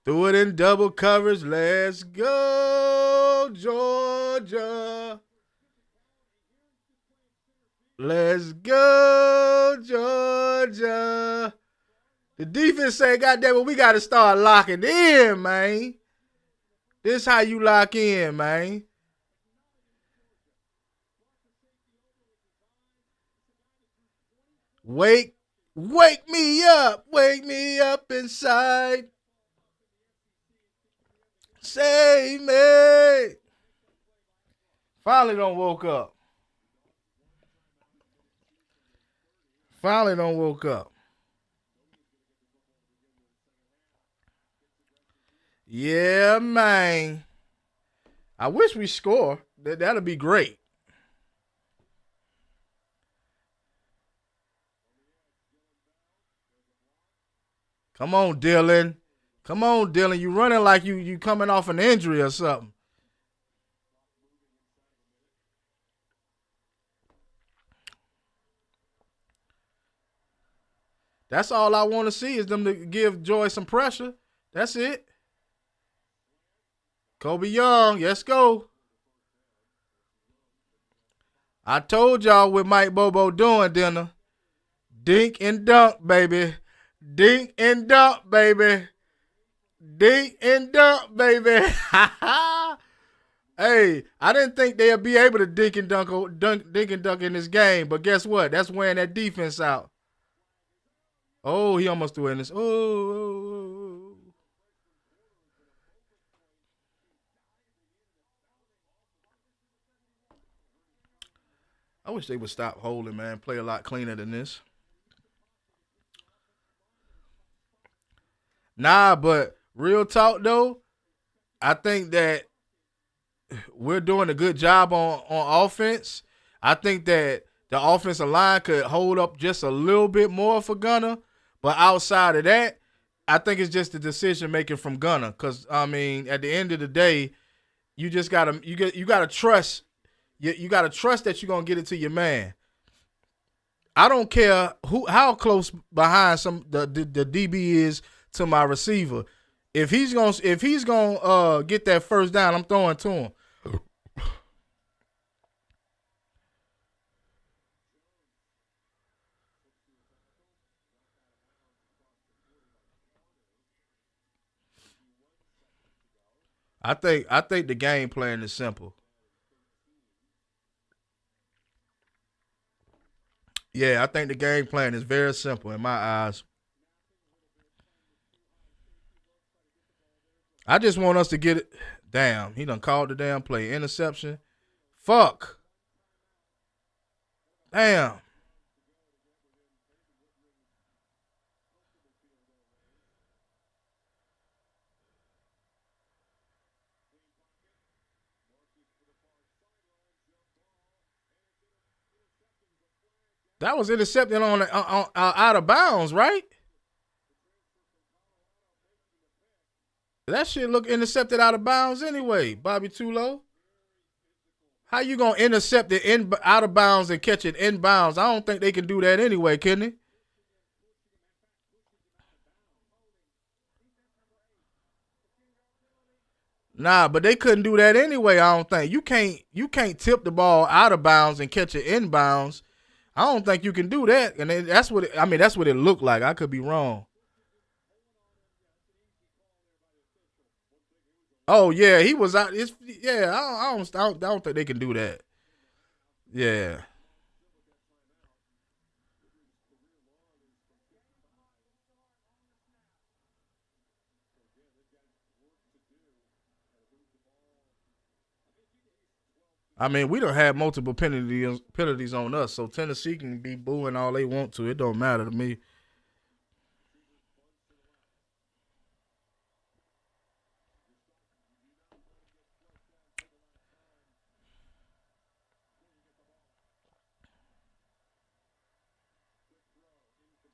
Threw it in double coverage. Let's go, Georgia. Let's go, Georgia. The defense say, goddamn it, we got to start locking in, man. This how you lock in, man. Wake me up inside. Save me. Finally don't woke up. Finally don't woke up. Yeah, man. I wish we score. That'll be great. Come on, Dylan. Come on, Dylan. You running like you coming off an injury or something. That's all I want to see is them to give Joy some pressure. That's it. Kobe Young, let's go. I told y'all what Mike Bobo doing, dinner. Dink and dunk, baby. Dink and dunk, baby. Dink and dunk, baby. Hey, I didn't think they'd be able to dink and dunk in this game, but guess what? That's wearing that defense out. Oh, he almost threw in this. Oh. I wish they would stop holding, man. Play a lot cleaner than this. Nah, but real talk though, I think that we're doing a good job on offense. I think that the offensive line could hold up just a little bit more for Gunner. But outside of that, I think it's just the decision making from Gunner. Cause I mean, at the end of the day, you just gotta you gotta trust you gotta trust that you're gonna get it to your man. I don't care how close behind the DB is to my receiver. If he's gonna get that first down, I'm throwing to him. I think the game plan is simple. Yeah, I think the game plan is very simple in my eyes. I just want us to get it. Damn, he done called the damn play. Interception. Fuck. Damn. That was intercepted out of bounds, right? That shit look intercepted out of bounds anyway, Bobby Tulo. How you gonna intercept it out of bounds and catch it in bounds? I don't think they can do that anyway, can they? Nah, but they couldn't do that anyway. I don't think you can't tip the ball out of bounds and catch it in bounds. I don't think you can do that, and that's what that's what it looked like. I could be wrong. Oh yeah, he was out. Yeah, I don't think they can do that. Yeah, I mean we don't have multiple penalties on us, so Tennessee can be booing all they want to. It don't matter to me.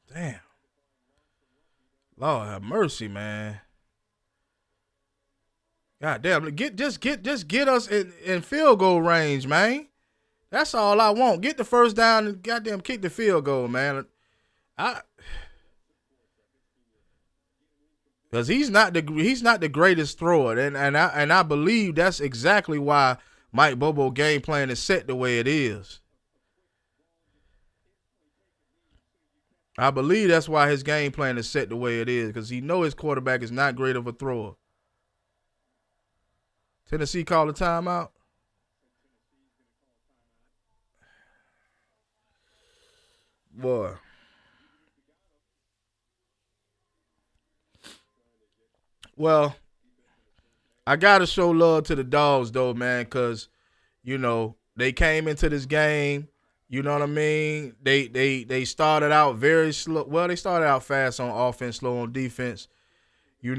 Damn, Lord have mercy, man. God damn, get us in field goal range, man. That's all I want. Get the first down and goddamn kick the field goal, man. I Because he's not the greatest thrower, and I believe that's exactly why Mike Bobo game plan is set the way it is. I believe that's why his game plan is set the way it is because he know his quarterback is not great of a thrower. Tennessee called a timeout. Boy, well, I gotta show love to the dogs though, man, because they came into this game. You know what I mean? They started out very slow. Well, they started out fast on offense, slow on defense. We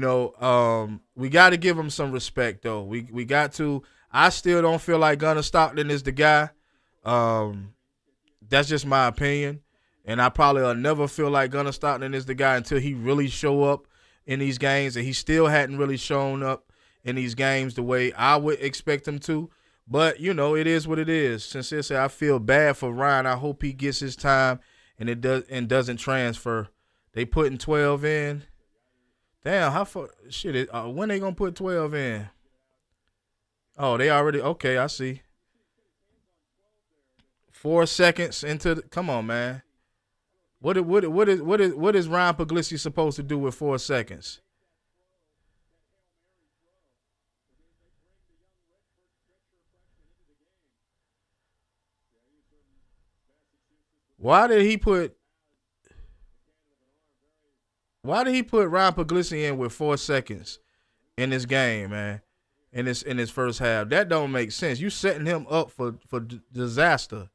got to give them some respect though. We got to. I still don't feel like Gunnar Stockton is the guy. Um, that's just my opinion, and I probably will never feel like Gunnar Stockton is the guy until he really show up in these games, and he still hadn't really shown up in these games the way I would expect him to. But it is what it is. Sincerely, I feel bad for Ryan. I hope he gets his time and doesn't transfer. They putting 12 in. Damn, how far shit? When they gonna put 12 in? Oh, they already okay. I see. 4 seconds into come on, man. What is Ryan Puglisi supposed to do with 4 seconds? Why did he put Why did he put Ryan Puglisi in with 4 seconds in this game, man? In his first half, that don't make sense. You setting him up for disaster.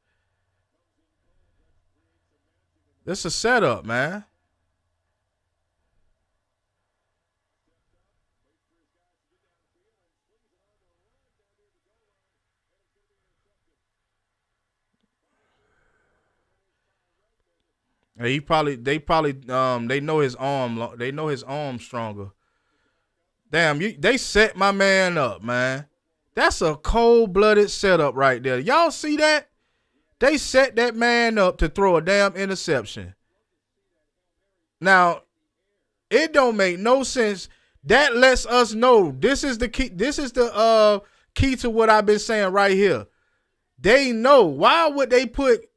This a setup, man. And they know his arm. They know his arm stronger. Damn, they set my man up, man. That's a cold-blooded setup right there. Y'all see that? They set that man up to throw a damn interception. Now, it don't make no sense. That lets us know this is the key. This is the key to what I've been saying right here. They know. Why would they put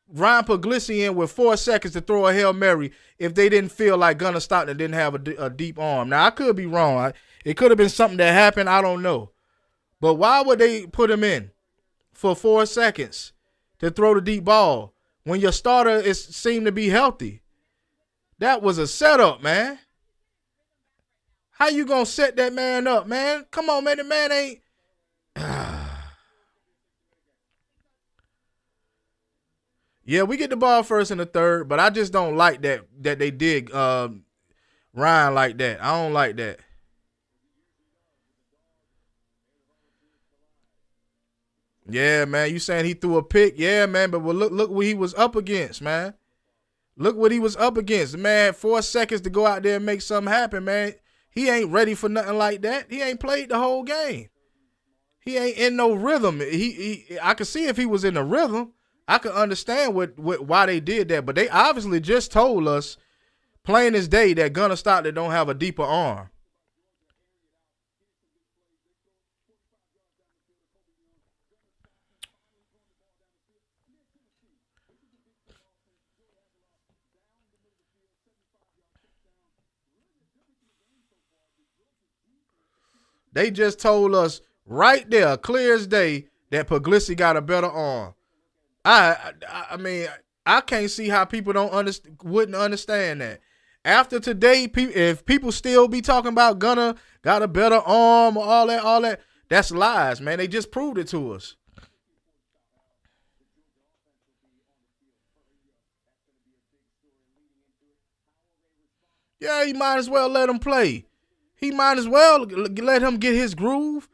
Ryan Puglisi in with 4 seconds to throw a Hail Mary if they didn't feel like Gunnar Stockton didn't have a deep arm? Now, I could be wrong. It could have been something that happened. I don't know. But why would they put him in for 4 seconds to throw the deep ball when your starter seemed to be healthy? That was a setup, man. How you going to set that man up, man? Come on, man. The man ain't. Yeah, we get the ball first in the third, but I just don't like that they did Ryan like that. I don't like that. Yeah, man. You saying he threw a pick? Yeah, man. But look what he was up against, man. Look what he was up against. The man had 4 seconds to go out there and make something happen, man. He ain't ready for nothing like that. He ain't played the whole game. He ain't in no rhythm. I could see if he was in the rhythm, I could understand why they did that. But they obviously just told us, plain as day, that Gunner Stockton don't have a deeper arm. They just told us right there, clear as day, that Puglisi got a better arm. I mean, I can't see how people wouldn't understand that. After today, if people still be talking about Gunner got a better arm or all that, that's lies, man. They just proved it to us. Yeah, he might as well let him play. He might as well let him get his groove.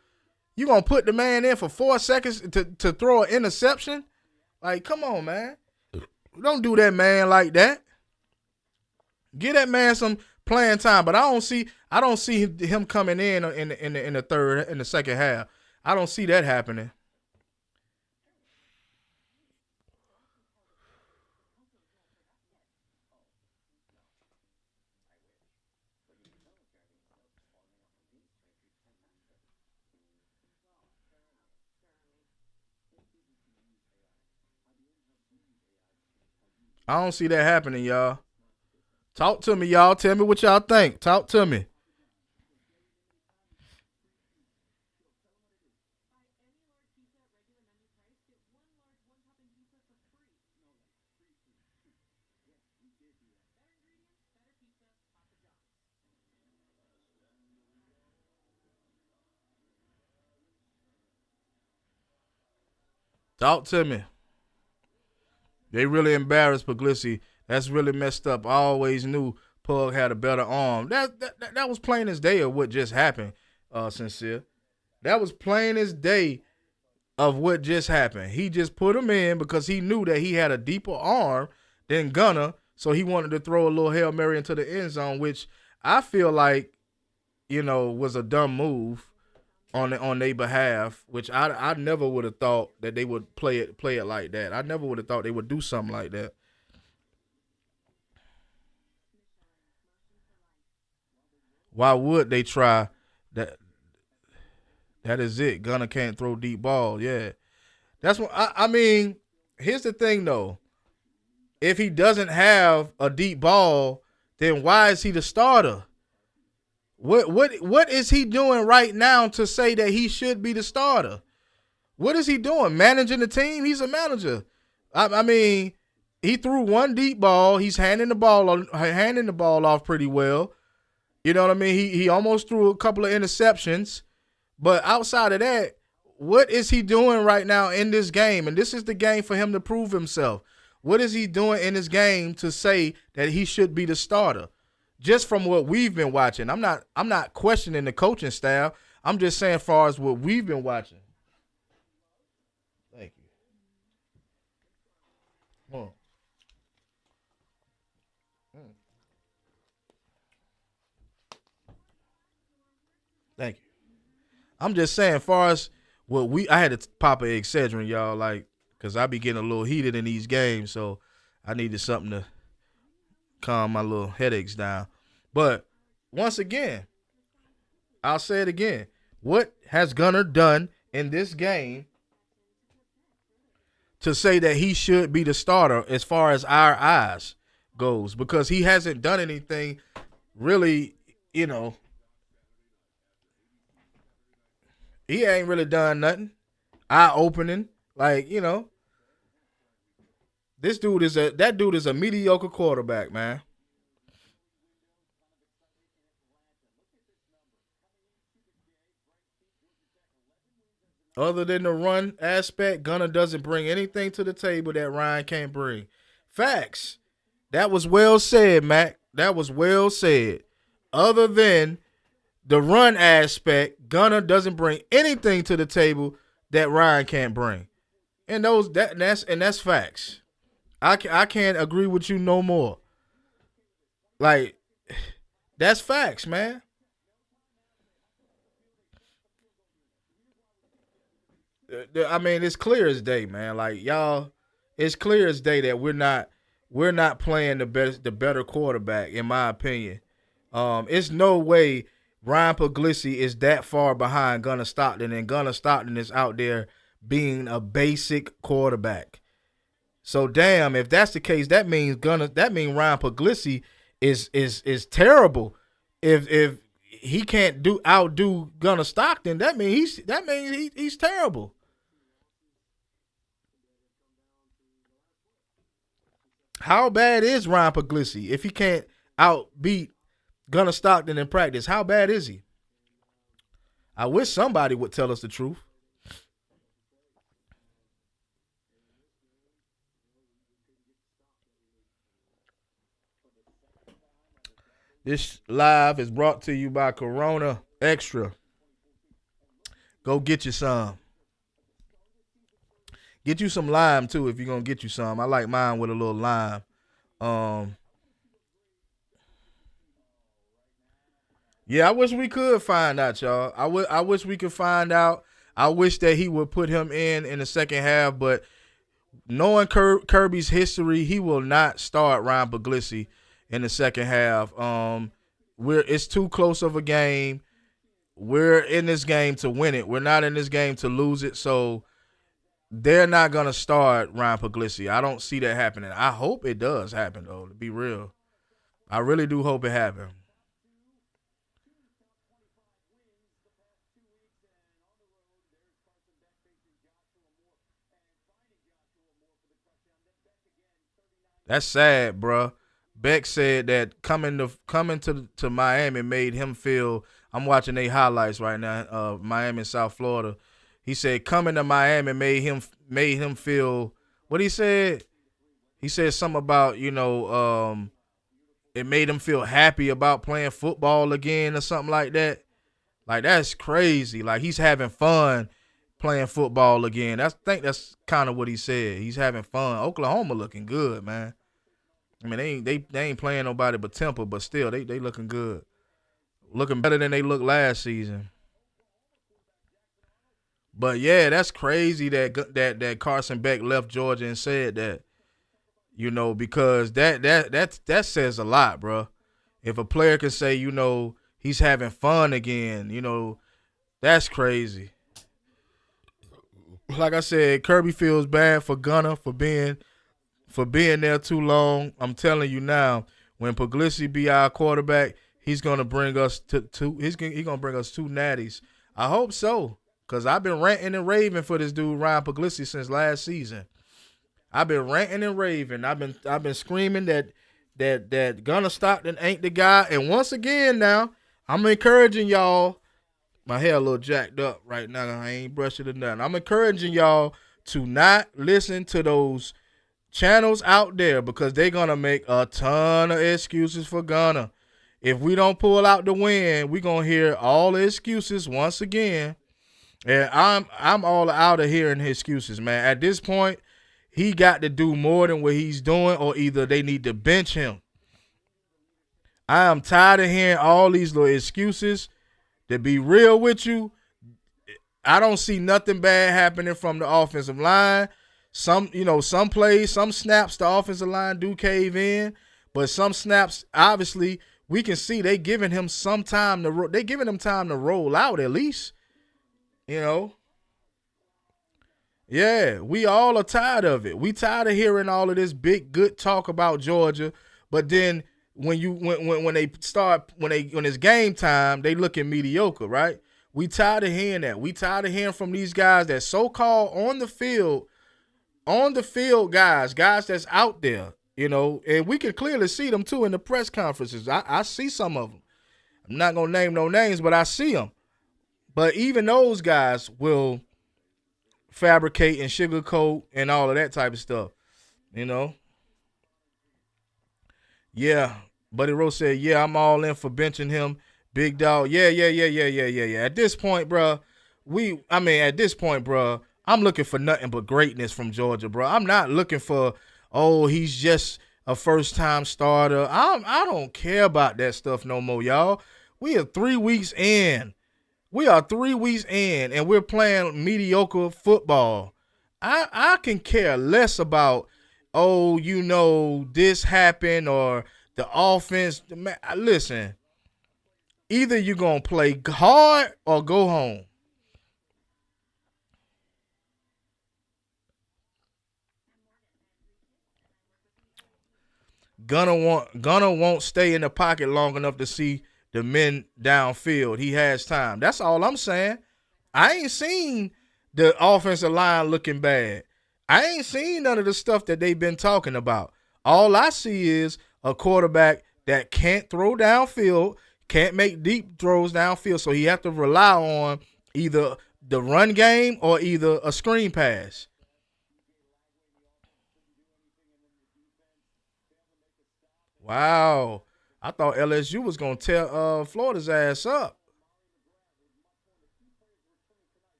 You gonna put the man in for 4 seconds to throw an interception? Like, come on, man. Don't do that man like that. Get that man some playing time. But I don't see him coming in the second half. I don't see that happening. I don't see that happening, y'all. Talk to me, y'all. Tell me what y'all think. Talk to me. Talk to me. They really embarrassed Puglisi. That's really messed up. I always knew Pug had a better arm. That was plain as day of what just happened, Sincere. That was plain as day of what just happened. He just put him in because he knew that he had a deeper arm than Gunner, so he wanted to throw a little Hail Mary into the end zone, which I feel like, was a dumb move on their behalf, which I never would have thought that they would play it like that. I never would have thought they would do something like that. Why would they try that? That is it. Gunner can't throw deep ball. Yeah, that's what I mean. Here's the thing, though. If he doesn't have a deep ball, then why is he the starter? What is he doing right now to say that he should be the starter? What is he doing? Managing the team? He's a manager. I mean, he threw one deep ball. He's handing the ball off pretty well. You know what I mean? He almost threw a couple of interceptions. But outside of that, what is he doing right now in this game? And this is the game for him to prove himself. What is he doing in this game to say that he should be the starter? Just from what we've been watching. I'm not questioning the coaching staff. I'm just saying as far as what we've been watching. Thank you. Come on. Thank you. I'm just saying, as far as what I had to pop a Excedrin, y'all, like, because I be getting a little heated in these games, so I needed something to calm my little headaches down. But once again, I'll say it again. What has Gunner done in this game to say that he should be the starter as far as our eyes goes? Because he hasn't done anything really, he ain't really done nothing eye-opening. Like, that dude is a mediocre quarterback, man. Other than the run aspect, Gunner doesn't bring anything to the table that Ryan can't bring. Facts. That was well said, Mac. That was well said. Other than the run aspect, Gunner doesn't bring anything to the table that Ryan can't bring. And that's facts. I can't agree with you no more. Like that's facts, man. I mean, it's clear as day, man. Like y'all, it's clear as day that we're not playing the better quarterback, in my opinion. It's no way Ryan Puglisi is that far behind Gunnar Stockton, and Gunnar Stockton is out there being a basic quarterback. So damn, if that's the case, that means Ryan Puglisi is terrible. If he can't outdo Gunnar Stockton, that means he's terrible. How bad is Ryan Puglisi if he can't outbeat Gunnar Stockton in practice? How bad is he? I wish somebody would tell us the truth. This live is brought to you by Corona Extra. Go get you some. Get you some lime too if you're gonna get you some. I like mine with a little lime. Um, yeah, I wish we could find out, y'all. I wish we could find out. I wish that he would put him in the second half, but knowing Kirby's history, he will not start Ryan Puglisi in the second half. It's too close of a game. We're in this game to win it. We're not in this game to lose it. So they're not gonna start Ryan Puglisi. I don't see that happening. I hope it does happen though. To be real, I really do hope it happens. That's sad, bruh. Beck said that coming to Miami made him feel. I'm watching their highlights right now. Miami and South Florida. He said coming to Miami made him feel. What he said? He said something about it made him feel happy about playing football again or something like that. Like that's crazy. Like he's having fun playing football again. I think that's kind of what he said. He's having fun. Oklahoma looking good, man. I mean, they ain't playing nobody but Temple, but still they looking good, looking better than they looked last season. But yeah, that's crazy that Carson Beck left Georgia and said that, because that says a lot, bro. If a player can say, he's having fun again, that's crazy. Like I said, Kirby feels bad for Gunner for being there too long. I'm telling you now, when Puglisi be our quarterback, he's gonna bring us to two. He's gonna bring us two natties. I hope so, cause I've been ranting and raving for this dude Ryan Puglisi since last season. I've been ranting and raving. I've been screaming that Gunner Stockton ain't the guy. And once again now, I'm encouraging y'all. My hair a little jacked up right now. I ain't brushing it or nothing. I'm encouraging y'all to not listen to those channels out there because they're gonna make a ton of excuses for Gunna. If we don't pull out the win, we're gonna hear all the excuses once again. And I'm all out of hearing his excuses, man. At this point, he got to do more than what he's doing, or either they need to bench him. I am tired of hearing all these little excuses. To be real with you, I don't see nothing bad happening from the offensive line. Some plays, some snaps, the offensive line do cave in, but some snaps, obviously, we can see they giving him some time they giving him time to roll out at least. You know, yeah, we all are tired of it. We tired of hearing all of this big good talk about Georgia, but then when it's game time, they looking mediocre, right? We tired of hearing that. We tired of hearing from these guys that so-called on the field guys that's out there, and we can clearly see them too in the press conferences. I see some of them. I'm not gonna name no names, but I see them. But even those guys will fabricate and sugarcoat and all of that type of stuff, you know. Yeah, Buddy Rose said, "Yeah, I'm all in for benching him, big dog." Yeah. At this point, bro, I mean, at this point, bro, I'm looking for nothing but greatness from Georgia, bro. I'm not looking for, oh, he's just a first time starter. I don't care about that stuff no more, y'all. We are 3 weeks in. We are 3 weeks in, and we're playing mediocre football. I can care less about, oh, this happened or the offense. Man, listen, either you're going to play hard or go home. Gunner won't stay in the pocket long enough to see the men downfield. He has time. That's all I'm saying. I ain't seen the offensive line looking bad. I ain't seen none of the stuff that they've been talking about. All I see is a quarterback that can't throw downfield, can't make deep throws downfield, so he have to rely on either the run game or either a screen pass. Wow. I thought LSU was gonna tear Florida's ass up.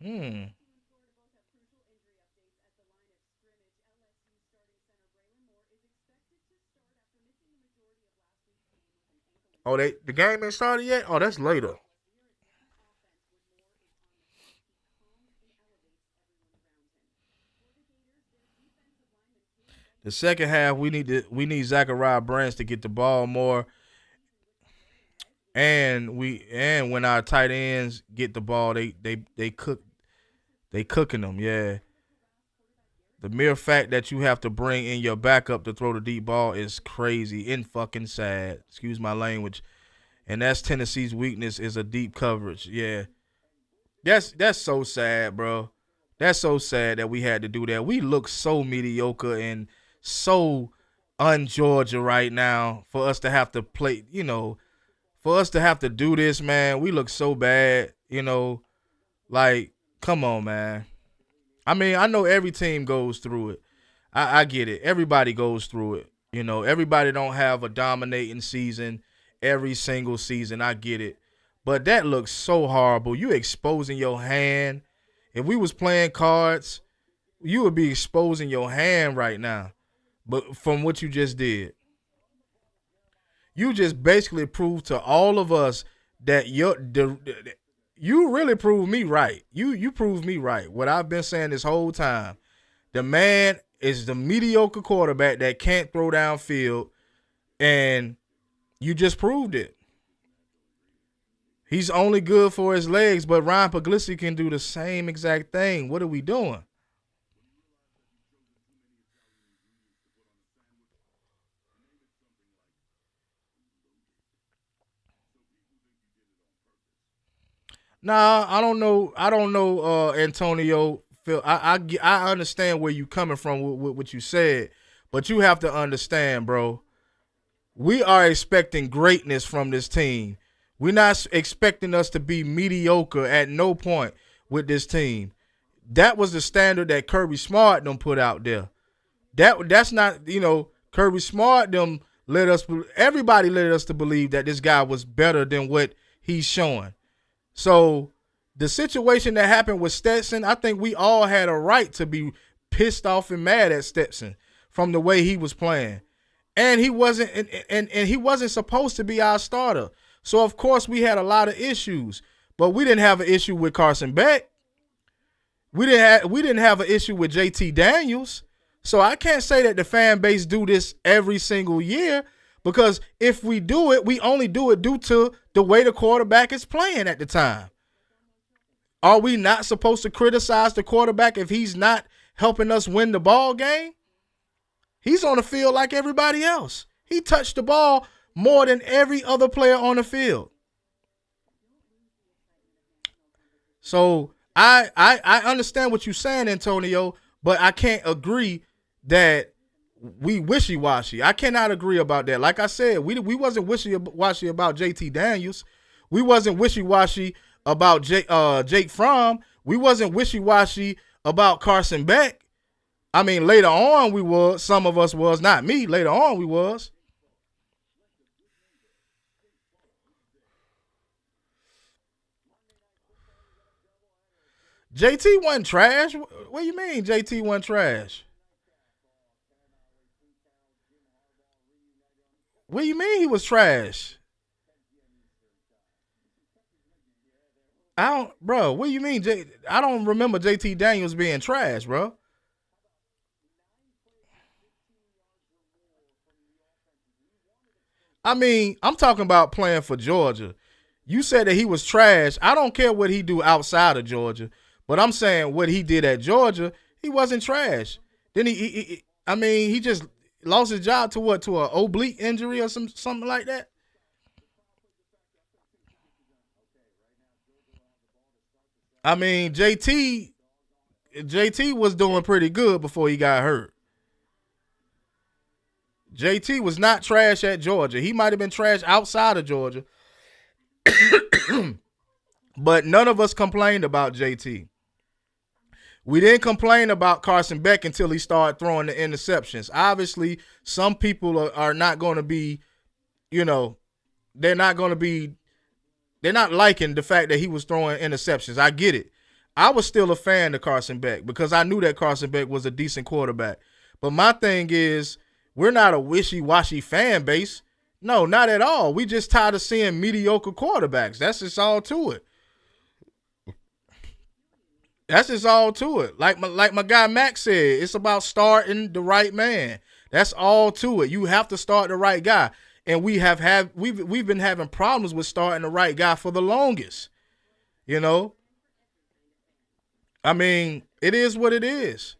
Hmm. Oh, the game ain't started yet? Oh, that's later. The second half, we need Zachariah Branch to get the ball more, and when our tight ends get the ball, they cooking them. Yeah, the mere fact that you have to bring in your backup to throw the deep ball is crazy and fucking sad. Excuse my language. And that's Tennessee's weakness is a deep coverage. Yeah, that's so sad, bro. That's so sad that we had to do that. We look so mediocre and so un-Georgia right now for us to have to play. For us to have to do this, man. We look so bad. Like, come on, man. I mean, I know every team goes through it. I get it. Everybody goes through it. Everybody don't have a dominating season every single season. I get it. But that looks so horrible. You exposing your hand. If we was playing cards, you would be exposing your hand right now. But from what you just did, you just basically proved to all of us that you really proved me right. You proved me right. What I've been saying this whole time. The man is the mediocre quarterback that can't throw downfield, and you just proved it. He's only good for his legs, but Ryan Puglisi can do the same exact thing. What are we doing? Nah, I don't know. I don't know, Antonio. Phil, I understand where you coming from with what you said, but you have to understand, bro. We are expecting greatness from this team. We're not expecting us to be mediocre at no point with this team. That was the standard that Kirby Smart them put out there. That's not, Kirby Smart them let us everybody led us to believe that this guy was better than what he's showing. So the situation that happened with Stetson, I think we all had a right to be pissed off and mad at Stetson from the way he was playing. And he wasn't and he wasn't supposed to be our starter. So of course we had a lot of issues. But we didn't have an issue with Carson Beck. We didn't have an issue with JT Daniels. So I can't say that the fan base do this every single year, because if we do it, we only do it due to the way the quarterback is playing at the time. Are we not supposed to criticize the quarterback if he's not helping us win the ball game? He's on the field like everybody else. He touched the ball more than every other player on the field. So I understand what you're saying, Antonio, but I can't agree that we wishy-washy. I cannot agree about that. Like I said, we wasn't wishy-washy about JT Daniels. We wasn't wishy-washy about Jake Fromm. We wasn't wishy-washy about Carson Beck. I mean, later on we was. Some of us was, not me. Later on we was. JT wasn't trash. What do you mean JT wasn't trash? What do you mean he was trash? I don't, bro. What do you mean, I don't remember JT Daniels being trash, bro. I mean, I'm talking about playing for Georgia. You said that he was trash. I don't care what he do outside of Georgia, but I'm saying what he did at Georgia, he wasn't trash. Then I mean, he just lost his job to what? To an oblique injury or something like that. I mean, JT was doing pretty good before he got hurt. JT was not trash at Georgia. He might have been trash outside of Georgia, but none of us complained about JT. We didn't complain about Carson Beck until he started throwing the interceptions. Obviously, some people are not going to be, you know, they're not going to be, they're not liking the fact that he was throwing interceptions. I get it. I was still a fan of Carson Beck because I knew that Carson Beck was a decent quarterback. But my thing is, we're not a wishy-washy fan base. No, not at all. We just tired of seeing mediocre quarterbacks. That's just all to it. That's just all to it. Like my guy Max said, it's about starting the right man. That's all to it. You have to start the right guy. And we've been having problems with starting the right guy for the longest. You know? I mean, it is what it is.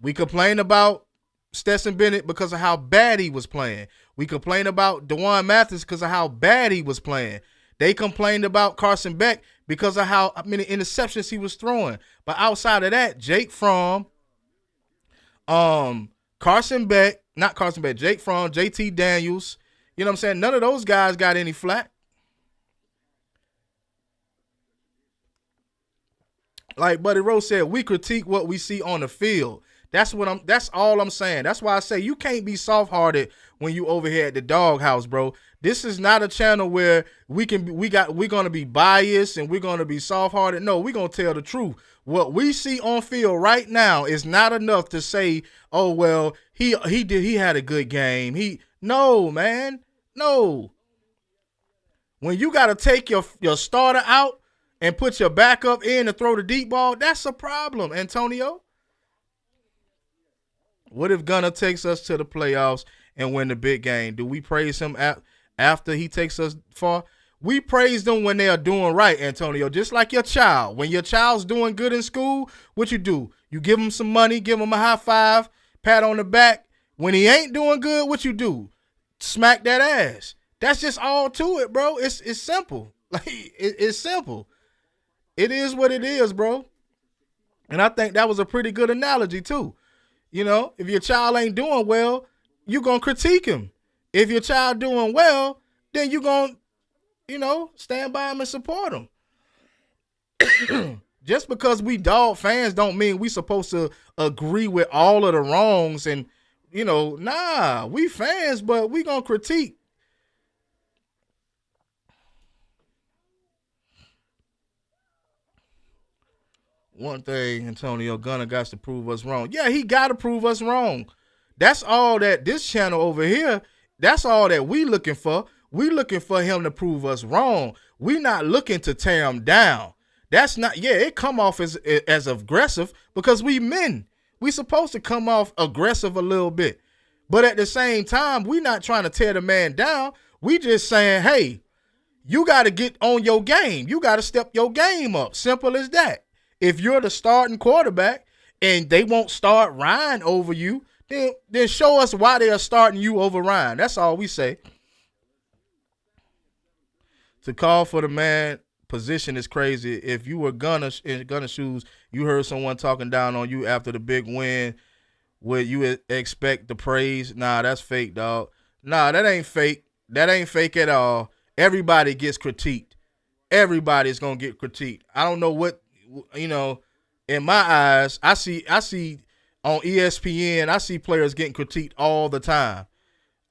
We complain about Stetson Bennett because of how bad he was playing. We complain about DeJuan Mathis because of how bad he was playing. They complained about Carson Beck because of how many interceptions he was throwing. But outside of that, Jake Fromm, Carson Beck, not Carson Beck, Jake Fromm, JT Daniels, you know what I'm saying? None of those guys got any flack. Like Buddy Rose said, we critique what we see on the field. That's all I'm saying. That's why I say you can't be soft-hearted when you over here at the doghouse, bro. This is not a channel where we're gonna be biased and we're gonna be soft-hearted. No, we're gonna tell the truth. What we see on field right now is not enough to say, oh well, he had a good game. No, man. No. When you gotta take your starter out and put your backup in to throw the deep ball, that's a problem, Antonio. What if Gunner takes us to the playoffs and win the big game? Do we praise him after he takes us far? We praise them when they are doing right, Antonio, just like your child. When your child's doing good in school, what you do? You give him some money, give him a high five, pat on the back. When he ain't doing good, what you do? Smack that ass. That's just all to it, bro. It's simple. Like it's simple. It is what it is, bro. And I think that was a pretty good analogy too. You know, if your child ain't doing well, you're going to critique him. If your child doing well, then you're going to, stand by him and support him. Just because we dog fans don't mean we supposed to agree with all of the wrongs and, nah, we fans, but we going to critique. One thing, Antonio Gunner got to prove us wrong. Yeah, he got to prove us wrong. That's all that this channel over here, that's all that we looking for. We looking for him to prove us wrong. We not looking to tear him down. That's not, it come off as aggressive because we men. We supposed to come off aggressive a little bit. But at the same time, we not trying to tear the man down. We just saying, hey, you got to get on your game. You got to step your game up. Simple as that. If you're the starting quarterback and they won't start Ryan over you, then show us why they are starting you over Ryan. That's all we say. To call for the man position is crazy. If you were in Gunner shoes, you heard someone talking down on you after the big win, would you expect the praise? Nah, that's fake, dog. Nah, that ain't fake. That ain't fake at all. Everybody gets critiqued. Everybody's going to get critiqued. I don't know what, in my eyes, I see on ESPN, I see players getting critiqued all the time.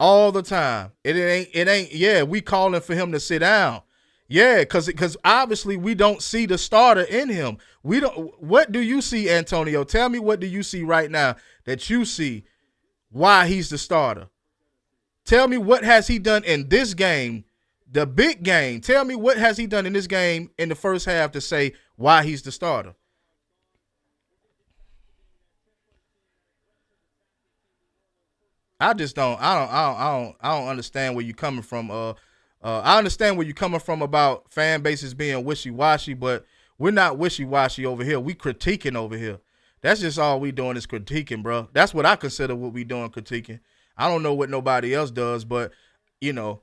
All the time. It ain't, yeah, we calling for him to sit down. Yeah, because obviously we don't see the starter in him. We don't. What do you see, Antonio? Tell me, what do you see right now that you see why he's the starter? Tell me, what has he done in this game, the big game? Tell me, what has he done in this game in the first half to say why he's the starter? I just don't. I don't understand where you're coming from. I understand where you're coming from about fan bases being wishy washy, but we're not wishy washy over here. We critiquing over here. That's just all we doing is critiquing, bro. That's what I consider what we doing, critiquing. I don't know what nobody else does, but you know,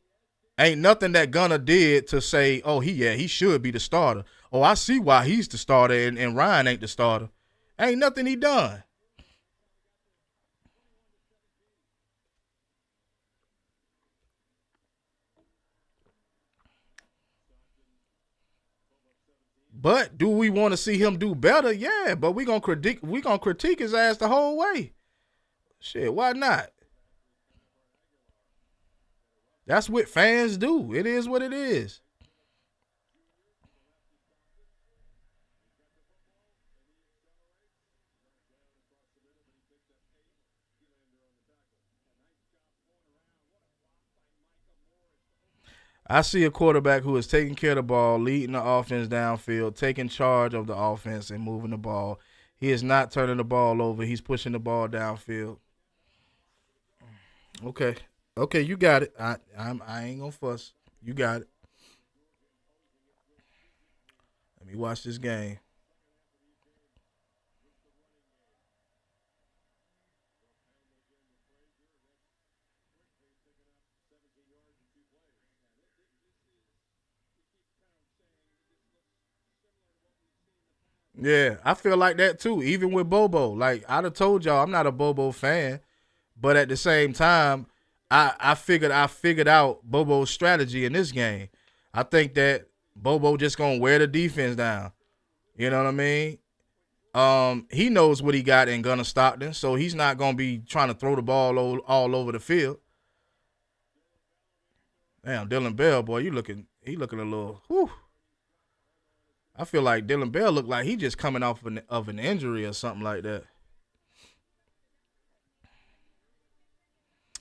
ain't nothing that Gunner did to say, oh, he should be the starter. Oh, I see why he's the starter and Ryan ain't the starter. Ain't nothing he done. But do we want to see him do better? Yeah, but we gonna critique his ass the whole way. Shit, why not? That's what fans do. It is what it is. I see a quarterback who is taking care of the ball, leading the offense downfield, taking charge of the offense and moving the ball. He is not turning the ball over. He's pushing the ball downfield. Okay. Okay, you got it. I ain't gonna fuss. You got it. Let me watch this game. Yeah, I feel like that too. Even with Bobo, like I'd have told y'all, I'm not a Bobo fan, but at the same time, I figured out Bobo's strategy in this game. I think that Bobo just gonna wear the defense down. You know what I mean? He knows what he got in Gunner Stockton, so he's not gonna be trying to throw the ball all over the field. Damn, Dylan Bell, boy, he looking a little. Whew. I feel like Dylan Bell looked like he just coming off of an injury or something like that.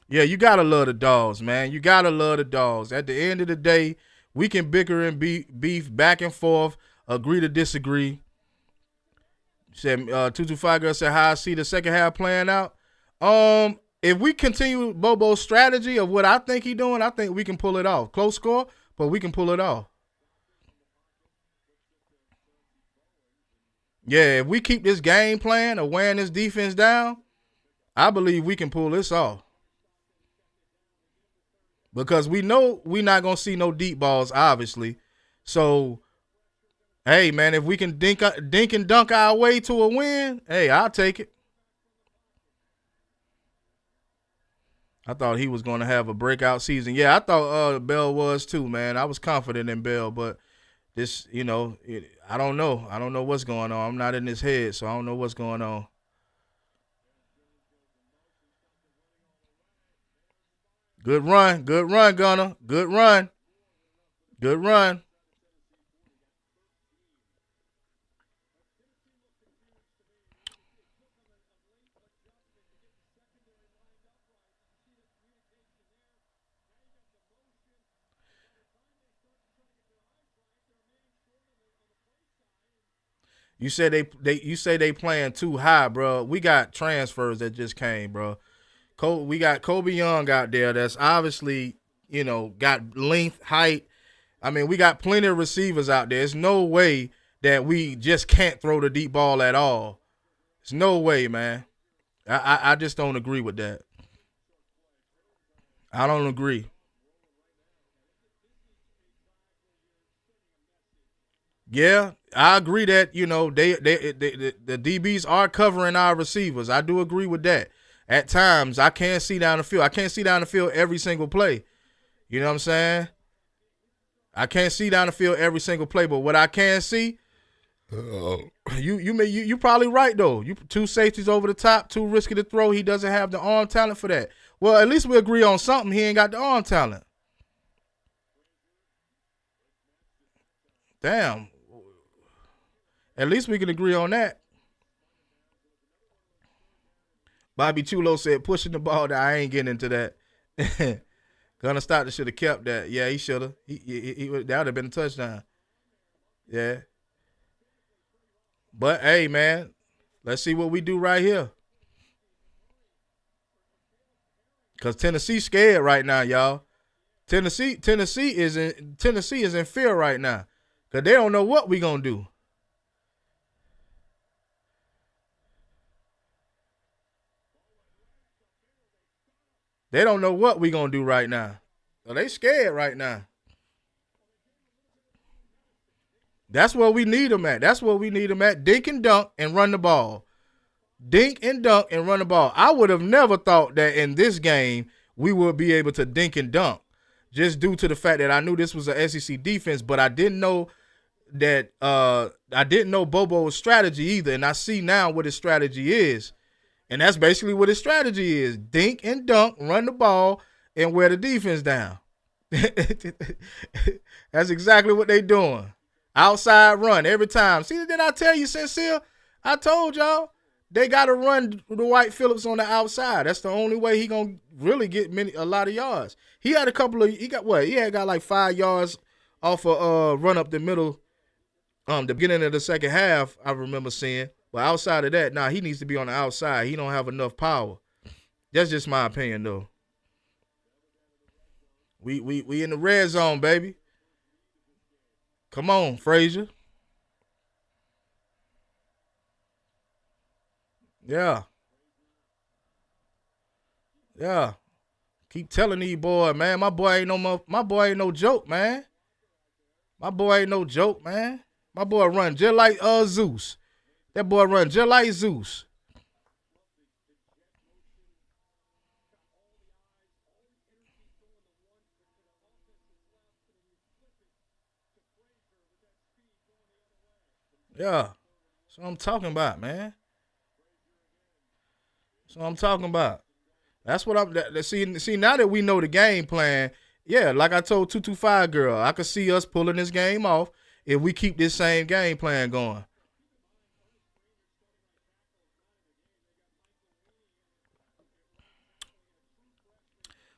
Yeah, you gotta love the dogs, man. You gotta love the dogs. At the end of the day, we can bicker and beef back and forth, agree to disagree. Said 225 girl said how I see the second half playing out. If we continue Bobo's strategy of what I think he doing, I think we can pull it off. Close score, but we can pull it off. Yeah, if we keep this game plan of wearing this defense down, I believe we can pull this off. Because we know we're not gonna see no deep balls, obviously. So, hey man, if we can dink and dunk our way to a win, hey, I'll take it. I thought he was gonna have a breakout season. Yeah, I thought Bell was too, man. I was confident in Bell, but this, I don't know. I don't know what's going on. I'm not in his head, so I don't know what's going on. Good run, Gunner. Good run, good run. You say they playing too high, bro. We got transfers that just came, bro. We got Kobe Young out there that's obviously got length, height. I mean, we got plenty of receivers out there. There's no way that we just can't throw the deep ball at all. There's no way, man. I just don't agree with that. I don't agree. Yeah, I agree that the DBs are covering our receivers. I do agree with that. At times, I can't see down the field. I can't see down the field every single play. You know what I'm saying? I can't see down the field every single play, but what I can see, you probably right though. You two safeties over the top, too risky to throw. He doesn't have the arm talent for that. Well, at least we agree on something. He ain't got the arm talent. Damn. At least we can agree on that. Bobby Chulo said, pushing the ball. I ain't getting into that. Gunner Stockton should have kept that. Yeah, he should have. That would have been a touchdown. Yeah. But, hey, man, let's see what we do right here. Because Tennessee scared right now, y'all. Tennessee is in fear right now. Because they don't know what we going to do. They don't know what we going to do right now. So they scared right now. That's where we need them at. Dink and dunk and run the ball. Dink and dunk and run the ball. I would have never thought that in this game we would be able to dink and dunk, just due to the fact that I knew this was an SEC defense, but I didn't know that I didn't know Bobo's strategy either, and I see now what his strategy is. And that's basically what his strategy is. Dink and dunk, run the ball, and wear the defense down. That's exactly what they doing. Outside run every time. See, did I tell you, Sincere? I told y'all they got to run the White Phillips on the outside. That's the only way he going to really get a lot of yards. He had he got like 5 yards off a run up the middle, the beginning of the second half, I remember seeing. But outside of that, he needs to be on the outside. He don't have enough power. That's just my opinion, though. We in the red zone, baby. Come on, Frazier. Yeah. Yeah. Keep telling these boys, man. My boy ain't no joke, man. My boy ain't no joke, man. My boy run just like Zeus. That boy run just like Zeus. Yeah. That's what I'm talking about, man. That's what I'm talking about. That's what I'm see now that we know the game plan, yeah, like I told 225 girl, I could see us pulling this game off if we keep this same game plan going.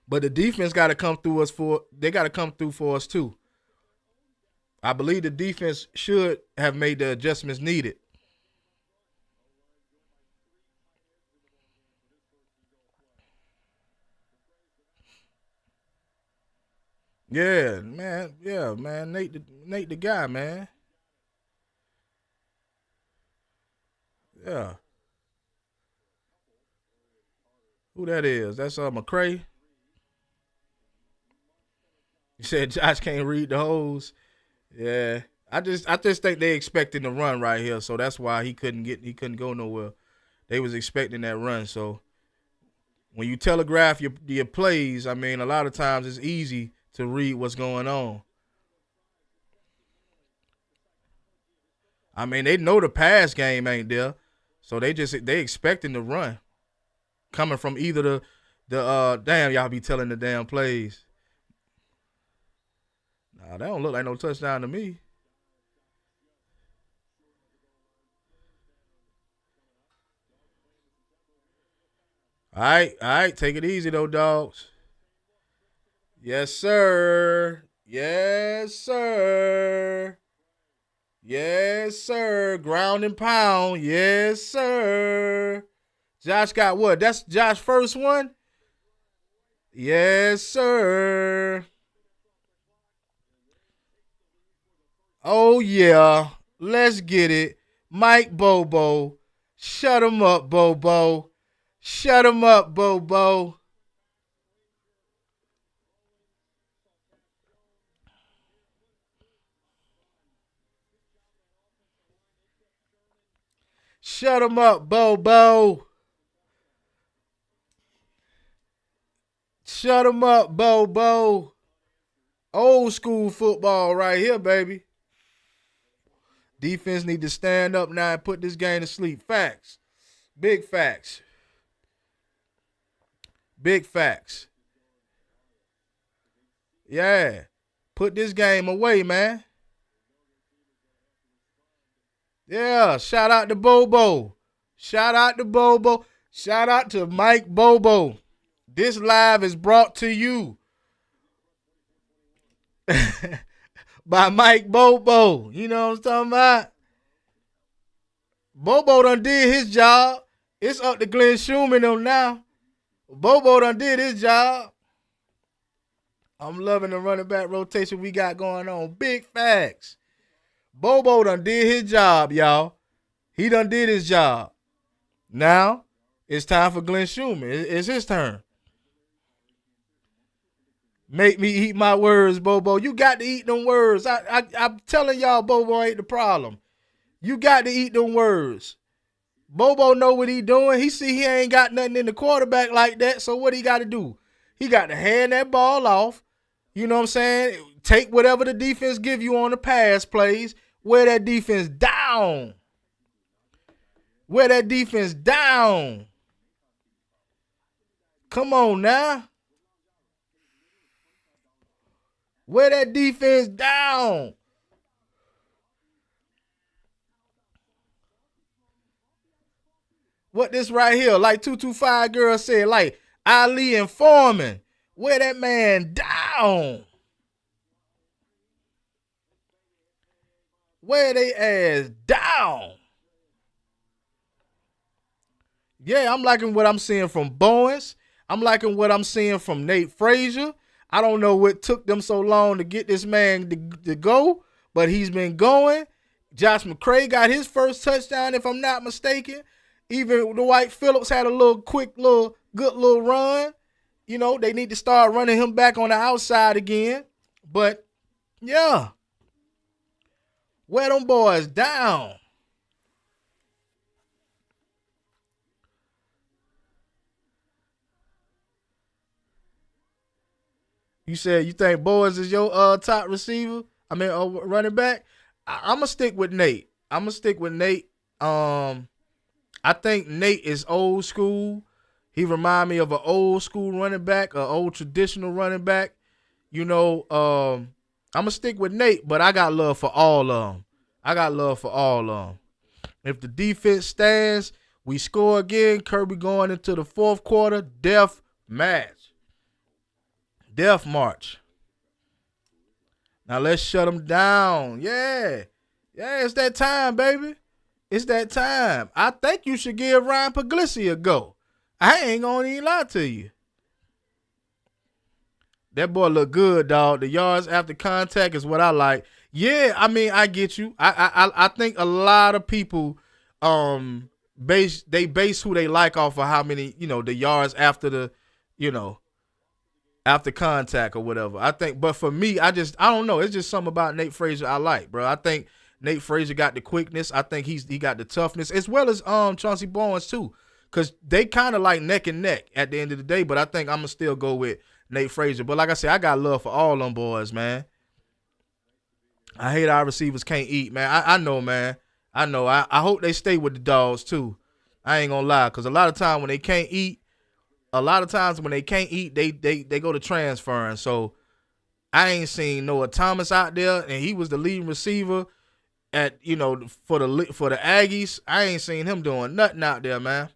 But the defense got to come through for us too. I believe the defense should have made the adjustments needed. Yeah, man. Yeah, man. Nate the guy, man. Yeah. Who that is? That's McCray. You said Josh can't read the holes. Yeah. I just think they expecting the run right here, so that's why he couldn't go nowhere. They was expecting that run, so when you telegraph your plays, I mean, a lot of times it's easy to read what's going on. I mean, they know the pass game ain't there, so they expecting the run coming from either the damn, y'all be telling the damn plays. Nah, that don't look like no touchdown to me. All right, take it easy though, dogs. Yes, sir. Yes, sir. Yes, sir. Ground and pound. Yes, sir. Josh got what? That's Josh's first one? Yes, sir. Oh, yeah. Let's get it. Mike Bobo. Shut him up, Bobo. Shut him up, Bobo. Shut him up, Bobo. Shut him up, Bobo. Old school football right here, baby. Defense need to stand up now and put this game to sleep. Facts. Big facts. Big facts. Yeah. Put this game away, man. Yeah, shout out to Bobo. Shout out to Bobo. Shout out to Mike Bobo. This live is brought to you by Mike Bobo. You know what I'm talking about? Bobo done did his job. It's up to Glenn Schumann them now. Bobo done did his job. I'm loving the running back rotation we got going on. Big facts. Bobo done did his job, y'all. He done did his job. Now, it's time for Glenn Schumann. It's his turn. Make me eat my words, Bobo. You got to eat them words. I'm telling y'all, Bobo ain't the problem. You got to eat them words. Bobo know what he doing. He see he ain't got nothing in the quarterback like that, so what he got to do? He got to hand that ball off. You know what I'm saying? Take whatever the defense give you on the pass plays. Wear that defense down. Wear that defense down. Come on now. Wear that defense down. What this right here, like 225 girl said, like Ali and Foreman. Wear that man down. Wear they ass down. Yeah, I'm liking what I'm seeing from Bowens. I'm liking what I'm seeing from Nate Frazier. I don't know what took them so long to get this man to go, but he's been going. Josh McCray got his first touchdown, if I'm not mistaken. Even Dwight Phillips had a little quick, good little run. You know, they need to start running him back on the outside again. But, yeah. Wear them boys down. You said you think Boys is your top receiver? Running back? I'm going to stick with Nate. I think Nate is old school. He remind me of an old school running back, an old traditional running back. You know, I'm going to stick with Nate, but I got love for all of them. If the defense stands, we score again. Kirby going into the fourth quarter. Death match. Death march. Now let's shut them down. Yeah. Yeah, it's that time, baby. It's that time. I think you should give Ryan Puglisi a go. I ain't gonna even lie to you. That boy look good, dog. The yards after contact is what I like. Yeah, I mean, I get you. I think a lot of people base who they like off of how many, the yards after the, after contact or whatever. I think, but for me, I don't know. It's just something about Nate Frazier I like, bro. I think Nate Frazier got the quickness. I think he got the toughness, as well as Chauncey Bowens too, because they kind of like neck and neck at the end of the day. But I think I'm gonna still go with Nate Frazier. But like I said, I got love for all them boys, man. I hate our receivers can't eat, man. I know, man. I know. I hope they stay with the dogs too. I ain't gonna lie, because a lot of times when they can't eat, they go to transferring. So I ain't seen Noah Thomas out there, and he was the leading receiver at for the Aggies. I ain't seen him doing nothing out there, man.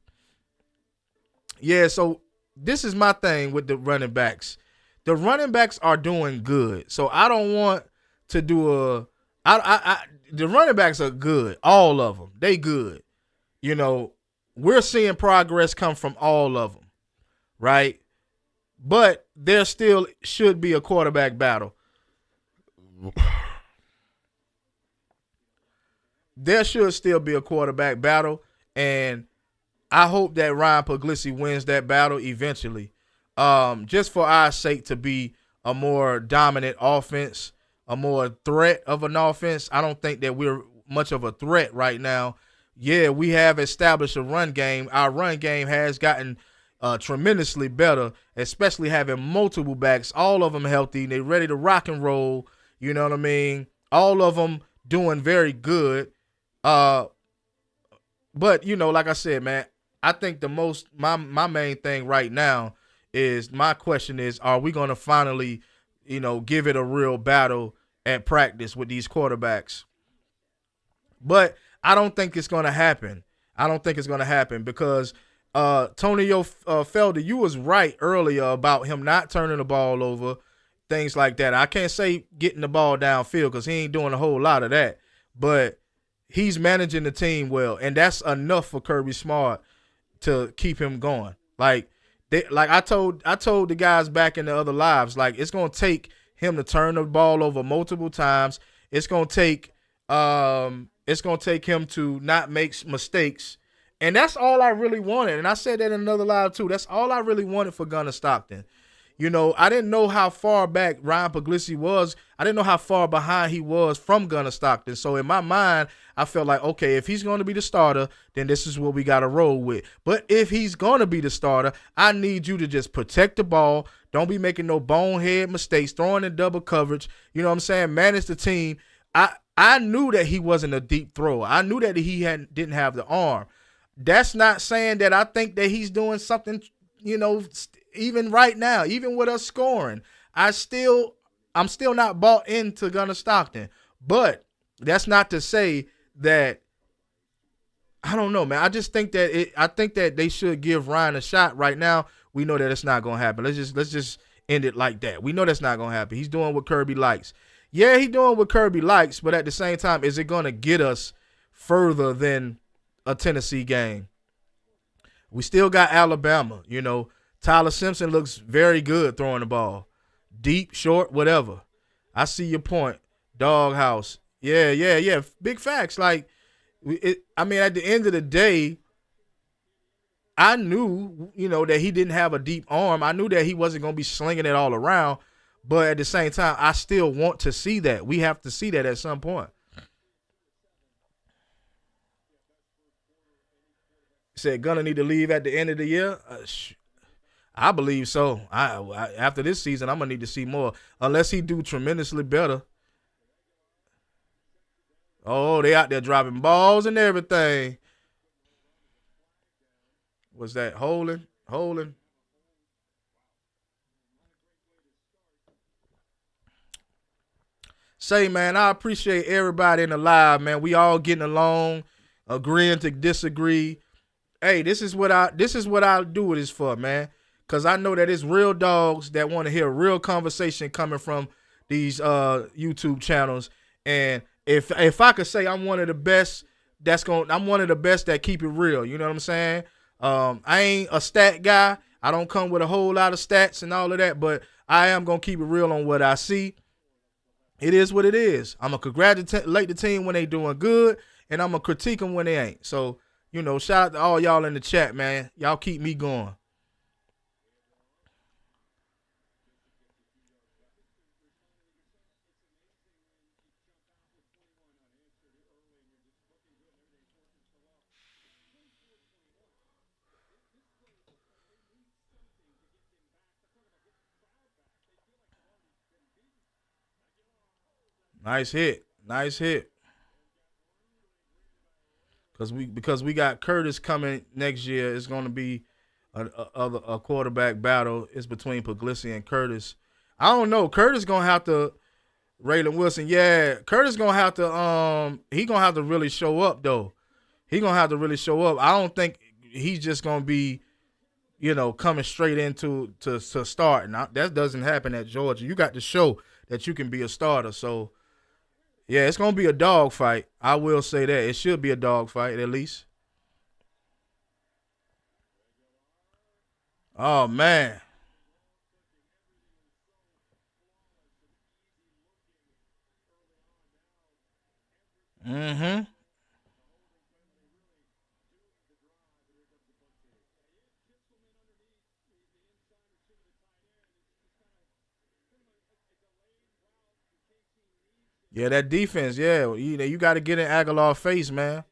Yeah, so this is my thing with the running backs. The running backs are doing good, so I don't want to do the running backs are good, all of them. They good. We're seeing progress come from all of them, right? But there still should be a quarterback battle. There should still be a quarterback battle, and I hope that Ryan Puglisi wins that battle eventually. Just for our sake, to be a more dominant offense, a more threat of an offense. I don't think that we're much of a threat right now. Yeah, we have established a run game. Our run game has gotten tremendously better, especially having multiple backs, all of them healthy. They're ready to rock and roll. You know what I mean? All of them doing very good. But like I said, man, I think my main thing right now is, my question is, are we going to finally, give it a real battle at practice with these quarterbacks? But I don't think it's gonna happen. I don't think it's gonna happen because Tonio Felder, you was right earlier about him not turning the ball over, things like that. I can't say getting the ball downfield because he ain't doing a whole lot of that, but he's managing the team well, and that's enough for Kirby Smart to keep him going. Like I told the guys back in the other lives, like it's gonna take him to turn the ball over multiple times. It's gonna take him to not make mistakes, and that's all I really wanted. And I said that in another live too. That's all I really wanted for Gunnar Stockton. I didn't know how far back Ryan Puglisi was. I didn't know how far behind he was from Gunnar Stockton. So in my mind, I felt like, okay, if he's going to be the starter, then this is what we got to roll with. But if he's going to be the starter, I need you to just protect the ball. Don't be making no bonehead mistakes, throwing in double coverage. You know what I'm saying? Manage the team. I knew that he wasn't a deep thrower. I knew that he didn't have the arm. That's not saying that I think that he's doing something, even right now, even with us scoring, I'm still not bought into Gunnar Stockton. But that's not to say that I don't know, man. I just think that they should give Ryan a shot right now. We know that it's not gonna happen. Let's just end it like that. We know that's not gonna happen. He's doing what Kirby likes. Yeah, he's doing what Kirby likes, but at the same time, is it gonna get us further than a Tennessee game? We still got Alabama, Tyler Simpson looks very good throwing the ball. Deep, short, whatever. I see your point. Doghouse. Yeah. Big facts. Like, at the end of the day, I knew, that he didn't have a deep arm. I knew that he wasn't going to be slinging it all around. But at the same time, I still want to see that. We have to see that at some point. Said Gunna need to leave at the end of the year. I believe so. After this season, I'm gonna need to see more. Unless he do tremendously better. Oh, they out there dropping balls and everything. Was that holding? Holding. Say, man, I appreciate everybody in the live, man. We all getting along, agreeing to disagree. Hey, this is what I do this for, man. Cause I know that it's real dogs that want to hear real conversation coming from these YouTube channels. And if I could say I'm one of the best, I'm one of the best that keep it real. You know what I'm saying? I ain't a stat guy. I don't come with a whole lot of stats and all of that, but I am gonna keep it real on what I see. It is what it is. I'm gonna congratulate the team when they doing good, and I'm gonna critique them when they ain't. So, shout out to all y'all in the chat, man. Y'all keep me going. Nice hit. Nice hit. Because we got Curtis coming next year. It's going to be a quarterback battle. It's between Puglisi and Curtis. I don't know. Curtis going to have to Raylan Wilson. Yeah, Curtis going to have to he going to have to really show up though. He going to have to really show up. I don't think he's just going to be coming straight into to start. Now, that doesn't happen at Georgia. You got to show that you can be a starter. So yeah, it's gonna be a dog fight. I will say that. It should be a dog fight at least. Oh man. Mm-hmm. Yeah, that defense, yeah. You got to get in Aguilar's face, man.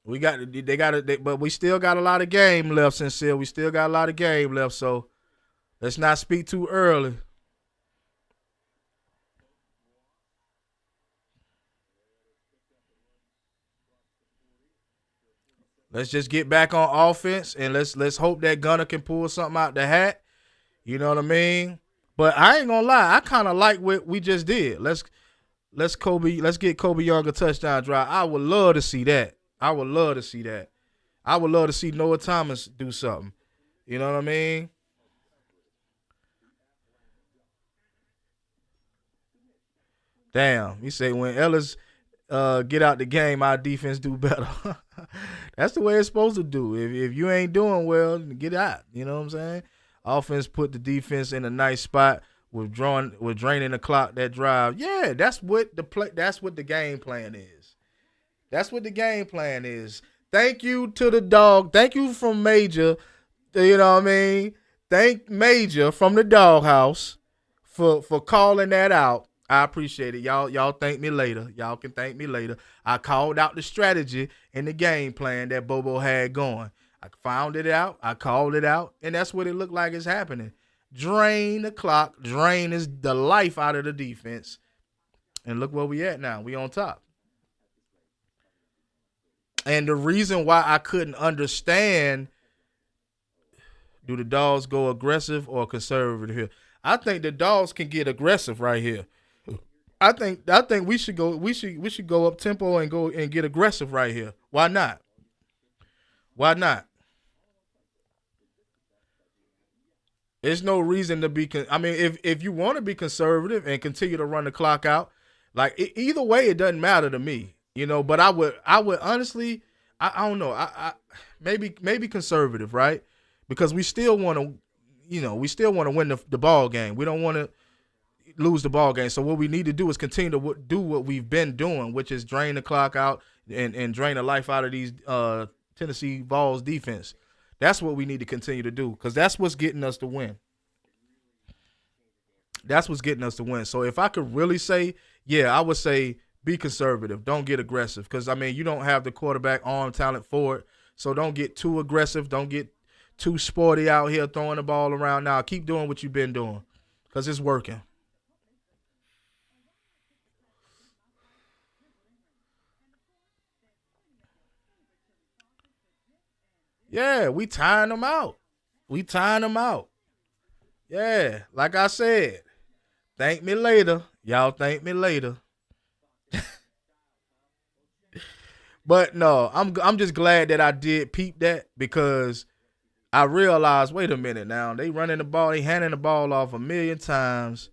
But we still got a lot of game left, Sincere. We still got a lot of game left, so let's not speak too early. Let's just get back on offense and let's hope that Gunner can pull something out the hat. You know what I mean? But I ain't gonna lie, I kind of like what we just did. Let's get Kobe Young a touchdown drive. I would love to see that. I would love to see that. I would love to see Noah Thomas do something. You know what I mean? Damn. He say when Ellis get out the game, our defense do better. That's the way it's supposed to do. If you ain't doing well, get out. You know what I'm saying? Offense put the defense in a nice spot with draining the clock that drive. Yeah, that's what the game plan is. That's what the game plan is. Thank you to the dog. Thank you from Major. You know what I mean? Thank Major from the doghouse for calling that out. I appreciate it. Y'all thank me later. Y'all can thank me later. I called out the strategy and the game plan that Bobo had going. I found it out. I called it out, and that's what it looked like is happening. Drain the clock. Drain is the life out of the defense. And look where we at now. We on top. And the reason why I couldn't understand, do the dogs go aggressive or conservative here? I think the dogs can get aggressive right here. I think we should go up tempo and go and get aggressive right here. Why not? Why not? There's no reason to be. I mean, if you want to be conservative and continue to run the clock out, like either way, it doesn't matter to me, you know. But I would honestly, I don't know, maybe conservative, right? Because we still want to, we still want to win the ball game. We don't want to lose the ball game. So what we need to do is continue to do what we've been doing, which is drain the clock out and drain the life out of these Tennessee Vols defense. That's what we need to continue to do because that's what's getting us to win. That's what's getting us to win. So if I could really say, yeah, I would say be conservative. Don't get aggressive because, I mean, you don't have the quarterback arm talent for it. So don't get too aggressive. Don't get too sporty out here throwing the ball around. Now keep doing what you've been doing because it's working. Yeah, we tying them out. We tying them out. Yeah, like I said, thank me later. Y'all thank me later. But no, I'm just glad that I did peep that because I realized, wait a minute now, they running the ball, they handing the ball off a million times.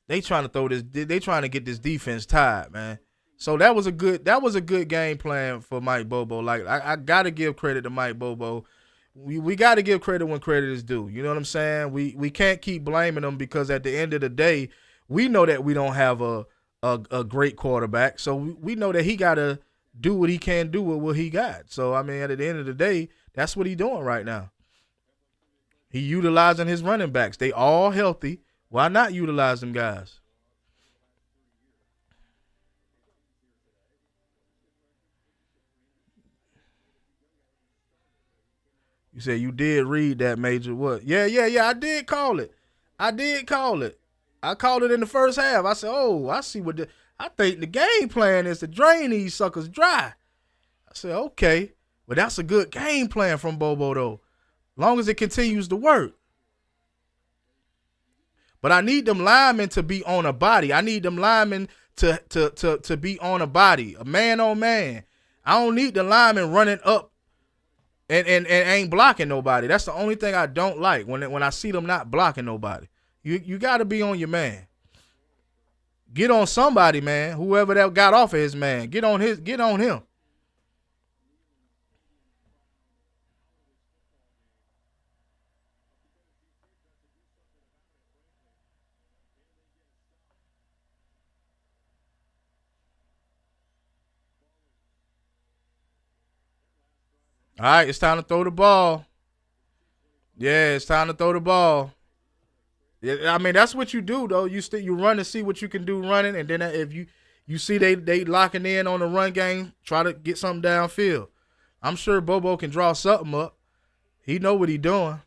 They trying to throw this. They trying to get this defense tied, man. So that was a good game plan for Mike Bobo. Like I gotta give credit to Mike Bobo. We got to give credit when credit is due. You know what I'm saying? We can't keep blaming them because at the end of the day, we know that we don't have a great quarterback. So we know that he got to do what he can do with what he got. So I mean, at the end of the day, that's what he's doing right now. He utilizing his running backs. They all healthy. Why not utilize them guys? You said you did read that, Major. What? Yeah. I did call it. I did call it. I called it in the first half. I said, "Oh, I see what I think the game plan is to drain these suckers dry." I said, "Okay, but that's a good game plan from Bobo though. Long as it continues to work. But I need them linemen to be on a body. I need them linemen to be on a body, a man on man. I don't need the linemen running up and ain't blocking nobody. That's the only thing I don't like when I see them not blocking nobody. You got to be on your man. Get on somebody, man. Whoever that got off of his man, get on him. All right, it's time to throw the ball. Yeah, it's time to throw the ball. Yeah, I mean that's what you do though. You run to see what you can do running, and then if you see they locking in on the run game, try to get something downfield. I'm sure Bobo can draw something up. He know what he doing.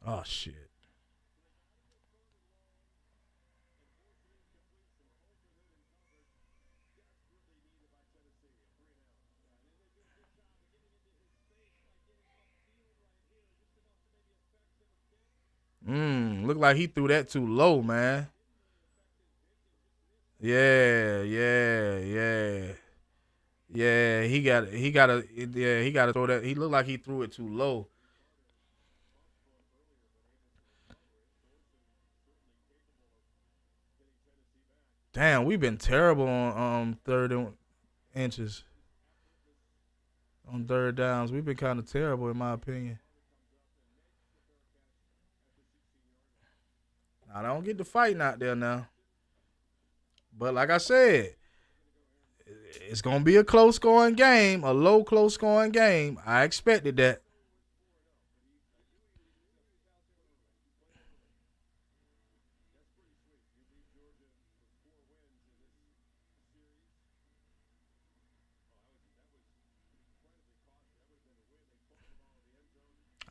Oh shit. Looked like he threw that too low, man. Yeah, yeah, yeah. Yeah, he got to throw that. He looked like he threw it too low. Damn, we've been terrible on inches on third downs. We've been kind of terrible in my opinion. I don't get the fighting out there now. But like I said, it's gonna be a close scoring game, a low close scoring game. I expected that.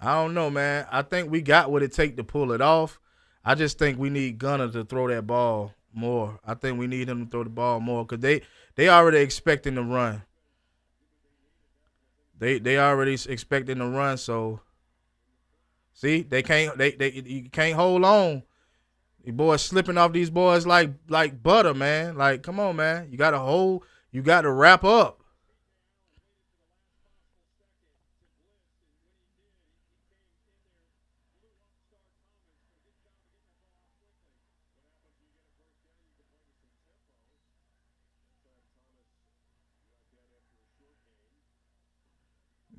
I don't know, man. I think we got what it take to pull it off. I just think we need Gunner to throw that ball more. I think we need him to throw the ball more because they already expecting the run. They already expecting the run. So see, they you can't hold on. The boys slipping off these boys like butter, man. Like, come on, man. You got to hold. You got to wrap up.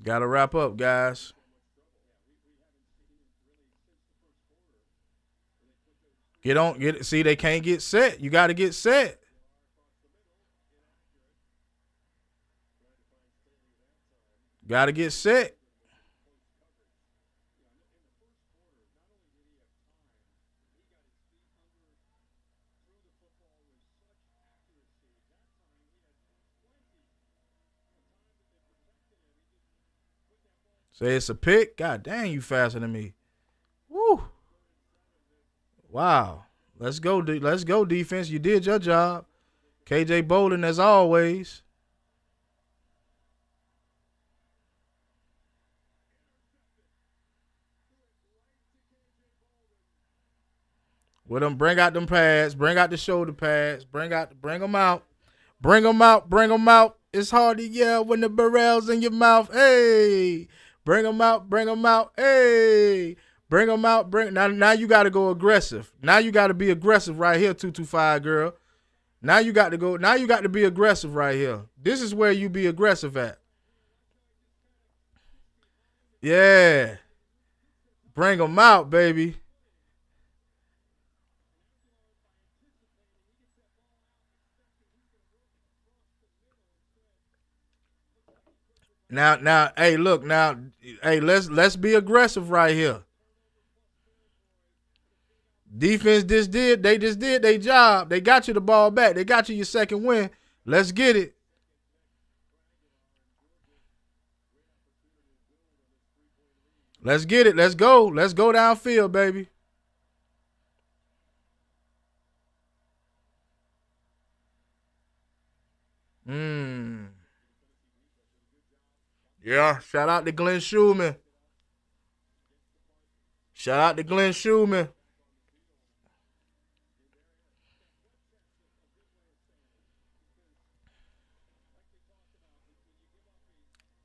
Got to wrap up, guys. Get on. Get see. They can't get set. You got to get set. Got to get set. Say it's a pick. God dang, you faster than me. Woo. Wow. Let's go. Let's go, defense. You did your job. KJ Bolden, as always. With them, bring out them pads. Bring out the shoulder pads. Bring them out. Bring them out. Bring them out. It's hard to yell when the barrel's in your mouth. Hey. Bring them out. Bring them out. Hey. Bring them out. Now you got to go aggressive. Now you got to be aggressive right here, 225 girl. Now you got to go. Now you got to be aggressive right here. This is where you be aggressive at. Yeah. Bring them out, baby. Now, hey, look, hey, let's be aggressive right here. Defense they just did their job. They got you the ball back. They got you your second win. Let's get it. Let's get it. Let's go. Let's go downfield, baby. Mm. Yeah. Shout out to Glenn Schumann. Shout out to Glenn Schumann.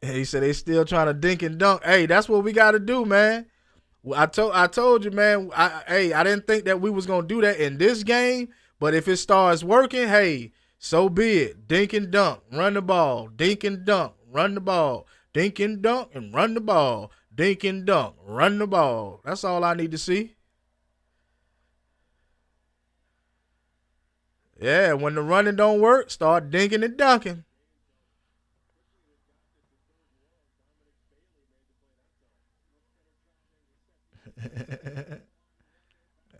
He said they still trying to dink and dunk. Hey, that's what we got to do, man. I told you, man. I didn't think that we was gonna do that in this game, but if it starts working, hey, so be it. Dink and dunk, run the ball. Dink and dunk, run the ball. Dink and dunk and run the ball. Dink and dunk, run the ball. That's all I need to see. Yeah, when the running don't work, start dinking and dunking.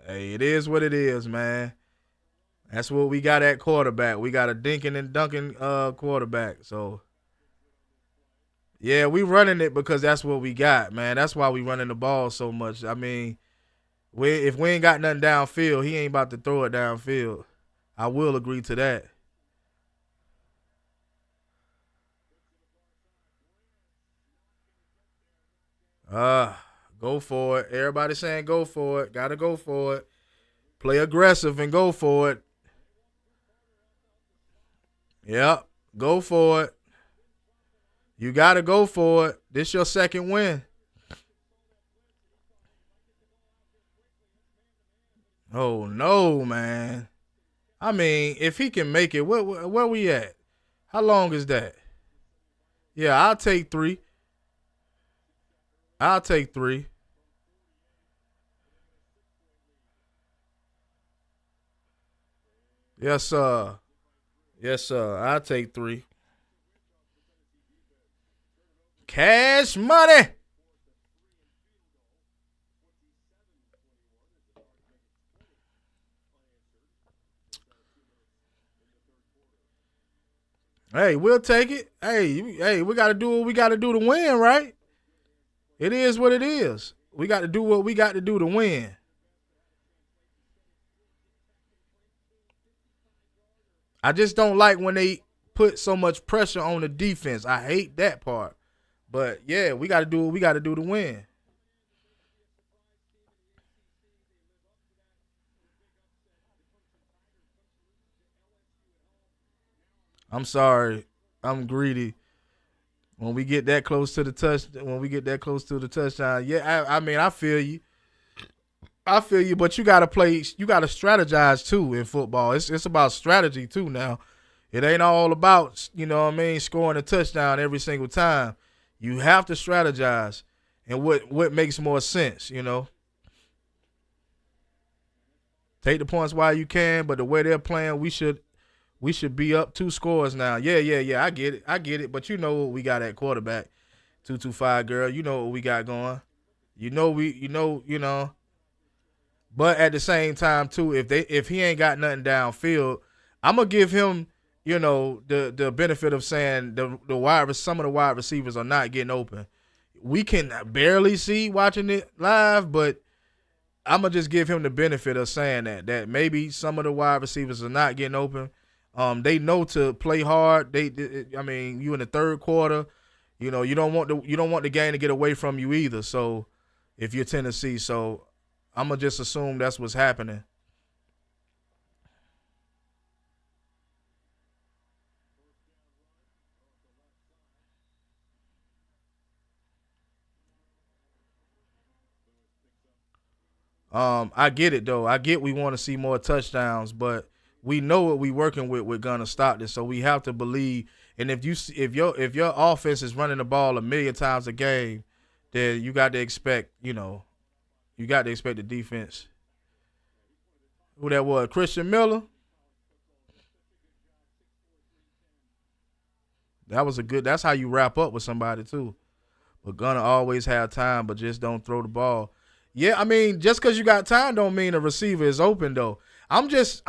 Hey, it is what it is, man. That's what we got at quarterback. We got a dinking and dunking quarterback. So yeah, we running it because that's what we got, man. That's why we running the ball so much. I mean, if we ain't got nothing downfield, he ain't about to throw it downfield. I will agree to that. Uh Go for it. Everybody saying go for it. Gotta go for it. Play aggressive and go for it. Yep. Go for it. You gotta go for it. This your second win. Oh no, man. I mean, if he can make it, where we at? How long is that? Yeah, I'll take three. I'll take three. Yes, sir. Yes, sir. I'll take three. Cash money. Hey, we'll take it. Hey, we got to do what we got to do to win, right? It is what it is. We got to do what we got to do to win. I just don't like when they put so much pressure on the defense. I hate that part. But yeah, we got to do what we got to do to win. I'm sorry. I'm greedy. When we get that close to the touchdown, yeah, I mean, I feel you. I feel you, but you gotta play. You gotta strategize too in football. It's about strategy too now. It ain't all about what I mean scoring a touchdown every single time. You have to strategize, and what makes more sense. Take the points while you can, but the way they're playing, we should be up 2 scores now. Yeah. I get it. But you know what we got at quarterback, 225 girl. You know what we got going. You know. But at the same time too, if he ain't got nothing downfield, I'm gonna give him, the benefit of saying some of the wide receivers are not getting open. We can barely see watching it live, but I'm gonna just give him the benefit of saying that maybe some of the wide receivers are not getting open. They know to play hard. I mean, you in the third quarter, you don't want the game to get away from you either. So if you're Tennessee, so I'm gonna just assume that's what's happening. I get it though. I get we want to see more touchdowns, but we know what we working with. We're gonna stop this, so we have to believe. And if your offense is running the ball a million times a game, then you got to expect the defense. Who that was? Christian Miller. That was a good. That's how you wrap up with somebody too. But gonna always have time, but just don't throw the ball. Yeah, I mean, just because you got time don't mean the receiver is open though. I don't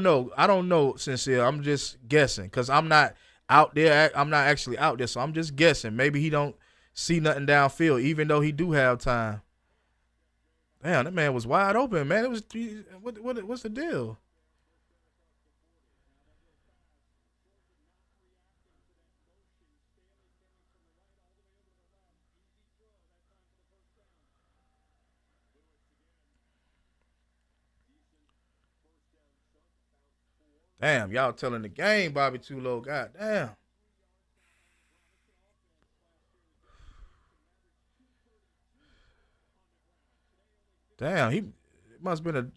know. I don't know, sincere. I'm just guessing because I'm not out there. I'm not actually out there, so I'm just guessing. Maybe he don't see nothing downfield, even though he do have time. Damn, that man was wide open, man. It was what's the deal? Damn, y'all telling the game, Bobby too low. God damn. Damn, he it must have been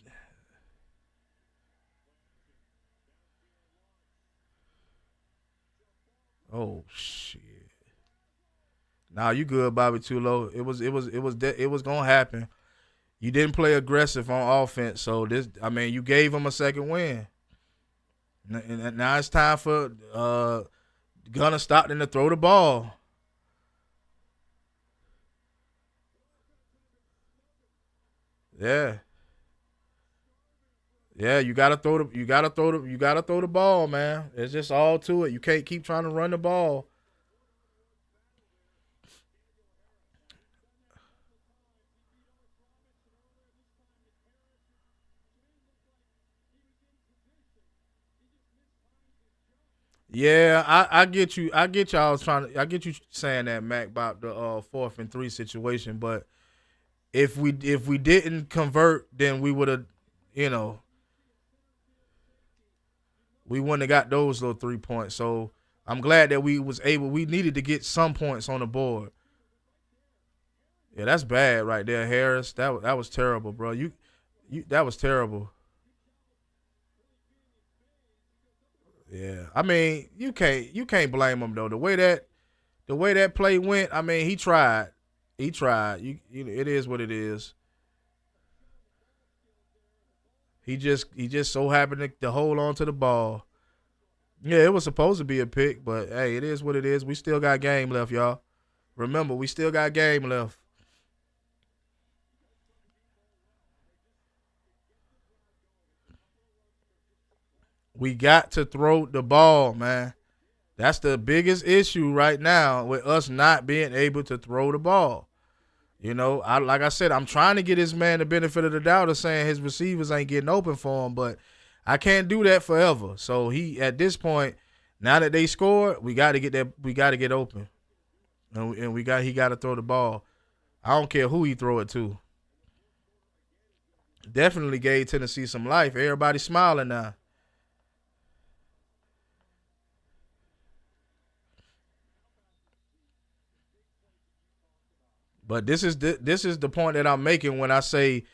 a oh shit. Nah, you good, Bobby too low. It was gonna happen. You didn't play aggressive on offense, so I mean you gave him a second win. And now it's time for Gunner Stockton to throw the ball. Yeah. Yeah, you gotta throw the ball, man. It's just all to it. You can't keep trying to run the ball. Yeah, I get you. I get y'all trying to. I get you saying that Mac about the 4th and 3 situation, but If we didn't convert, then we would have, you know, we wouldn't have got those little 3 points. So I'm glad that we was able. We needed to get some points on the board. Yeah, that's bad right there, Harris. That was terrible, bro. You that was terrible. Yeah, I mean you can't blame him though. The way that play went, I mean he tried. He tried. It is what it is. He just so happened to hold on to the ball. Yeah, it was supposed to be a pick, but hey, it is what it is. We still got game left, y'all. Remember, we still got game left. We got to throw the ball, man. That's the biggest issue right now with us not being able to throw the ball. Like I said, I'm trying to get this man the benefit of the doubt of saying his receivers ain't getting open for him, but I can't do that forever. So he, at this point, now that they scored, we got to get that. We got to get open, and he got to throw the ball. I don't care who he throw it to. Definitely gave Tennessee some life. Everybody smiling now. But this is the point that I'm making when I say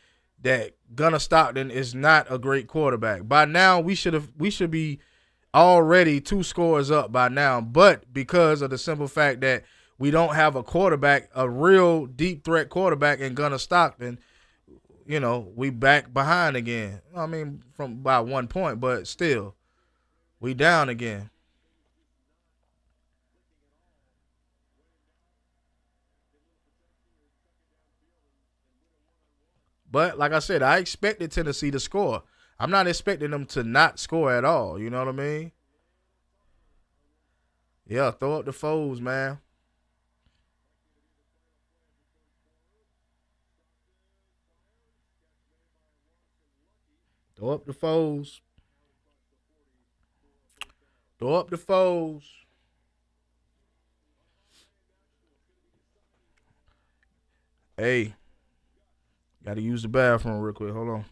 that Gunnar Stockton is not a great quarterback. By now we should be already two scores up by now. But because of the simple fact that we don't have a quarterback, a real deep threat quarterback in Gunnar Stockton, we back behind again. I mean, from by 1 point, but still, we down again. But like I said, I expected Tennessee to score. I'm not expecting them to not score at all. You know what I mean? Yeah, throw up the foes, man. Throw up the foes. Throw up the foes. Hey, got to use the bathroom real quick. Hold on.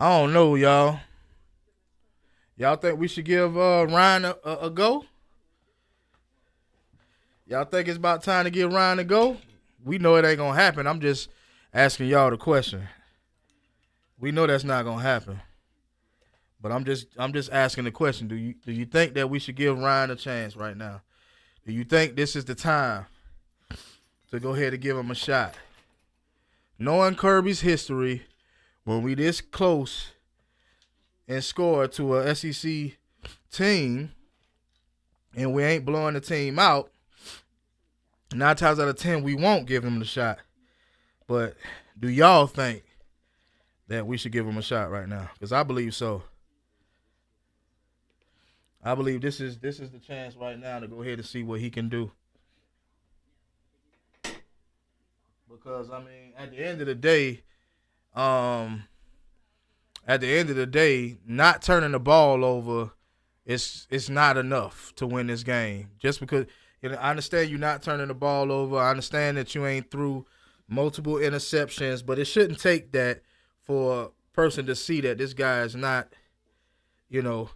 I don't know, y'all. Y'all think we should give Ryan a go? Y'all think it's about time to give Ryan a go? We know it ain't gonna happen. I'm just asking y'all the question. We know that's not gonna happen. But I'm just asking the question. Do you think that we should give Ryan a chance right now? Do you think this is the time to go ahead and give him a shot? Knowing Kirby's history, when we this close and score to a SEC team and we ain't blowing the team out, 9 times out of 10 we won't give him the shot. But do y'all think that we should give him a shot right now? Because I believe so. I believe this is the chance right now to go ahead and see what he can do. Because I mean, at the end of the day, Um, at the end of the day, not turning the ball over, it's not enough to win this game. Just because I understand you not turning the ball over, I understand that you ain't threw multiple interceptions, but it shouldn't take that for a person to see that this guy is not, you know,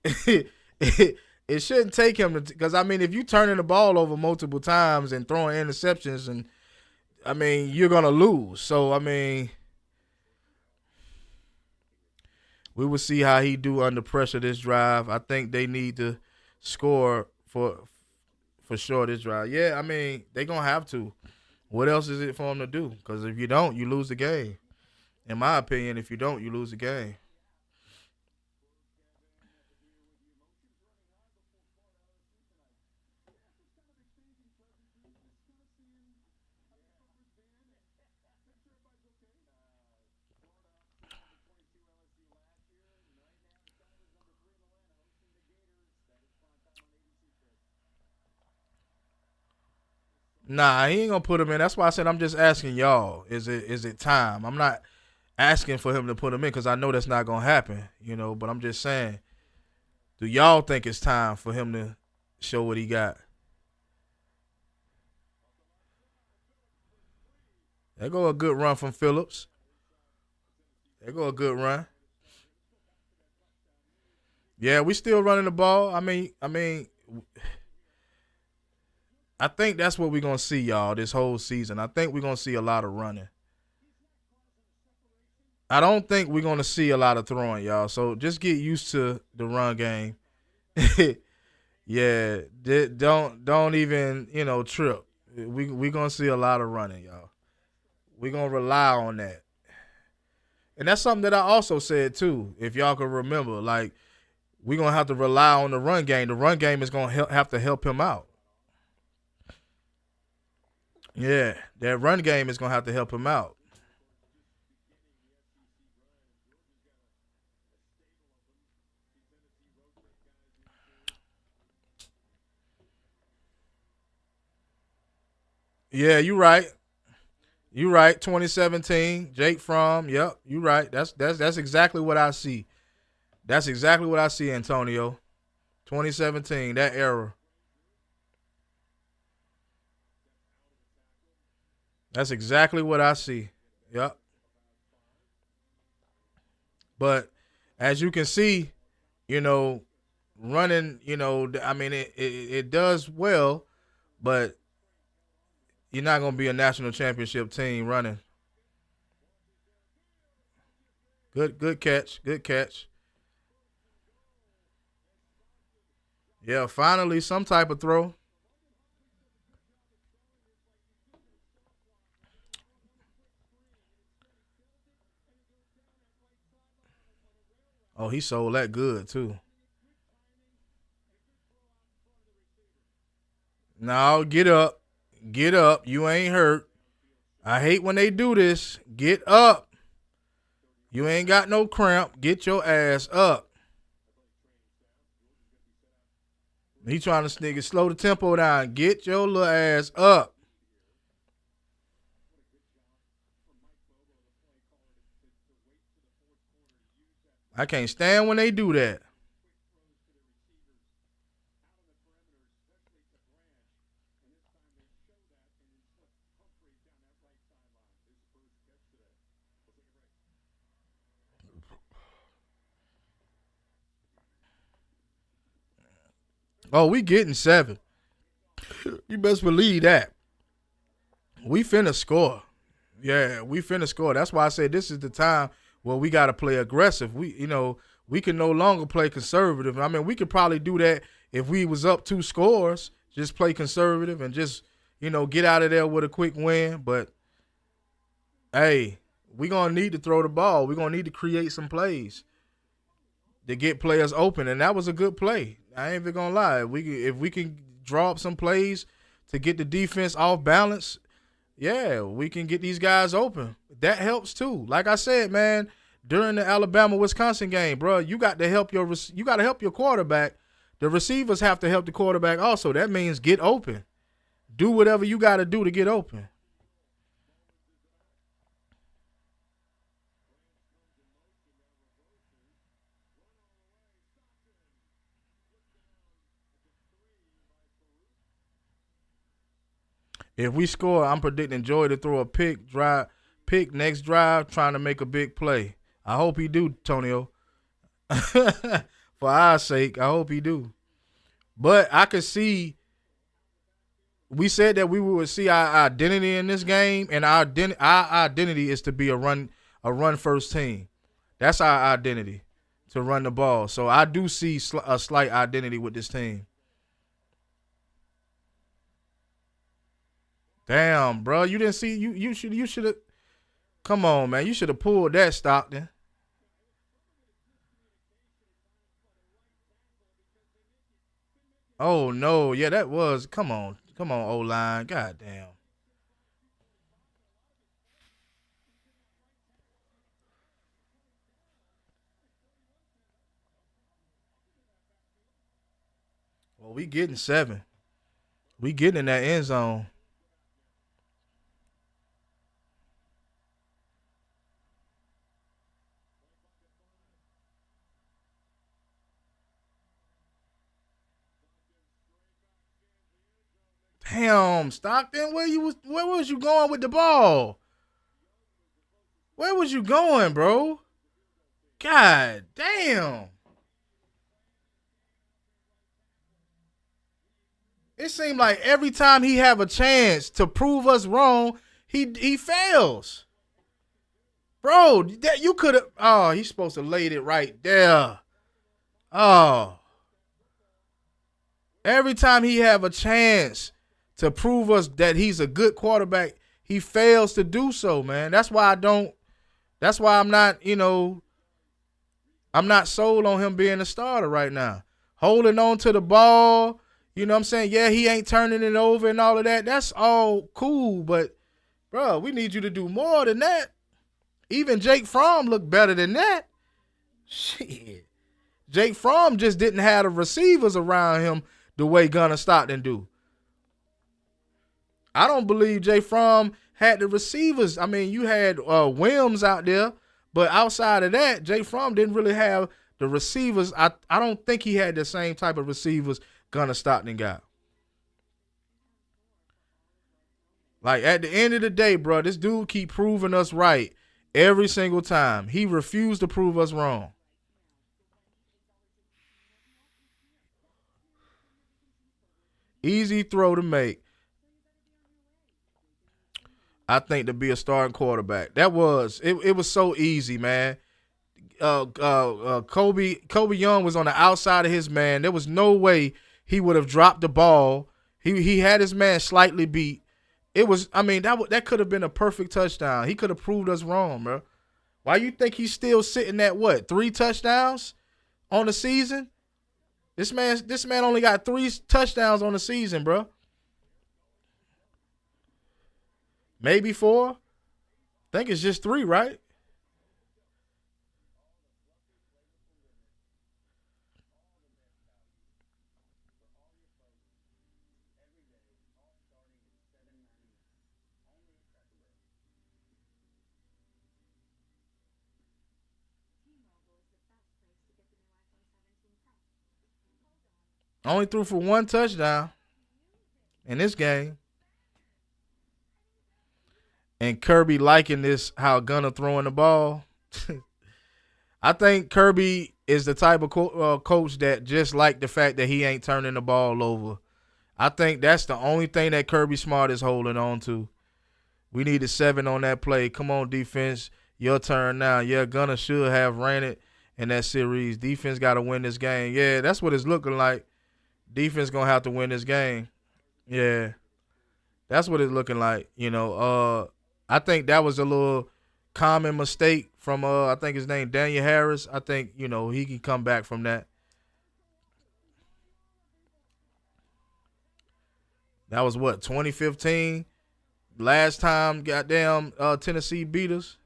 it shouldn't take him to, because I mean, if you turning the ball over multiple times and throwing interceptions, and I mean, you're gonna lose. So I mean, we will see how he do under pressure this drive. I think they need to score for sure this drive. Yeah, I mean, they gonna have to. What else is it for them to do? Because if you don't, you lose the game. In my opinion, if you don't, you lose the game. Nah, he ain't gonna put him in. That's why I said I'm just asking y'all. Is it time? I'm not asking for him to put him in because I know that's not gonna happen. But I'm just saying, do y'all think it's time for him to show what he got? There go a good run from Phillips. There go a good run. Yeah, we still running the ball. I think that's what we're gonna see, y'all, this whole season. I think we're gonna see a lot of running. I don't think we're gonna see a lot of throwing, y'all. So just get used to the run game. Yeah, don't even trip. We gonna see a lot of running, y'all. We gonna rely on that, and that's something that I also said too. If y'all can remember, like we gonna have to rely on the run game. The run game is gonna have to help him out. Yeah, that run game is gonna have to help him out. Yeah, you right. You right. 2017, Jake Fromm. Yep, you right. That's exactly what I see. That's exactly what I see, Antonio. 2017, that era. That's exactly what I see. Yep. But as you can see, you know, running, I mean, it does well, but you're not going to be a national championship team running. Good catch. Good catch. Yeah, finally some type of throw. Oh, he sold that good too. Now get up. Get up. You ain't hurt. I hate when they do this. Get up. You ain't got no cramp. Get your ass up. He trying to sneak it. Slow the tempo down. Get your little ass up. I can't stand when they do that. Oh, we getting 7. You best believe that. We finna score. Yeah, we finna score. That's why I say this is the time where we got to play aggressive. We can no longer play conservative. I mean, we could probably do that if we was up 2 scores. Just play conservative and just get out of there with a quick win. But hey, we gonna need to throw the ball. We gonna need to create some plays to get players open, and that was a good play. I ain't even gonna lie. If we can draw up some plays to get the defense off balance, yeah, we can get these guys open. That helps too. Like I said, man, during the Alabama Wisconsin game, bro, you got to help your quarterback. The receivers have to help the quarterback also. That means get open. Do whatever you got to do to get open. If we score, I'm predicting Joey to throw a pick next drive, trying to make a big play. I hope he do, Tonio. For our sake, I hope he do. But I could see. We said that we would see our identity in this game, and our identity is to be a run first team. That's our identity, to run the ball. So I do see a slight identity with this team. Damn, bro, you didn't see you should have. Come on, man, you should have pulled that, Stockton. Oh no, yeah, that was. Come on, O line, goddamn. Well, we getting 7. We getting in that end zone. Damn, Stockton, where was you going with the ball? Where was you going, bro? God damn. It seemed like every time he have a chance to prove us wrong, he fails. Bro, that you could have. Oh, he's supposed to laid it right there. Oh, every time he have a chance to prove us that he's a good quarterback, he fails to do so, man. That's why I don't. That's why I'm not. I'm not sold on him being a starter right now. Holding on to the ball. You know what I'm saying? Yeah, he ain't turning it over and all of that. That's all cool, but, bro, we need you to do more than that. Even Jake Fromm looked better than that. Shit. Jake Fromm just didn't have the receivers around him the way Gunnar Stockton do. I don't believe Jake Fromm had the receivers. I mean, you had Williams out there, but outside of that, Jake Fromm didn't really have the receivers. I don't think he had the same type of receivers Gunnar Stockton got. Like, at the end of the day, bro, this dude keep proving us right every single time. He refused to prove us wrong. Easy throw to make. I think to be a starting quarterback. That was it was so easy, man. Kobe Young was on the outside of his man. There was no way he would have dropped the ball. He had his man slightly beat. It was, I mean, that could have been a perfect touchdown. He could have proved us wrong, bro. Why you think he's still sitting at what, 3 touchdowns on the season? This man only got 3 touchdowns on the season, bro. Maybe 4. I think it's just 3, right? Only threw for 1 touchdown in this game. And Kirby liking this, how Gunner throwing the ball. I think Kirby is the type of coach that just like the fact that he ain't turning the ball over. I think that's the only thing that Kirby Smart is holding on to. We needed 7 on that play. Come on, defense. Your turn now. Yeah, Gunner should have ran it in that series. Defense got to win this game. Yeah, that's what it's looking like. Defense going to have to win this game. Yeah, that's what it's looking like. I think that was a little common mistake from, I think his name, Daniel Harris. I think, he can come back from that. That was what, 2015? Last time, goddamn, Tennessee beat us.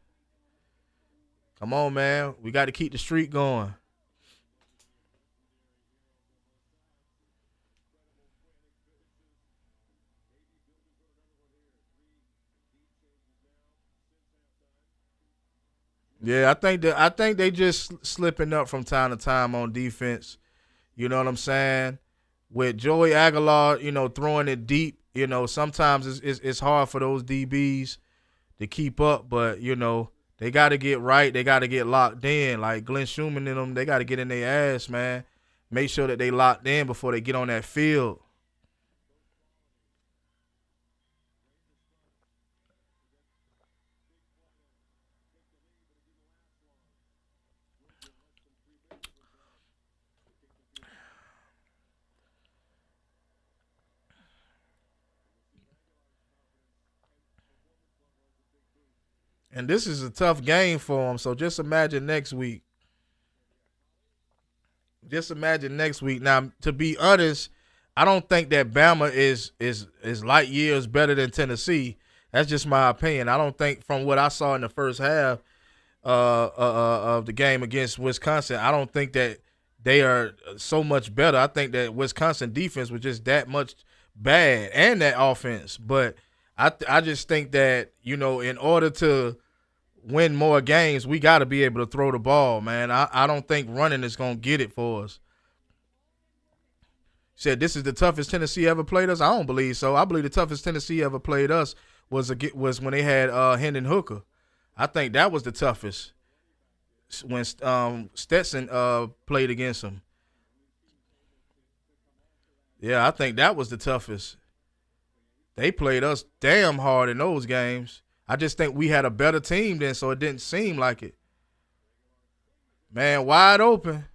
Come on, man. We got to keep the streak going. Yeah, I think they just slipping up from time to time on defense. You know what I'm saying? With Joey Aguilar, throwing it deep sometimes it's hard for those DBs to keep up, but they got to get right. They got to get locked in. Like Glenn Schumann and them, they got to get in their ass, man. Make sure that they locked in before they get on that field. And this is a tough game for them. So just imagine next week. Just imagine next week. Now, to be honest, I don't think that Bama is light years better than Tennessee. That's just my opinion. I don't think from what I saw in the first half of the game against Wisconsin, I don't think that they are so much better. I think that Wisconsin defense was just that much bad and that offense. But I just think that, in order to win more games, we got to be able to throw the ball, man. I don't think running is going to get it for us. Said this is the toughest Tennessee ever played us. I don't believe so. I believe the toughest Tennessee ever played us was when they had Hendon Hooker. I think that was the toughest when Stetson played against him. Yeah, I think that was the toughest. They played us damn hard in those games. I just think we had a better team then, so it didn't seem like it. Man, wide open.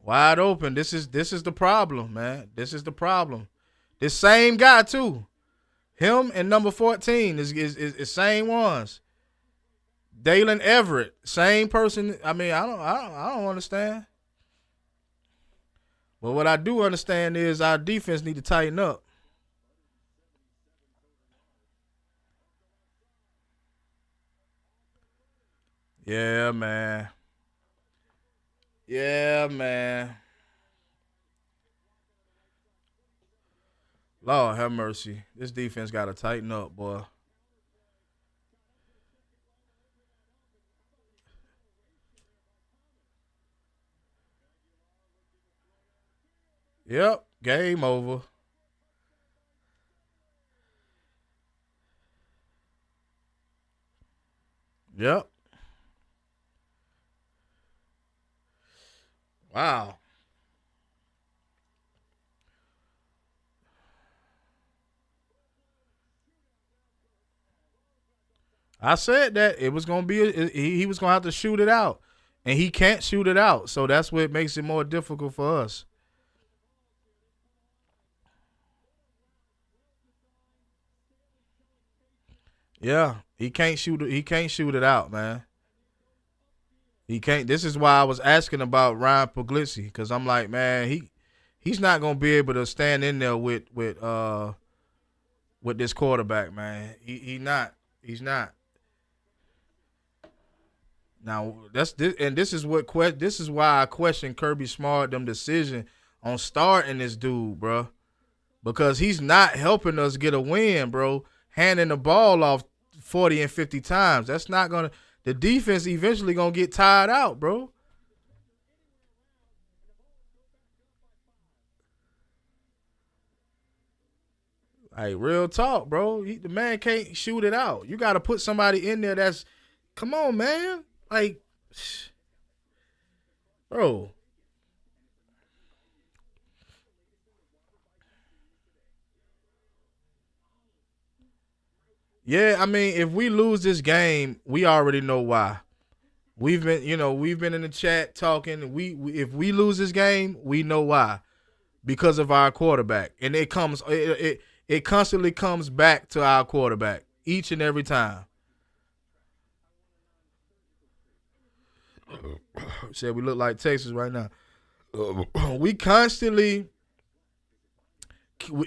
Wide open. This is the problem, man. This is the problem. This same guy too. Him and number 14 is same ones. Dalen Everett, same person. I mean, I don't understand. But what I do understand is our defense need to tighten up. Yeah, man. Yeah, man. Lord have mercy. This defense got to tighten up, boy. Yep, game over. Yep. Wow. I said that it was going to be he was going to have to shoot it out, and he can't shoot it out. So that's what makes it more difficult for us. Yeah, he can't shoot it. He can't shoot it out, man. He can't. This is why I was asking about Ryan Puglisi, because I'm like, man, he's not gonna be able to stand in there with this quarterback, man. He not. He's not. Now that's this, and this is why I question Kirby Smart them decision on starting this dude, bro, because he's not helping us get a win, bro. Handing the ball off 40 and 50 times. That's not gonna. The defense eventually gonna get tired out, bro. Like real talk, bro. The man can't shoot it out. You got to put somebody in there that's. Come on, man. Like, bro. Yeah, I mean, if we lose this game, we already know why. We've been in the chat talking. If we lose this game, we know why. Because of our quarterback, and it constantly comes back to our quarterback each and every time. Said we look like Texas right now. We constantly,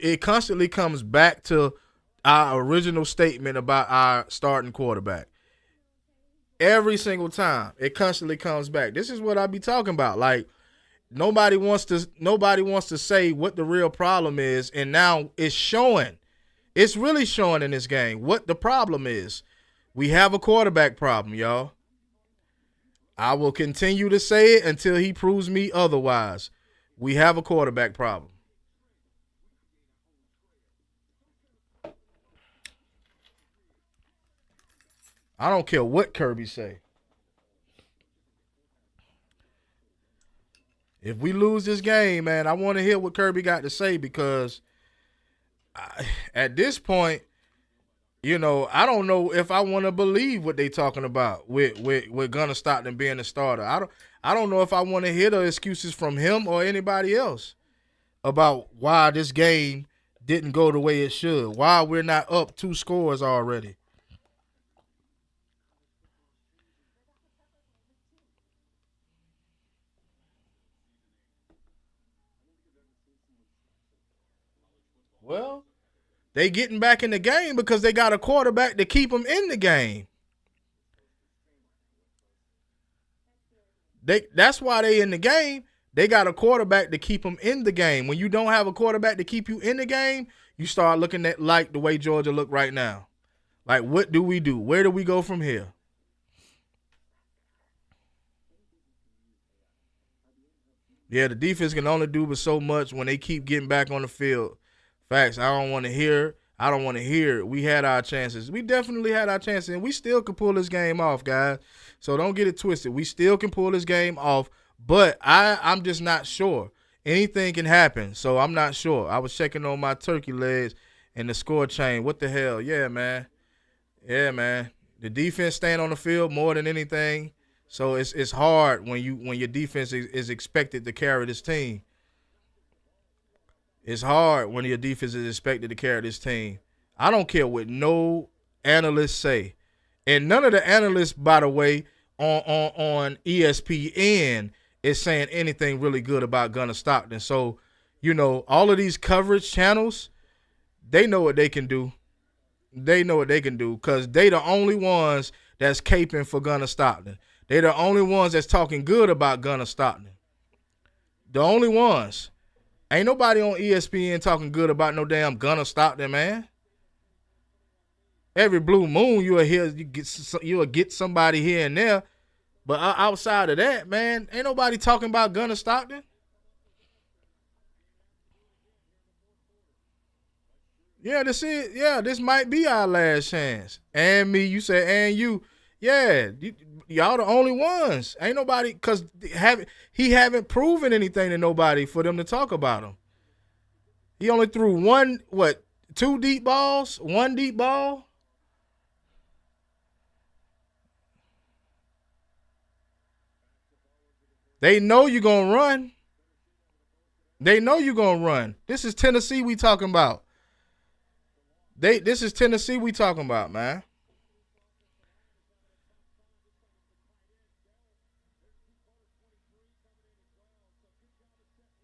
it constantly comes back to our original statement about our starting quarterback. Every single time, it constantly comes back. This is what I be talking about. Like nobody wants to say what the real problem is, and now it's showing. It's really showing in this game what the problem is. We have a quarterback problem, y'all. I will continue to say it until he proves me otherwise. We have a quarterback problem. I don't care what Kirby say. If we lose this game, man, I want to hear what Kirby got to say because at this point, I don't know if I want to believe what they talking about with Gunnar Stockton being the starter. I don't know if I want to hear the excuses from him or anybody else about why this game didn't go the way it should. Why we're not up 2 scores already. Well, they getting back in the game because they got a quarterback to keep them in the game. That's why they in the game. They got a quarterback to keep them in the game. When you don't have a quarterback to keep you in the game, you start looking at like the way Georgia look right now. Like, what do we do? Where do we go from here? Yeah, the defense can only do but so much when they keep getting back on the field. Facts. I don't want to hear. I don't want to hear. We had our chances. We definitely had our chances, and we still can pull this game off, guys. So don't get it twisted. We still can pull this game off, but I'm just not sure. Anything can happen, so I'm not sure. I was checking on my turkey legs and the score chain. What the hell? Yeah, man. Yeah, man. The defense staying on the field more than anything. So it's hard when your defense is expected to carry this team. It's hard when your defense is expected to carry this team. I don't care what no analysts say. And none of the analysts, by the way, on ESPN is saying anything really good about Gunnar Stockton. So, all of these coverage channels, they know what they can do. They know what they can do because they the only ones that's caping for Gunnar Stockton. They the only ones that's talking good about Gunnar Stockton. The only ones. Ain't nobody on ESPN talking good about no damn Gunnar Stockton, man. Every blue moon you'll get somebody here and there, but outside of that, man, ain't nobody talking about Gunnar Stockton. Yeah, this might be our last chance. And me, you said, and you, yeah, y'all the only ones. Ain't nobody because he haven't proven anything to nobody for them to talk about him. He only threw two deep balls, one deep ball. They know you're gonna run. They know you're gonna run. This is Tennessee we talking about. This is Tennessee we talking about, man.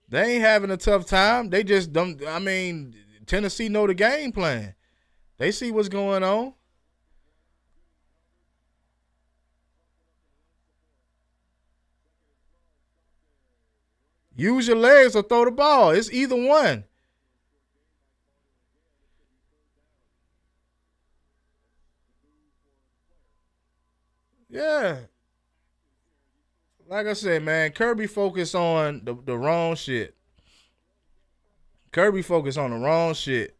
They ain't having a tough time. They just don't. I mean, Tennessee know the game plan. They see what's going on. Use your legs or throw the ball. It's either one. Yeah. Like I said, man, Kirby focused on the wrong shit. Kirby focused on the wrong shit.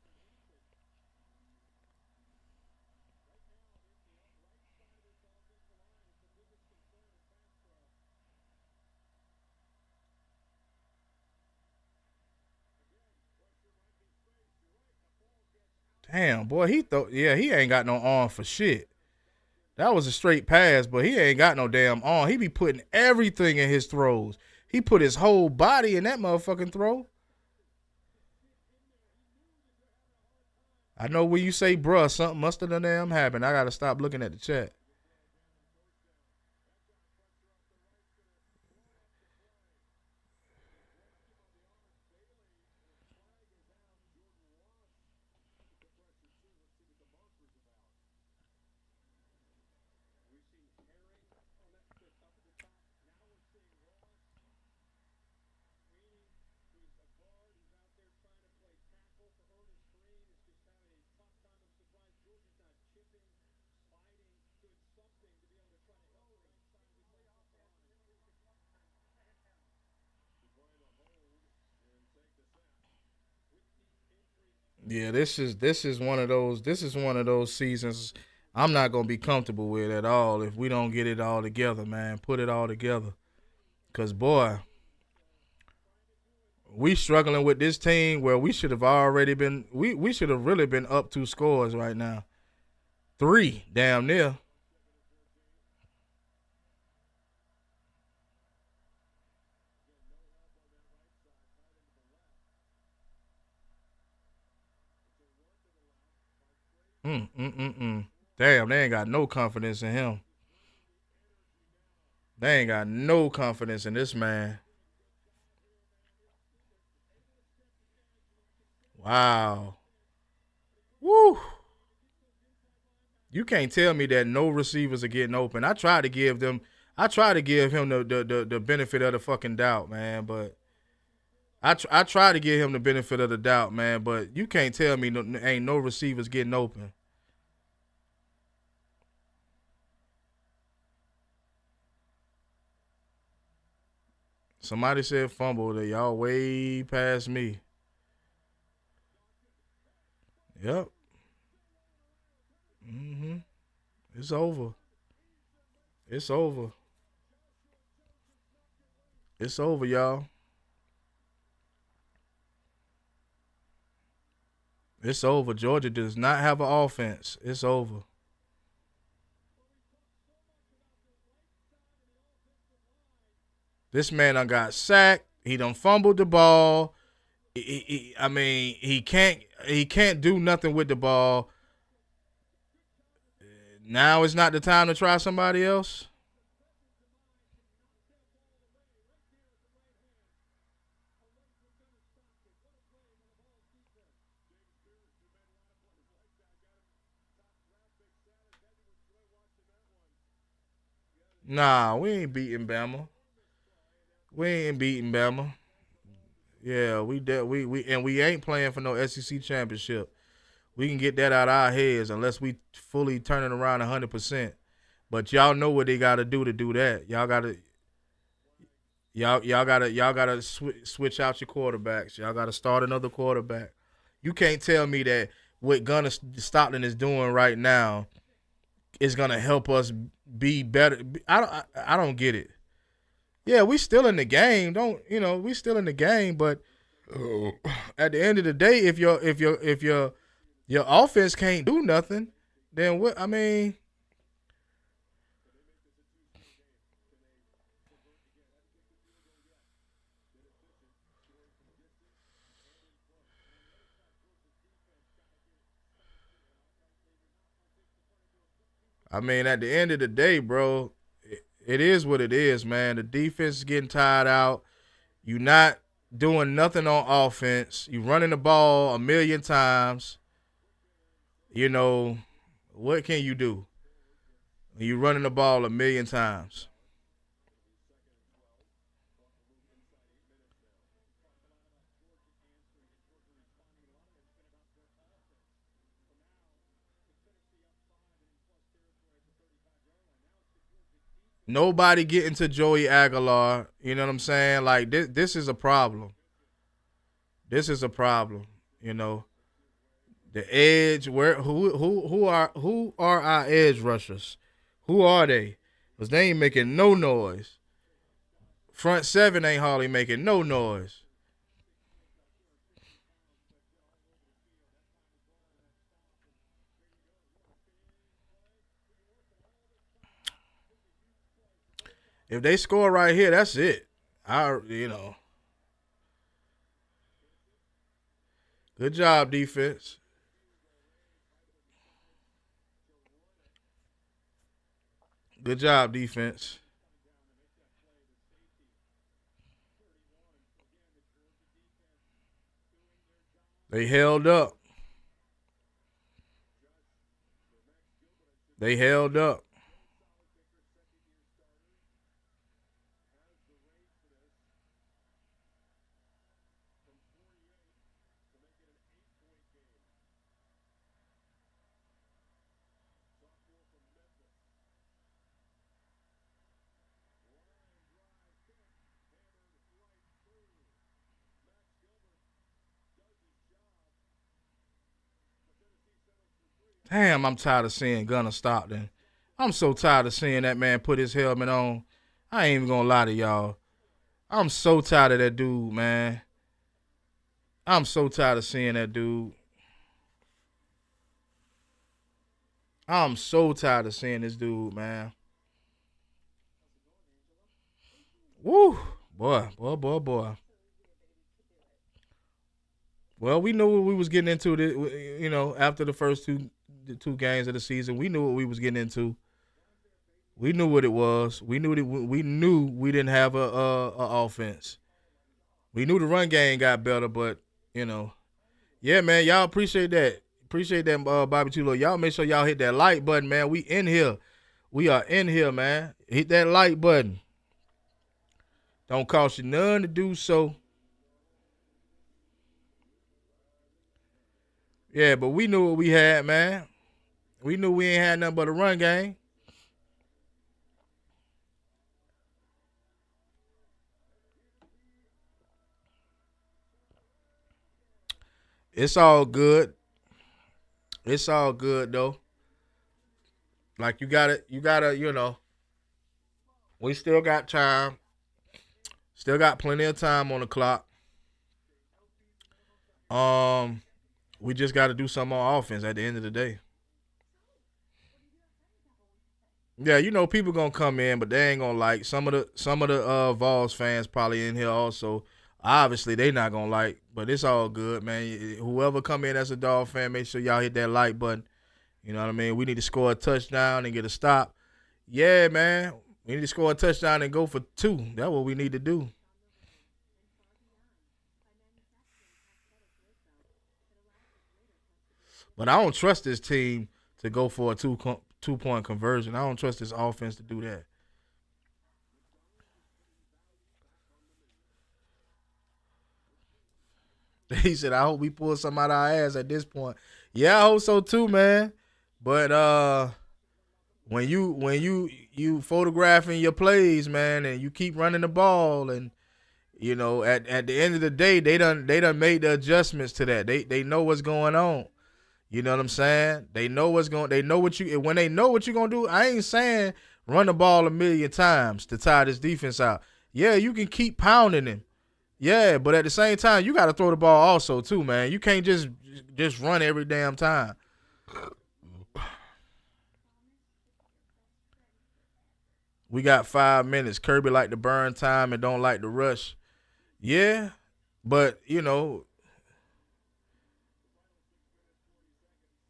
Damn, boy, he ain't got no arm for shit. That was a straight pass, but he ain't got no damn arm. He be putting everything in his throws. He put his whole body in that motherfucking throw. I know when you say bruh, something must have done damn happened. I gotta stop looking at the chat. Yeah, this is one of those seasons. I'm not gonna be comfortable with at all if we don't get it all together, man. Put it all together, cause boy, we struggling with this team where we should have already been. We should have really been up 2 scores right now, 3, damn near. Damn, they ain't got no confidence in him. They ain't got no confidence in this man. Wow. Woo. You can't tell me that no receivers are getting open. I try to give him the benefit of the fucking doubt, man. But I try to give him the benefit of the doubt, man. But you can't tell me ain't no receivers getting open. Somebody said fumble. That y'all way past me. Yep. hmm It's over. It's over. It's over, y'all. It's over. Georgia does not have an offense. It's over. This man done got sacked. He done fumbled the ball. I mean, he can't do nothing with the ball. Now it's not the time to try somebody else. Nah, we ain't beating Bama. We ain't beating Bama. Yeah, we ain't playing for no SEC championship. We can get that out of our heads unless we fully turn it around 100%. But y'all know what they got to do that. Y'all gotta switch out your quarterbacks. Y'all gotta start another quarterback. You can't tell me that what Gunner Stockton is doing right now is gonna help us be better. I don't get it. Yeah, we still in the game. Don't we still in the game, but uh, at the end of the day, if your offense can't do nothing, then what? I mean, at the end of the day, bro, it is what it is, man. The defense is getting tired out. You not doing nothing on offense. You running the ball a million times. You know what can you do? You running the ball a million times. Nobody getting to Joey Aguilar. You know what I'm saying? Like this is a problem. This is a problem. You know the edge. Where who are our edge rushers? Who are they? Cause they ain't making no noise. Front seven ain't hardly making no noise. If they score right here, that's it. Good job defense. Good job defense. They held up. They held up. Damn, I'm tired of seeing Gunner Stockton. I'm so tired of seeing that man put his helmet on. I ain't even gonna lie to y'all. I'm so tired of that dude, man. I'm so tired of seeing that dude. I'm so tired of seeing this dude, man. Woo, boy. Well, we knew what we was getting into. After the first two games of the season, we knew what we was getting into. We knew what it was. We knew we didn't have a offense. We knew the run game got better, but you know, yeah, man, y'all appreciate that. Appreciate that, Bobby Chulo. Y'all make sure y'all hit that like button, man. We in here. We are in here, man. Hit that like button. Don't cost you none to do so. Yeah, but we knew what we had, man. We knew we ain't had nothing but a run game. It's all good. It's all good though. Like you gotta, we still got time. Still got plenty of time on the clock. Um, we just gotta do some more offense at the end of the day. Yeah, people gonna come in, but they ain't gonna like some of the Vols fans probably in here also. Obviously, they not gonna like, but it's all good, man. Whoever come in as a dog fan, make sure y'all hit that like button. You know what I mean? We need to score a touchdown and get a stop. Yeah, man. We need to score a touchdown and go for two. That's what we need to do. But I don't trust this team to go for a 2 point conversion. I don't trust this offense to do that. He said, "I hope we pull some out of our ass at this point." Yeah, I hope so too, man. But when you photographing your plays, man, and you keep running the ball, and at the end of the day, they done made the adjustments to that. They know what's going on. You know what I'm saying? They know what's going. They know what you when they know what you're gonna do. I ain't saying run the ball a million times to tire this defense out. Yeah, you can keep pounding him. Yeah, but at the same time, you got to throw the ball also too, man. You can't just run every damn time. We got 5 minutes. Kirby like to burn time and don't like to rush. Yeah, but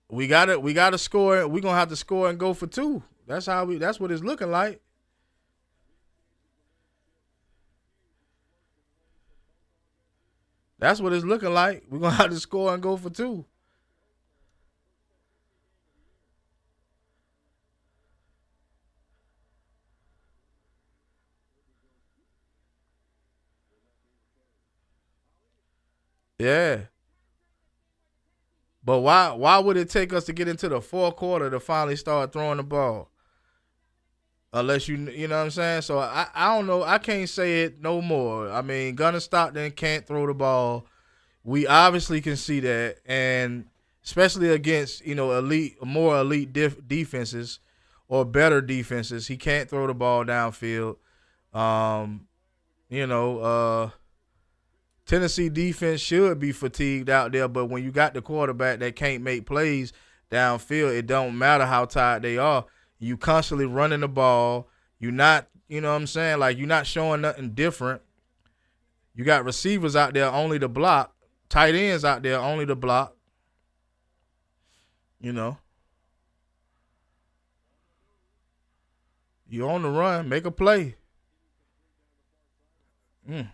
we gotta score. We gonna have to score and go for two. That's what it's looking like. That's what it's looking like. We're gonna have to score and go for two. Yeah. But why would it take us to get into the fourth quarter to finally start throwing the ball? Unless you know what I'm saying? So I don't know. I can't say it no more. I mean, Gunner Stockton can't throw the ball. We obviously can see that, and especially against more elite defenses or better defenses, he can't throw the ball downfield. Um, you know, Tennessee defense should be fatigued out there, but when you got the quarterback that can't make plays downfield, it don't matter how tired they are. You constantly running the ball. You not, you know what I'm saying? Like you're not showing nothing different. You got receivers out there only to block, tight ends out there only to block. You know, you on the run, make a play. Mm.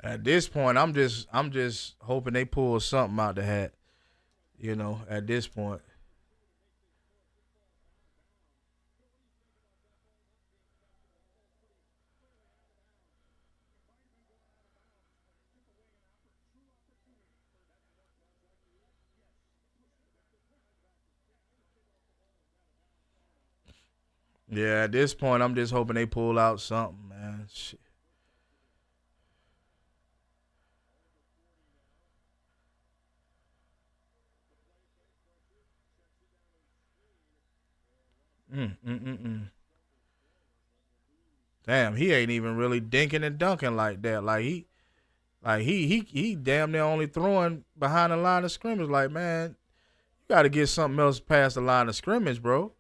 At this point, I'm just hoping they pull something out the hat. At this point. Yeah, at this point, I'm just hoping they pull out something, man. Shit. Mm, mm, mm, mm. Damn, he ain't even really dinking and dunking like that. He damn near only throwing behind the line of scrimmage. Like, man, you got to get something else past the line of scrimmage, bro.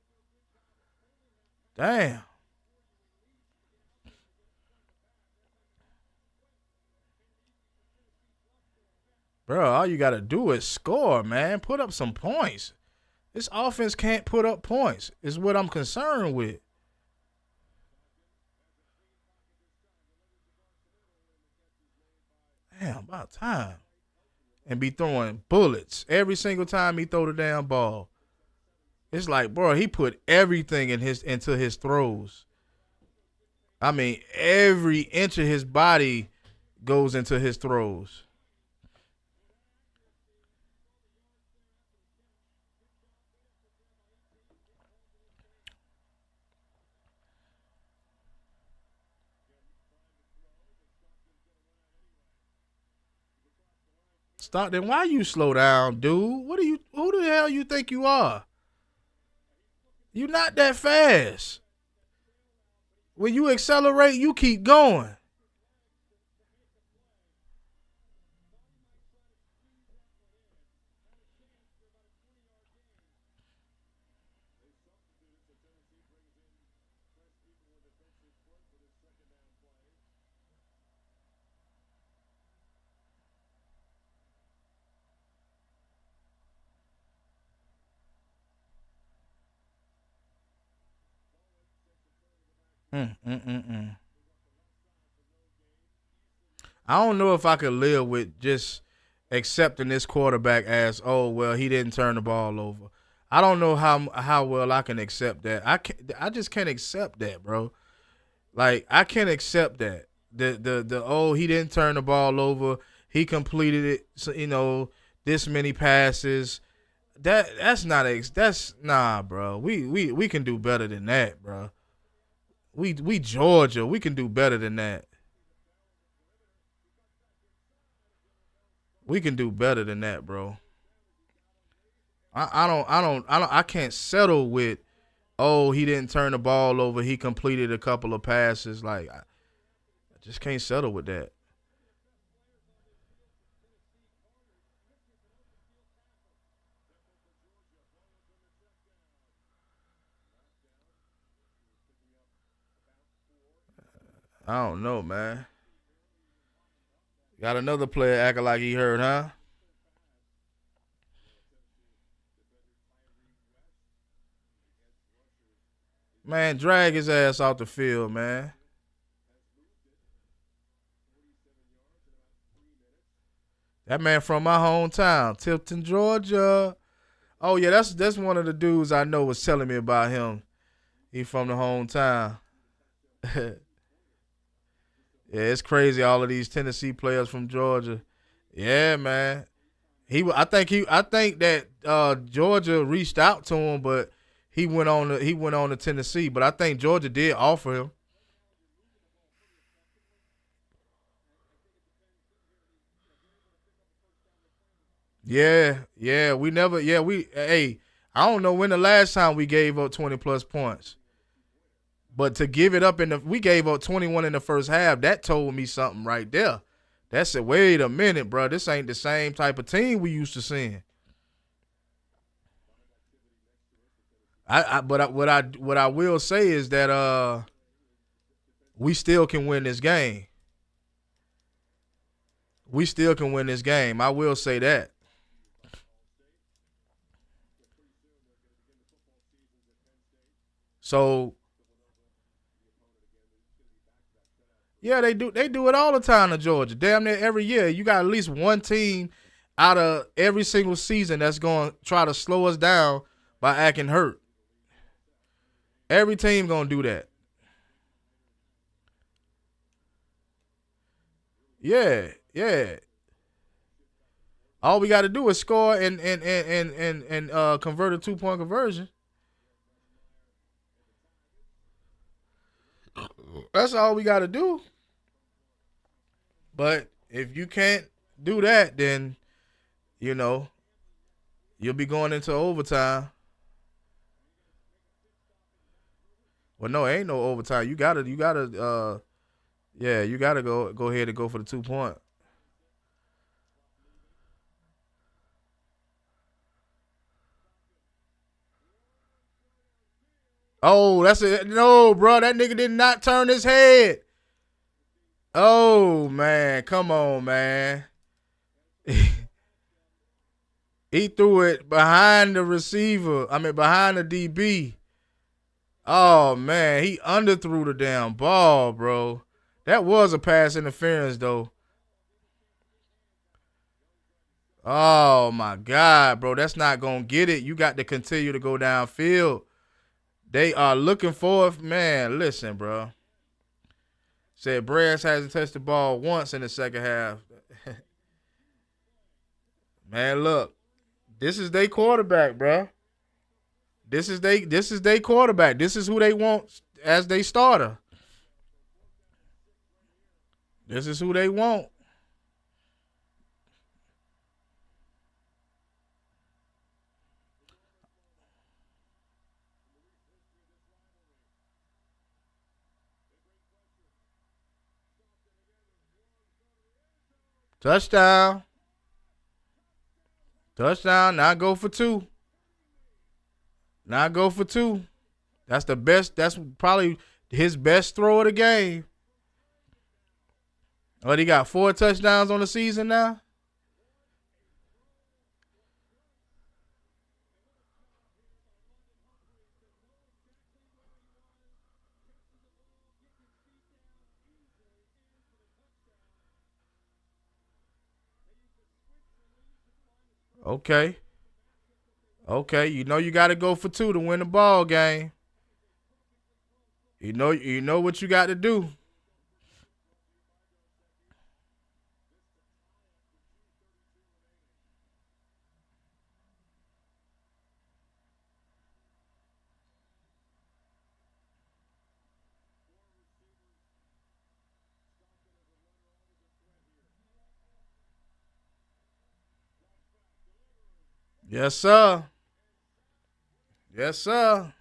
Damn, bro. All you got to do is score, man. Put up some points. This offense can't put up points. Is what I'm concerned with. Damn, about time. And be throwing bullets every single time he throw the damn ball. It's like, bro, he put everything into his throws. I mean, every inch of his body goes into his throws. Stockton, why you slow down, dude? What are you? Who the hell you think you are? You not that fast. When you accelerate, you keep going. Mm, mm, mm, mm. I don't know if I could live with just accepting this quarterback as, oh well, he didn't turn the ball over. I don't know how well I can accept that. I just can't accept that, bro. Like I can't accept that. The oh, he didn't turn the ball over. He completed it. So, this many passes. That's nah, bro. We can do better than that, bro. We Georgia. We can do better than that. We can do better than that, bro. I can't settle with, oh, he didn't turn the ball over. He completed a couple of passes. Like I just can't settle with that. I don't know, man. Got another player acting like he hurt, huh? Man, drag his ass off the field, man. That man from my hometown, Tilton, Georgia. Oh yeah, that's one of the dudes I know was telling me about him. He from the hometown. Yeah, it's crazy. All of these Tennessee players from Georgia. Yeah, man. I think that Georgia reached out to him, but he went on to Tennessee. But I think Georgia did offer him. Yeah, yeah. We never. Yeah, we. Hey, I don't know when the last time we gave up 20 plus points, but to give it up we gave up 21 in the first half. That told me something right there. That said, wait a minute, bro. This ain't the same type of team we used to seeing. What I will say is that we still can win this game. We still can win this game. I will say that. So yeah, they do. They do it all the time in Georgia. Damn near every year, you got at least one team out of every single season that's going to try to slow us down by acting hurt. Every team gonna do that. Yeah, yeah. All we got to do is score and convert a 2 point conversion. That's all we got to do. But if you can't do that, then you know you'll be going into overtime. Well, no, ain't no overtime. Yeah, you gotta go ahead and go for the 2 point. Oh, that's it. No, bro, that nigga did not turn his head. Oh man, come on, man. He threw it behind the receiver. I mean, behind the DB. Oh man, he underthrew the damn ball, bro. That was a pass interference, though. Oh my God, bro, that's not gonna get it. You got to continue to go downfield. They are looking for it, man. Listen, bro. Said Brass hasn't touched the ball once in the second half. Man, look, this is their quarterback, bro. This is their quarterback. This is who they want as their starter. This is who they want. Touchdown. Touchdown. Now go for two. Now go for two. That's the best. That's probably his best throw of the game. Oh, he got 4 touchdowns on the season now? Okay. Okay. You know you got to go for 2 to win the ball game. You know what you got to do. Yes, sir. Yes, sir.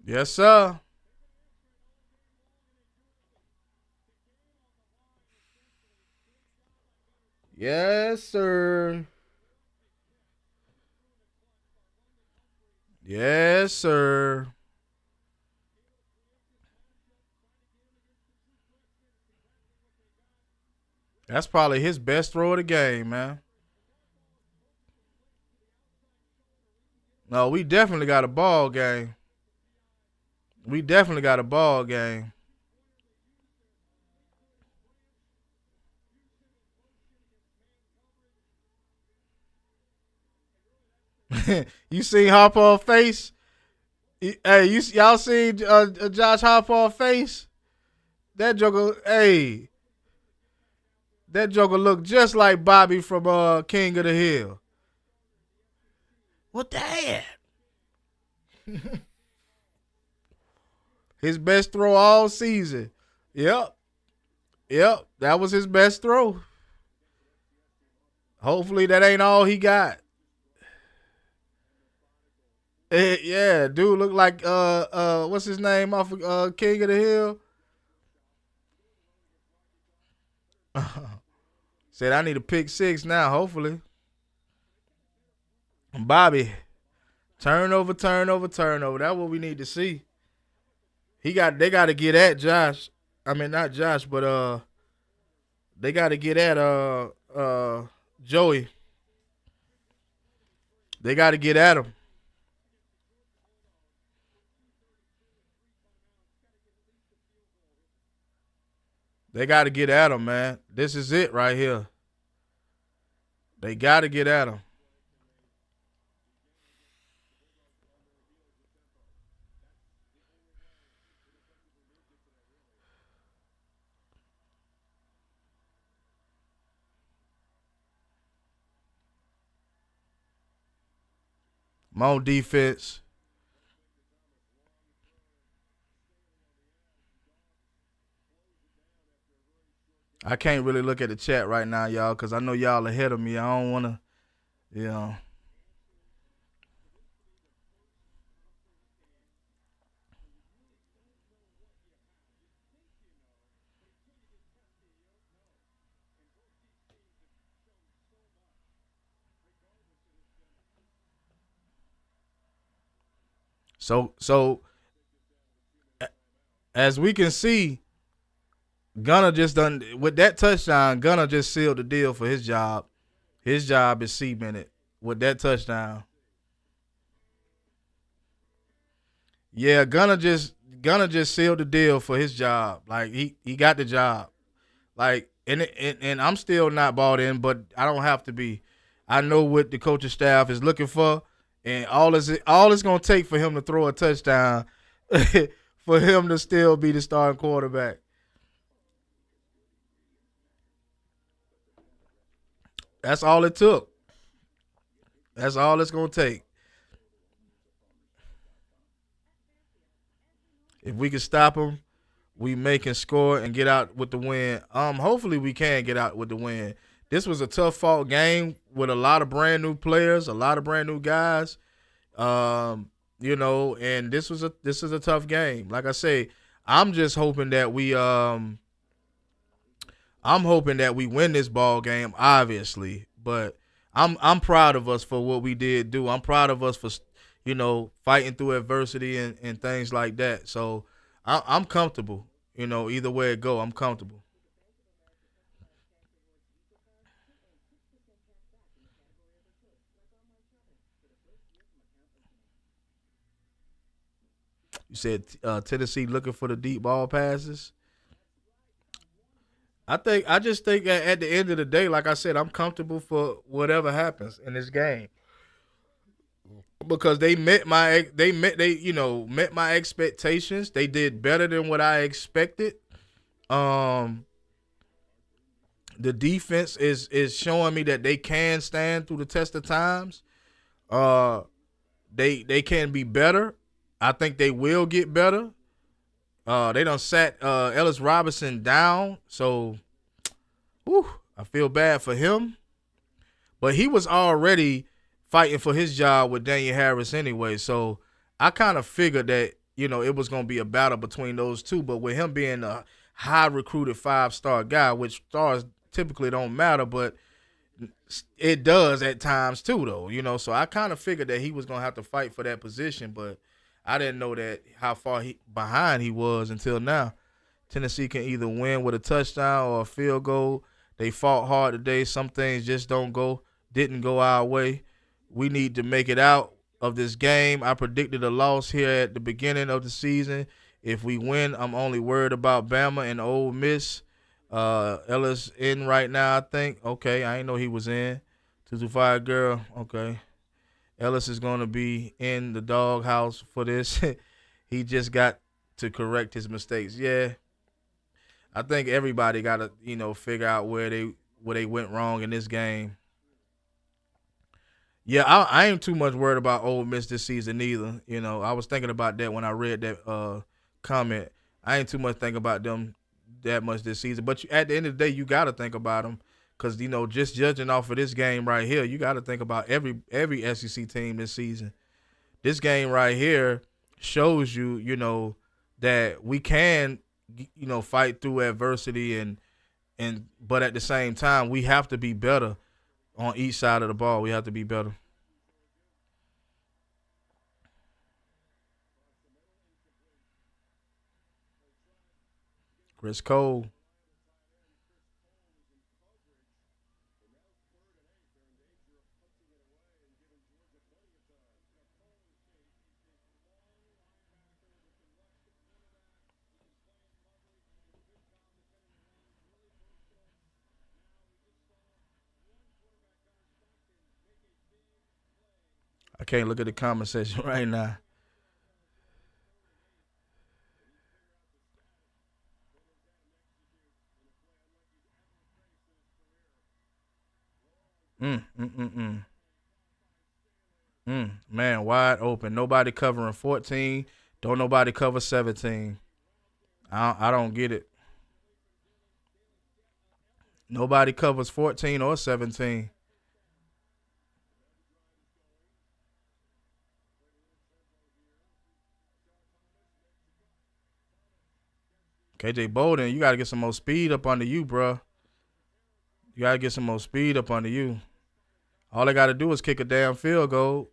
Yes, sir. Yes, sir. Yes, sir. That's probably his best throw of the game, man. No, we definitely got a ball game. We definitely got a ball game. You seen Harper face? Hey, y'all seen Josh Harper face? That joker, hey, that joker looked just like Bobby from King of the Hill. What that? His best throw all season. Yep, yep, that was his best throw. Hopefully that ain't all he got. Yeah, dude look like what's his name off of King of the Hill? Said I need a pick 6 now, hopefully. Bobby, turnover, turnover, turnover. That's what we need to see. They gotta get at Josh. I mean not Josh, but they gotta get at Joey. They gotta get at him. They gotta get at him, man. This is it right here. They gotta get at him. My own defense. I can't really look at the chat right now, y'all, because I know y'all ahead of me. I don't want to, you know. So as we can see, Gunner just done with that touchdown. Gunner just sealed the deal for his job. His job is cemented with that touchdown. Yeah, Gunner just sealed the deal for his job. Like he got the job. Like and I'm still not bought in, but I don't have to be. I know what the coaching staff is looking for, and all it's gonna take for him to throw a touchdown, for him to still be the starting quarterback. That's all it took. That's all it's gonna take. If we can stop him, we make and score and get out with the win. Hopefully we can get out with the win. This was a tough fought game with a lot of brand new players, a lot of brand new guys. And this is a tough game. Like I say, I'm just hoping that I'm hoping that we win this ball game, obviously. But I'm proud of us for what we did do. I'm proud of us for fighting through adversity and things like that. So I'm comfortable. Either way it go, I'm comfortable. You said Tennessee looking for the deep ball passes. I just think at the end of the day, like I said, I'm comfortable for whatever happens in this game because they met my expectations. They did better than what I expected. Um, the defense is showing me that they can stand through the test of times. Uh, they can be better. I think they will get better. They done sat Ellis Robinson down, so whew, I feel bad for him. But he was already fighting for his job with Daniel Harris anyway, so I kind of figured that it was going to be a battle between those two. But with him being a high recruited 5-star guy, which stars typically don't matter, but it does at times too, though. So I kind of figured that he was going to have to fight for that position, but I didn't know that how far behind he was until now. Tennessee can either win with a touchdown or a field goal. They fought hard today. Some things just didn't go our way. We need to make it out of this game. I predicted a loss here at the beginning of the season. If we win, I'm only worried about Bama and Ole Miss. Ellis in right now, I think. Okay, I didn't know he was in. 225 girl. Okay. Ellis is going to be in the doghouse for this. He just got to correct his mistakes. Yeah, I think everybody got to figure out where they went wrong in this game. Yeah, I ain't too much worried about Ole Miss this season either. I was thinking about that when I read that comment. I ain't too much thinking about them that much this season. But at the end of the day, you got to think about them because just judging off of this game right here, you got to think about every SEC team this season. This game right here shows that we can fight through adversity and but at the same time we have to be better on each side of the ball. We have to be better. Chris Cole. I can't look at the comment section right now. Mm, mm, mm, mm. Man, wide open. Nobody covering 14. Don't nobody cover 17. I don't get it. Nobody covers 14 or 17. KJ Bolden, you got to get some more speed up under you, bro. You got to get some more speed up under you. All they got to do is kick a damn field goal.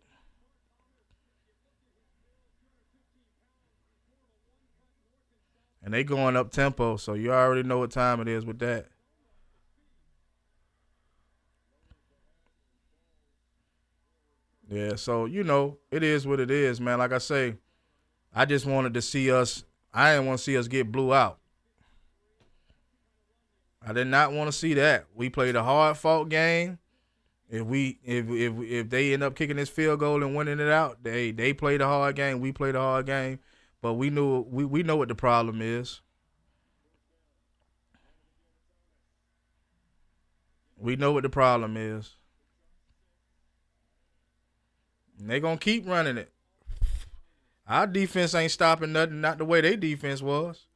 And they going up tempo, so you already know what time it is with that. Yeah, so it is what it is, man. Like I say, I just wanted to see us. I didn't want to see us get blew out. I did not want to see that. We played a hard fought game. If they end up kicking this field goal and winning it out, they played a hard game. We played a hard game, but we know what the problem is. We know what the problem is. And they gonna keep running it. Our defense ain't stopping nothing. Not the way their defense was.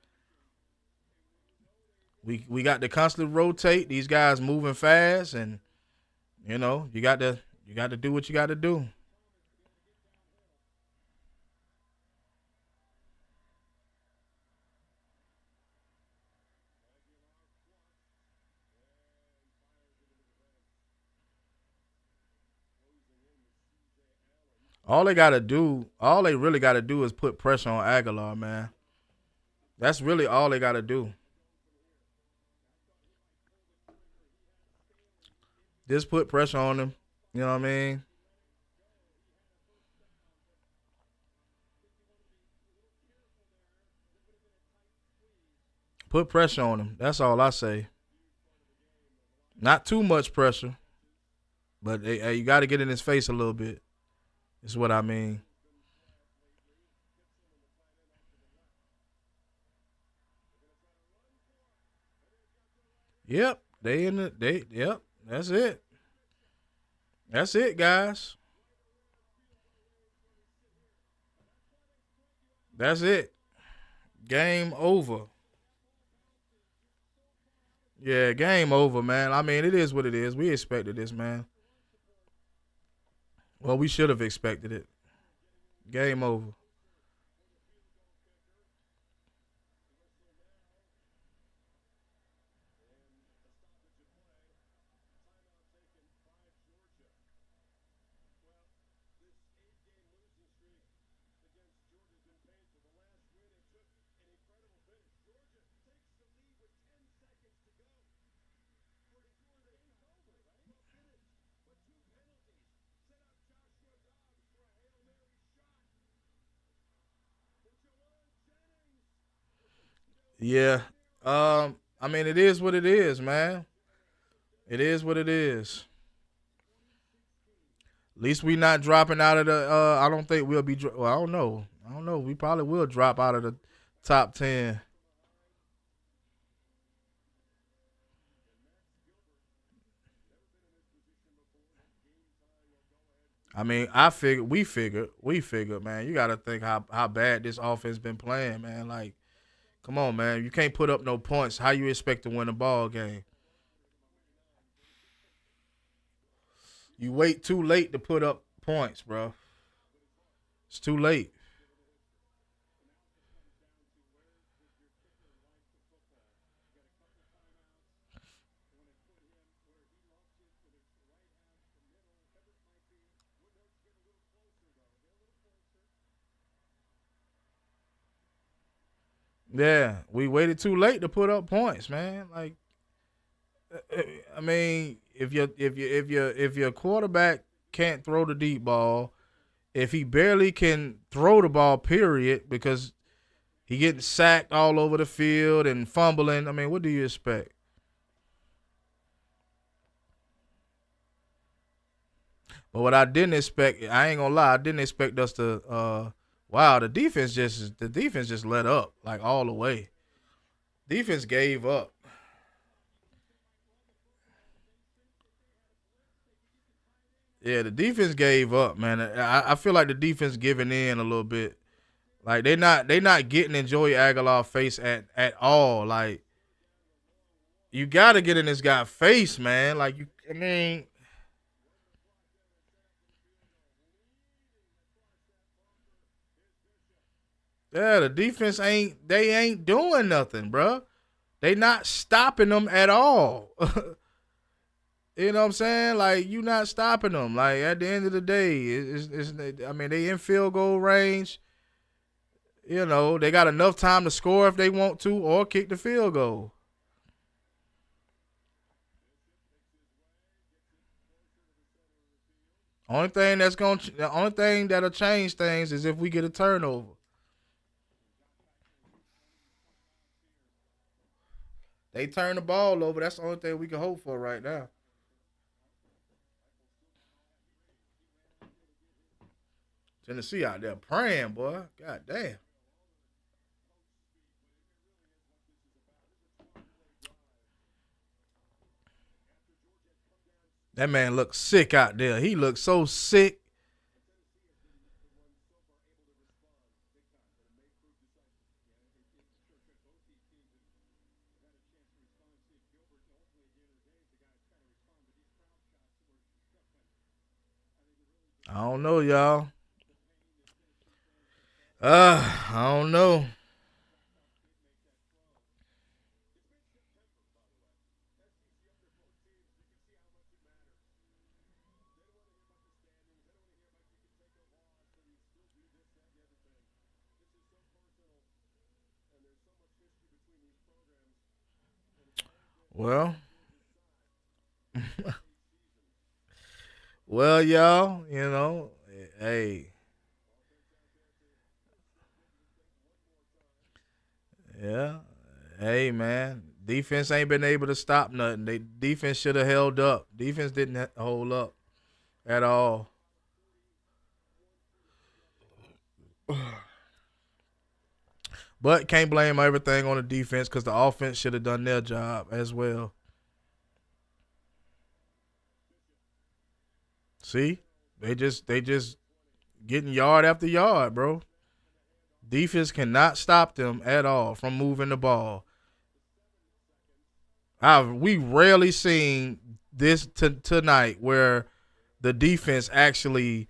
We got to constantly rotate. These guys moving fast, and you got to do what you got to do. All they really got to do is put pressure on Aguilar, man. That's really all they got to do. Just put pressure on him. You know what I mean? Put pressure on him. That's all I say. Not too much pressure, but hey, you got to get in his face a little bit. Is what I mean. Yep, they in the they. Yep, that's it. That's it, guys. That's it. Game over. Yeah, game over, man. I mean, it is what it is. We expected this, man. Well, we should have expected it. Game over. Yeah. I mean, it is what it is, man. It is what it is. At least we not dropping out of the. I don't think we'll be. Well, I don't know. I don't know. We probably will drop out of the top 10. I mean, we figured, man. You got to think how bad this offense been playing, man. Like, come on, man. You can't put up no points. How you expect to win a ball game? You wait too late to put up points, bro. It's too late. Yeah, we waited too late to put up points, man. Like, I mean, if your quarterback can't throw the deep ball, if he barely can throw the ball, period, because he getting sacked all over the field and fumbling. I mean, what do you expect? But what I didn't expect, I ain't gonna lie, I didn't expect us to. Wow, the defense just let up like all the way. Defense gave up. Yeah, the defense gave up, man. I feel like the defense giving in a little bit. Like they not getting in Joey Aguilar face at all. Like you got to get in this guy face, man. Like I mean, yeah, the defense ain't doing nothing, bro. They not stopping them at all. You know what I'm saying? Like you not stopping them. Like at the end of the day, I mean they in field goal range. You know they got enough time to score if they want to, or kick the field goal. The only thing that'll change things is if we get a turnover. They turn the ball over. That's the only thing we can hope for right now. Tennessee out there praying, boy. God damn. That man looks sick out there. He looks so sick. I don't know, y'all. I don't know. Well, well, y'all. Hey, yeah, hey, man. Defense ain't been able to stop nothing. They defense should have held up. Defense didn't hold up at all. But can't blame everything on the defense because the offense should have done their job as well. See, they just getting yard after yard, bro. Defense cannot stop them at all from moving the ball. We rarely seen this tonight where the defense actually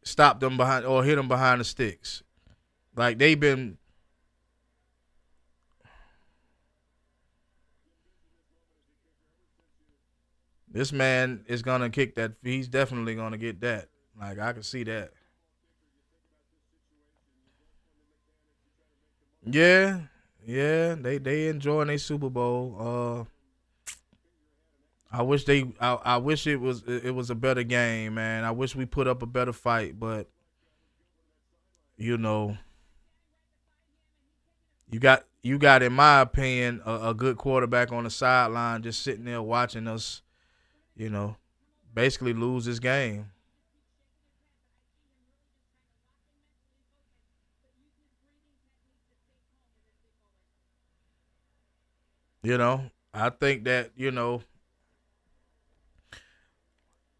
stopped them behind or hit them behind the sticks. Like they've been. This man is gonna kick that. He's definitely gonna get that. Like I can see that. Yeah, yeah. They enjoying their Super Bowl. I wish it was a better game, man. I wish we put up a better fight, but you know, you got in my opinion a good quarterback on the sideline just sitting there watching us, you know, basically lose this game. You know, I think that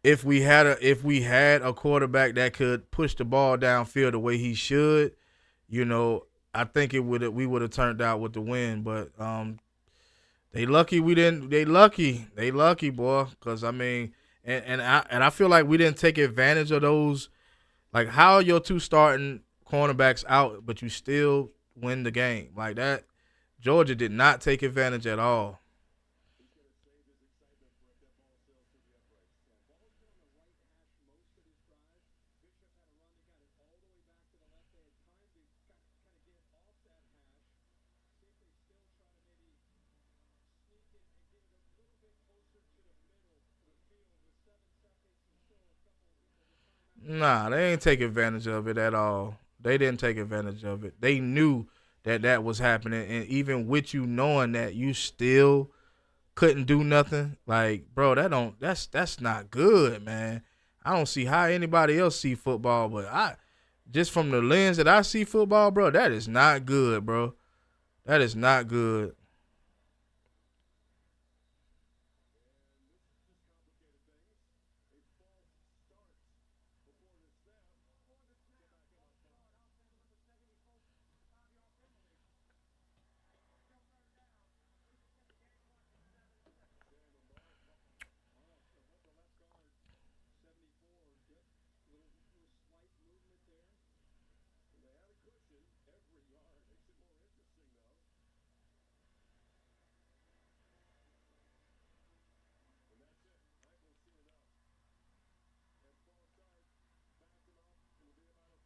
if we had a quarterback that could push the ball downfield the way he should, you know, I think it would we would have turned out with the win. But they lucky we didn't. They lucky, boy. Because I mean, and I feel like we didn't take advantage of those. Like, how are your two starting cornerbacks out, but you still win the game like that? Georgia did not take advantage at all. Nah, they ain't take advantage of it at all. They didn't take advantage of it. They knew that that was happening, and even with you knowing that, you still couldn't do nothing. Like, bro, that's not good, man. I don't see how anybody else see football, but I just from the lens that I see football, bro, that is not good, bro. That is not good.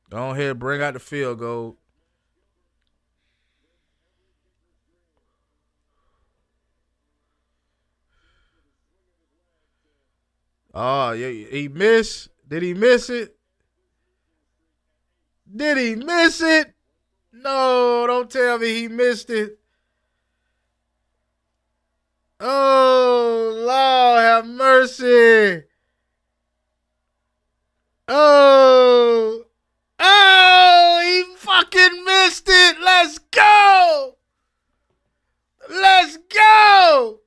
Go ahead, bring out the field goal. Oh, yeah, he missed. Did he miss it? Did he miss it? No, don't tell me he missed it. Oh, Lord have mercy. Oh, oh, he fucking missed it. Let's go. Let's go.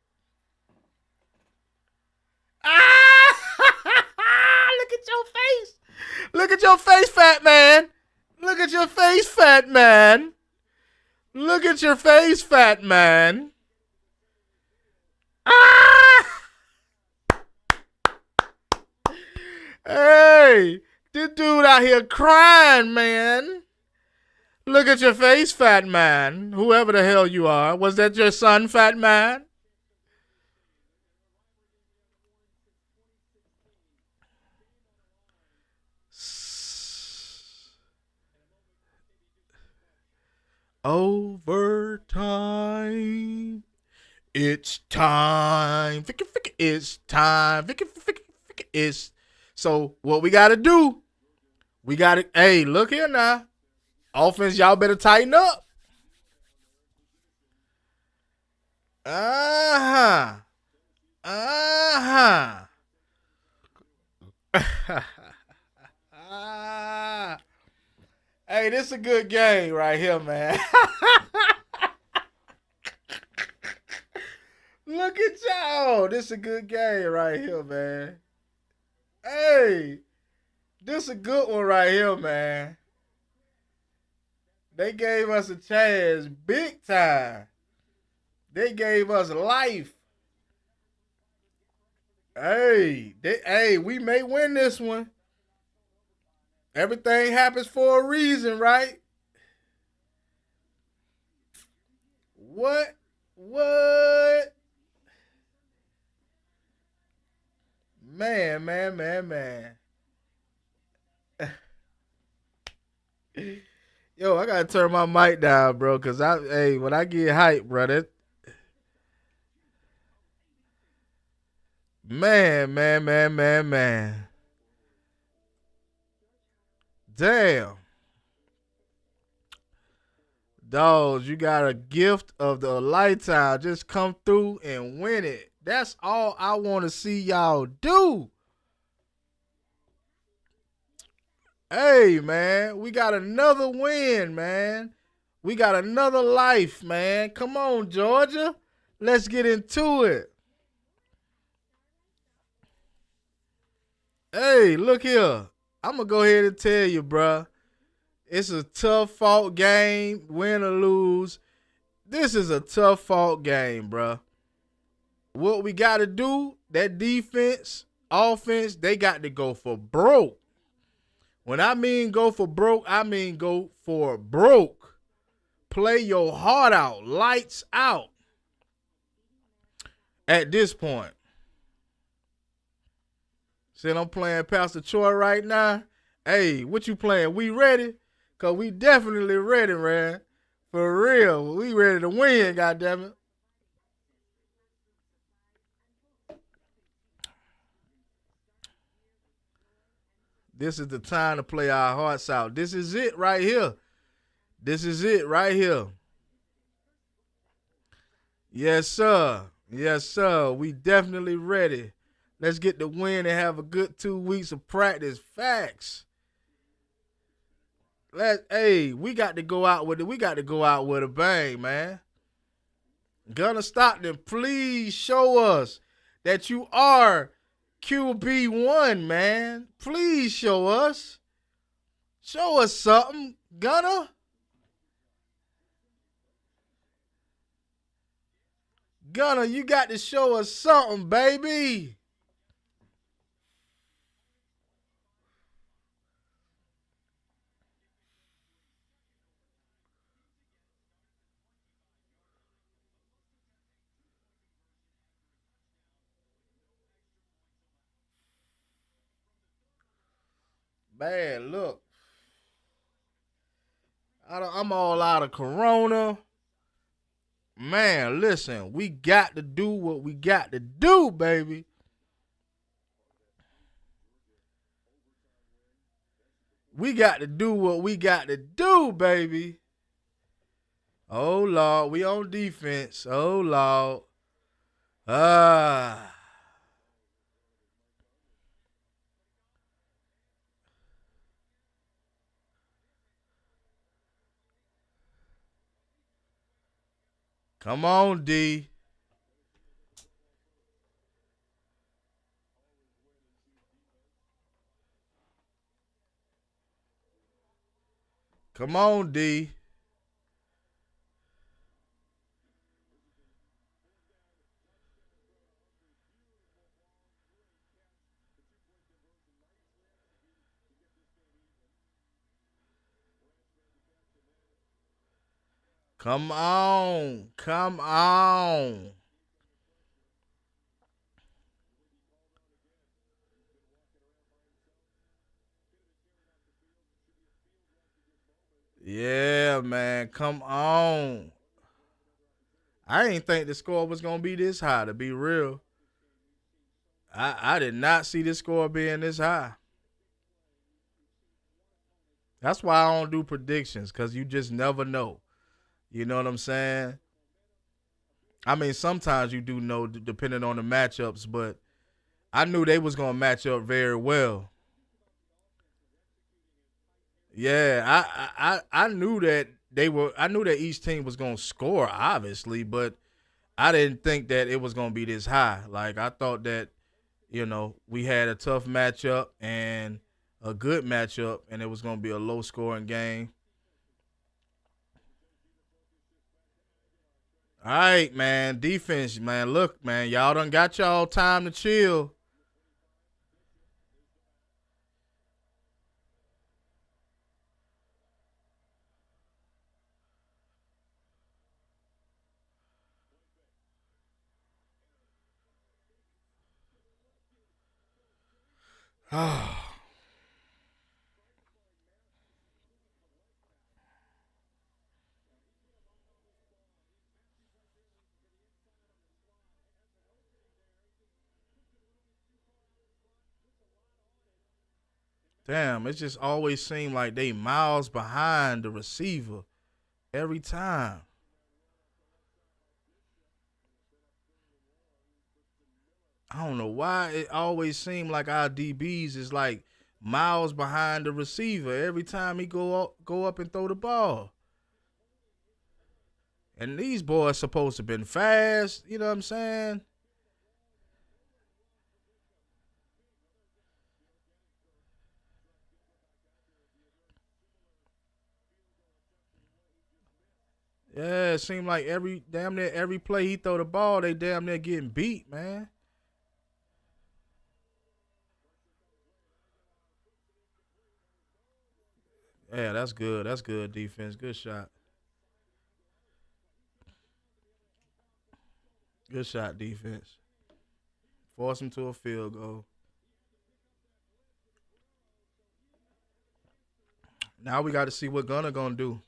Ah! Look at your face. Look at your face, fat man. Look at your face, fat man. Look at your face, fat man. Ah! Hey, this dude out here crying, man. Look at your face, fat man. Whoever the hell you are. Was that your son, fat man? Overtime. It's time. It's time. It's so what we gotta do. We gotta hey, look here now. Offense, y'all better tighten up. Uh-huh. Uh-huh. Hey, this is a good game right here, man. Look at y'all. This is a good game right here, man. Hey, this is a good one right here, man. They gave us a chance big time. They gave us life. Hey, we may win this one. Everything happens for a reason, right? What? What? Man. Yo, I gotta turn my mic down, bro, cause when I get hyped, brother, man. Damn. Dogs, you got a gift of the lifetime. Just come through and win it. That's all I want to see y'all do. Hey, man, we got another win, man. We got another life, man. Come on, Georgia. Let's get into it. Hey, look here. I'm going to go ahead and tell you, bruh. It's a tough fought game, win or lose. This is a tough fought game, bruh. What we got to do, that defense, offense, they got to go for broke. When I mean go for broke, I mean go for broke. Play your heart out, lights out at this point. Said I'm playing Pastor Troy right now. Hey, what you playing? We ready? Because we definitely ready, man. For real. We ready to win, goddammit. This is the time to play our hearts out. This is it right here. This is it right here. Yes, sir. Yes, sir. We definitely ready. Let's get the win and have a good 2 weeks of practice. Facts. We got to go out with it. We got to go out with a bang, man. Gunner Stockton, please show us that you are QB1, man. Please show us. Show us something, Gunner. Gunner, you got to show us something, baby. Man, look. I'm all out of Corona. Man, listen, we got to do what we got to do, baby. We got to do what we got to do, baby. Oh Lord, we on defense. Oh Lord. Ah. Come on, D. Come on, D. Come on. Come on. Yeah, man. Come on. I didn't think the score was gonna be this high, to be real. I did not see this score being this high. That's why I don't do predictions, because you just never know. You know what I'm saying? I mean, sometimes you do know depending on the matchups, but I knew they was gonna match up very well. Yeah, I knew that they were. I knew that each team was gonna score, obviously, but I didn't think that it was gonna be this high. Like I thought that we had a tough matchup and a good matchup, and it was gonna be a low scoring game. All right, man. Defense, man. Look, man, y'all done got y'all time to chill. Damn, it just always seemed like they miles behind the receiver every time. I don't know why it always seemed like our DBs is like miles behind the receiver every time he go up and throw the ball. And these boys supposed to been fast, you know what I'm saying? Yeah, it seemed like every damn near every play he throw the ball, they damn near getting beat, man. Yeah, that's good. That's good defense. Good shot. Good shot defense. Force him to a field goal. Now we got to see what Gunner gonna do.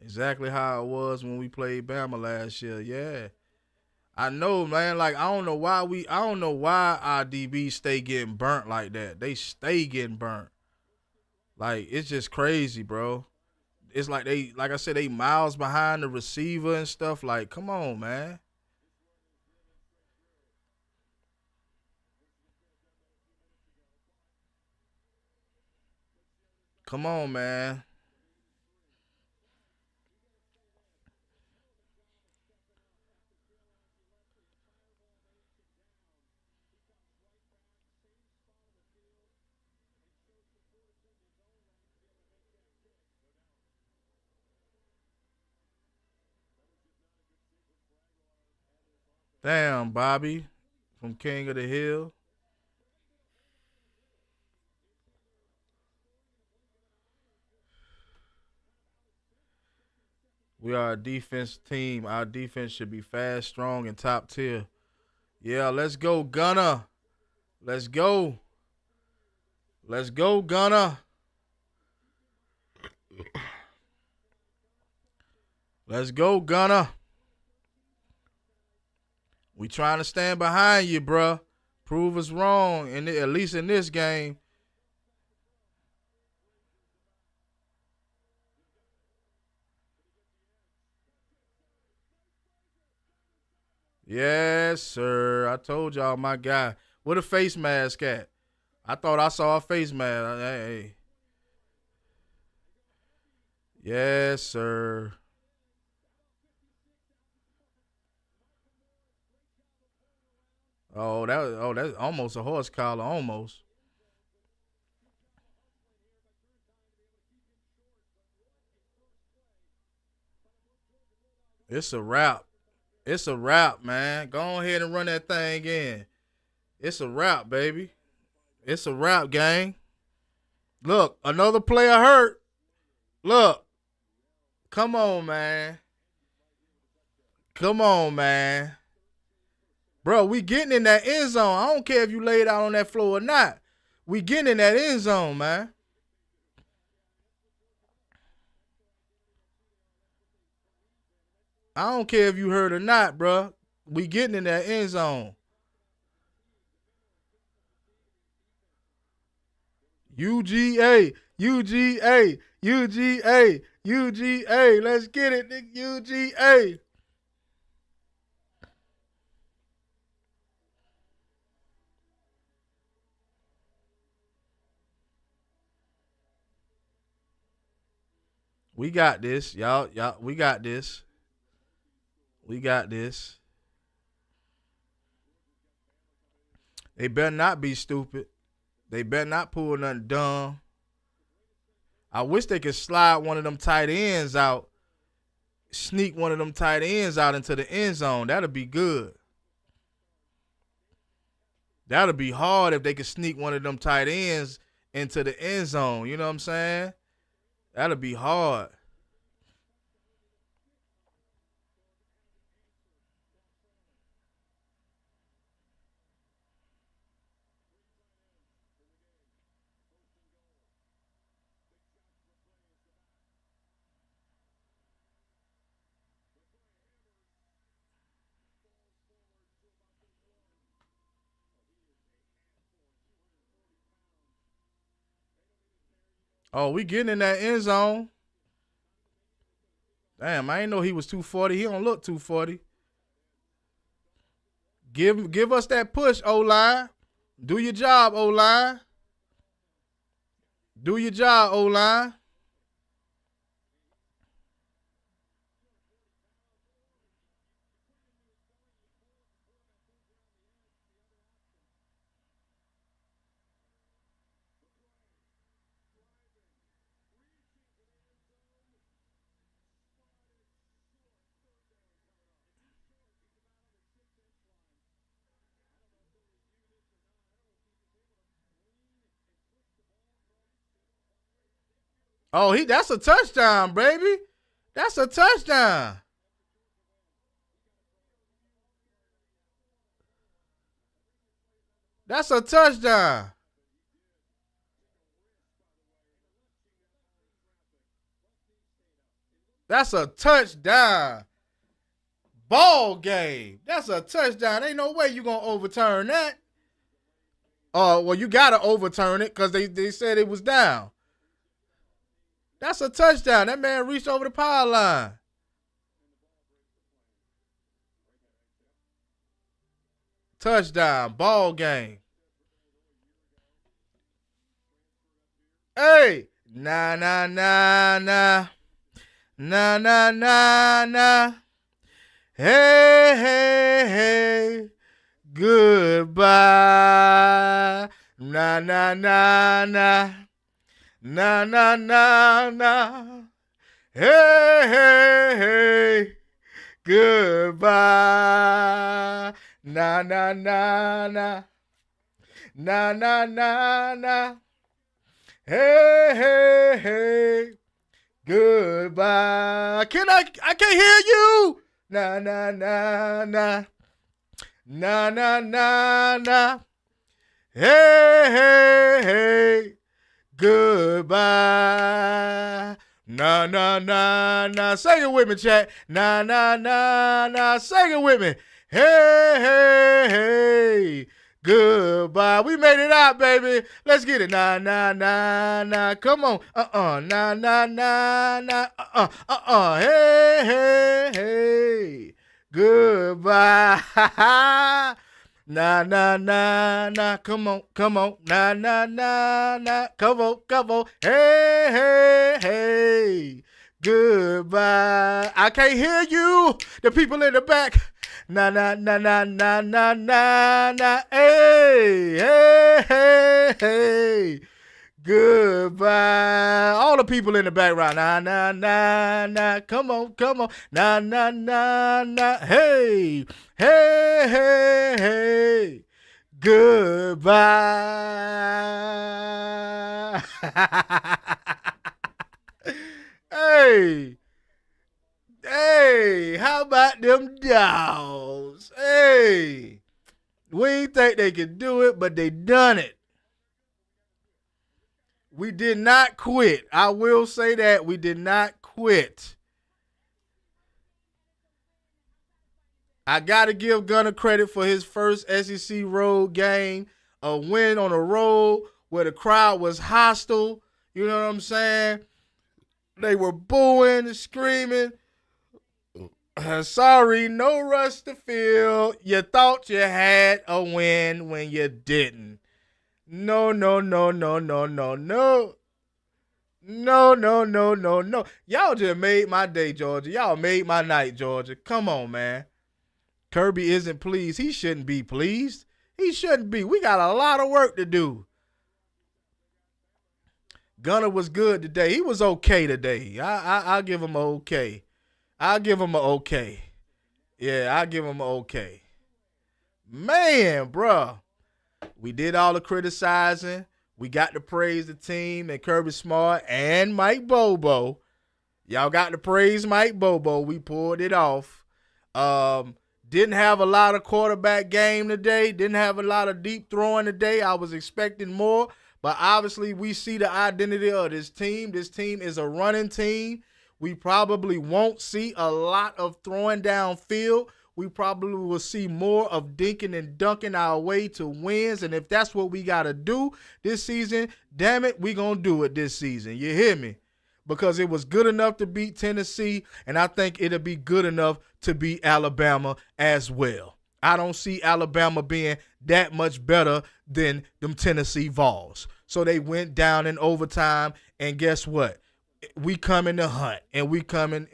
Exactly how it was when we played Bama last year. Yeah. I know, man. Like I don't know why our DBs stay getting burnt like that. They stay getting burnt. Like it's just crazy, bro. It's like like I said, they miles behind the receiver and stuff. Like, come on, man. Come on, man. Damn, Bobby from King of the Hill. We are a defense team. Our defense should be fast, strong, and top tier. Yeah, let's go, Gunner. Let's go. Let's go, Gunner. Let's go, Gunner. We trying to stand behind you, bruh. Prove us wrong, at least in this game. Yes, sir. I told y'all, my guy. Where the face mask at? I thought I saw a face mask. Hey. Yes, sir. That's almost a horse collar, almost. It's a wrap. It's a wrap, man. Go ahead and run that thing in. It's a wrap, baby. It's a wrap, gang. Look, another player hurt. Look. Come on, man. Come on, man. Bro, we getting in that end zone. I don't care if you laid out on that floor or not. We getting in that end zone, man. I don't care if you hurt or not, bro. We getting in that end zone. UGA, UGA, UGA, UGA. Let's get it, nigga. UGA. We got this, y'all. We got this. We got this. They better not be stupid. They better not pull nothing dumb. I wish they could slide one of them tight ends out, sneak one of them tight ends out into the end zone. That'll be good. That'll be hard if they could sneak one of them tight ends into the end zone. You know what I'm saying? That'll be hard. Oh, we getting in that end zone. Damn, I ain't know he was 240. He don't look 240. Give us that push, O-line. Do your job, O-line. Do your job, O-line. Oh, that's a touchdown, baby. That's a touchdown. That's a touchdown. That's a touchdown. Ball game. That's a touchdown. Ain't no way you gonna overturn that. Oh, well, you gotta overturn it because they said it was down. That's a touchdown. That man reached over the power line. Touchdown. Ball game. Hey. Nah, nah, nah, nah. Nah, nah, nah, nah. Hey, hey, hey. Goodbye. Nah, nah, nah, nah. Nah, nah, nah, nah. Hey, hey, hey. Goodbye. Nah, nah, nah, nah. Nah, nah, nah, nah. Hey, hey, hey. Goodbye. I can't hear you. Nah, nah, nah, nah. Nah, nah, nah, nah. Hey, hey, hey. Goodbye. Na na na na. Sing it with me, chat. Na na na na. Sing it with me. Hey, hey, hey. Goodbye. We made it out, baby. Let's get it. Na na na na. Come on. Na na na na. Hey, hey, hey. Goodbye. Na na na na, come on, na na na na, come on, hey hey hey, goodbye. I can't hear you, the people in the back. Na na na na na na na na, hey hey hey hey. Goodbye. All the people in the background. Na, na, na, na. Come on. Na, na, na, na. Hey. Hey, hey, hey. Goodbye. Hey. Hey. How about them dogs? Hey. We didn't think they could do it, but they done it. We did not quit. I will say that. We did not quit. I got to give Gunner credit for his first SEC road game, a win on the road where the crowd was hostile. You know what I'm saying? They were booing, screaming. Sorry, no rush to field. You thought you had a win when you didn't. No. No. Y'all just made my day, Georgia. Y'all made my night, Georgia. Come on, man. Kirby isn't pleased. He shouldn't be pleased. He shouldn't be. We got a lot of work to do. Gunner was good today. He was okay today. I'll give him an okay. I'll give him an okay. Yeah, I'll give him an okay. Man, bruh. We did all the criticizing. We got to praise the team and Kirby Smart and Mike Bobo. Y'all got to praise Mike Bobo. We pulled it off. Didn't have a lot of quarterback game today. Didn't have a lot of deep throwing today. I was expecting more. But obviously we see the identity of this team. This team is a running team. We probably won't see a lot of throwing downfield. We probably will see more of dinking and dunking our way to wins. And if that's what we got to do this season, damn it, we going to do it this season. You hear me? Because it was good enough to beat Tennessee, and I think it'll be good enough to beat Alabama as well. I don't see Alabama being that much better than them Tennessee Vols. So they went down in overtime, and guess what? We coming to hunt, and we coming.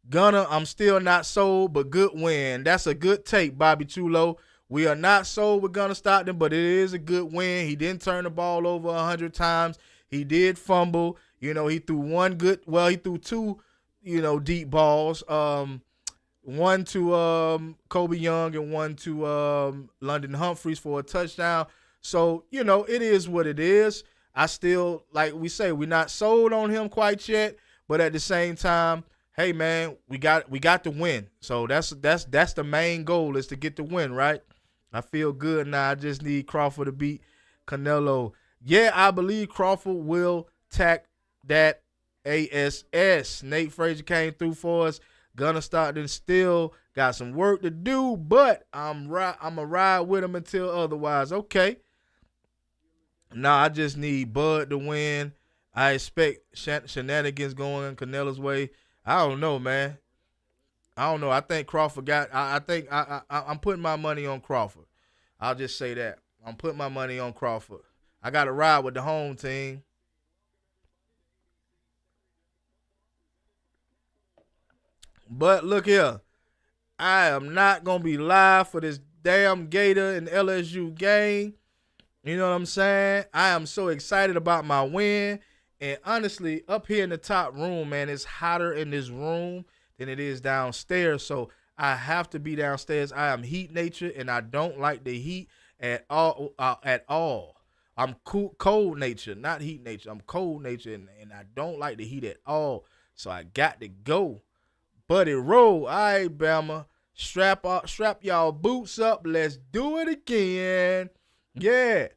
Gunner, I'm still not sold, but good win. That's a good take, Bobby Chulo. We are not sold with Gunner Stockton, but it is a good win. He didn't turn the ball over 100 times. He did fumble. You know, he threw two, deep balls. One to Kobe Young and one to London Humphreys for a touchdown. So, it is what it is. I still, like we say, we're not sold on him quite yet, but at the same time, hey man, we got the win. So that's the main goal, is to get the win, right? I feel good now. I just need Crawford to beat Canelo. Yeah, I believe Crawford will tack that ASS. Nate Frazier came through for us. Gunner Stockton still got some work to do, but I'm going to ride with him until otherwise. Okay. Now I just need Bud to win. I expect shenanigans going Canelo's way. I don't know, man. I don't know. I think Crawford I'm putting my money on Crawford. I'll just say that. I'm putting my money on Crawford. I got to ride with the home team. But look here. I am not going to be live for this damn Gator and LSU game. You know what I'm saying? I am so excited about my win. And honestly, up here in the top room, man, it's hotter in this room than it is downstairs. So I have to be downstairs. I am heat nature, and I don't like the heat at all. I'm cold nature, not heat nature. I'm cold nature, and I don't like the heat at all. So I got to go. Buddy roll. All right, Bama. Strap y'all boots up. Let's do it again. Yeah.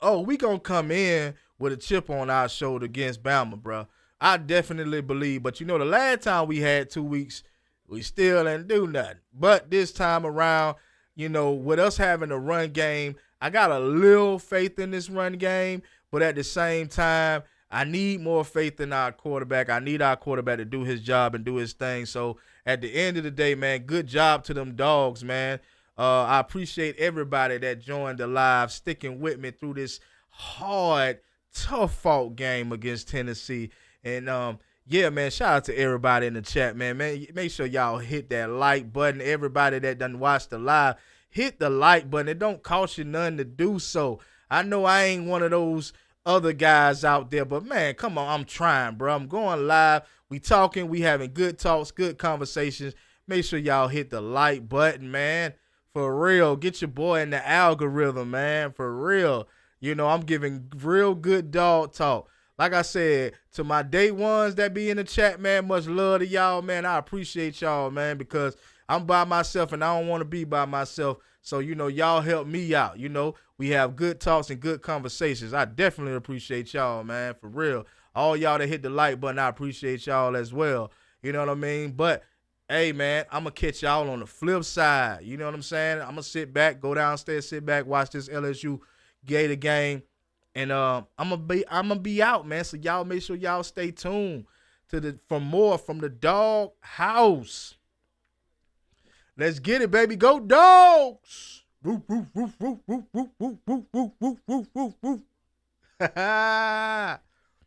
Oh, we gonna come in with a chip on our shoulder against Bama, bro. I definitely believe. But the last time we had 2 weeks, we still didn't do nothing. But this time around, with us having a run game, I got a little faith in this run game. But at the same time, I need more faith in our quarterback. I need our quarterback to do his job and do his thing. So at the end of the day, man, good job to them dogs, man. I appreciate everybody that joined the live, sticking with me through this hard, tough fought game against Tennessee. And yeah, man, shout out to everybody in the chat, man. Man, make sure y'all hit that like button. Everybody that done watched the live, hit the like button. It don't cost you nothing to do so. I know I ain't one of those other guys out there, but man, come on, I'm trying, bro. I'm going live. We talking, we having good talks, good conversations. Make sure y'all hit the like button, man. For real, get your boy in the algorithm, man. For real. I'm giving real good dog talk. Like I said, to my day ones that be in the chat, man, much love to y'all, man. I appreciate y'all, man, because I'm by myself and I don't want to be by myself. So, y'all help me out. We have good talks and good conversations. I definitely appreciate y'all, man, for real. All y'all that hit the like button, I appreciate y'all as well. You know what I mean? But hey, man, I'm going to catch y'all on the flip side. You know what I'm saying? I'm going to sit back, go downstairs, sit back, watch this LSU Gator game. And I'm gonna be out, man. So y'all make sure y'all stay tuned for more from the Dog House. Let's get it, baby. Go Dogs! Woo, woo, woo, woo, woo, woo, woo, woo, woo, woo, woo, woo.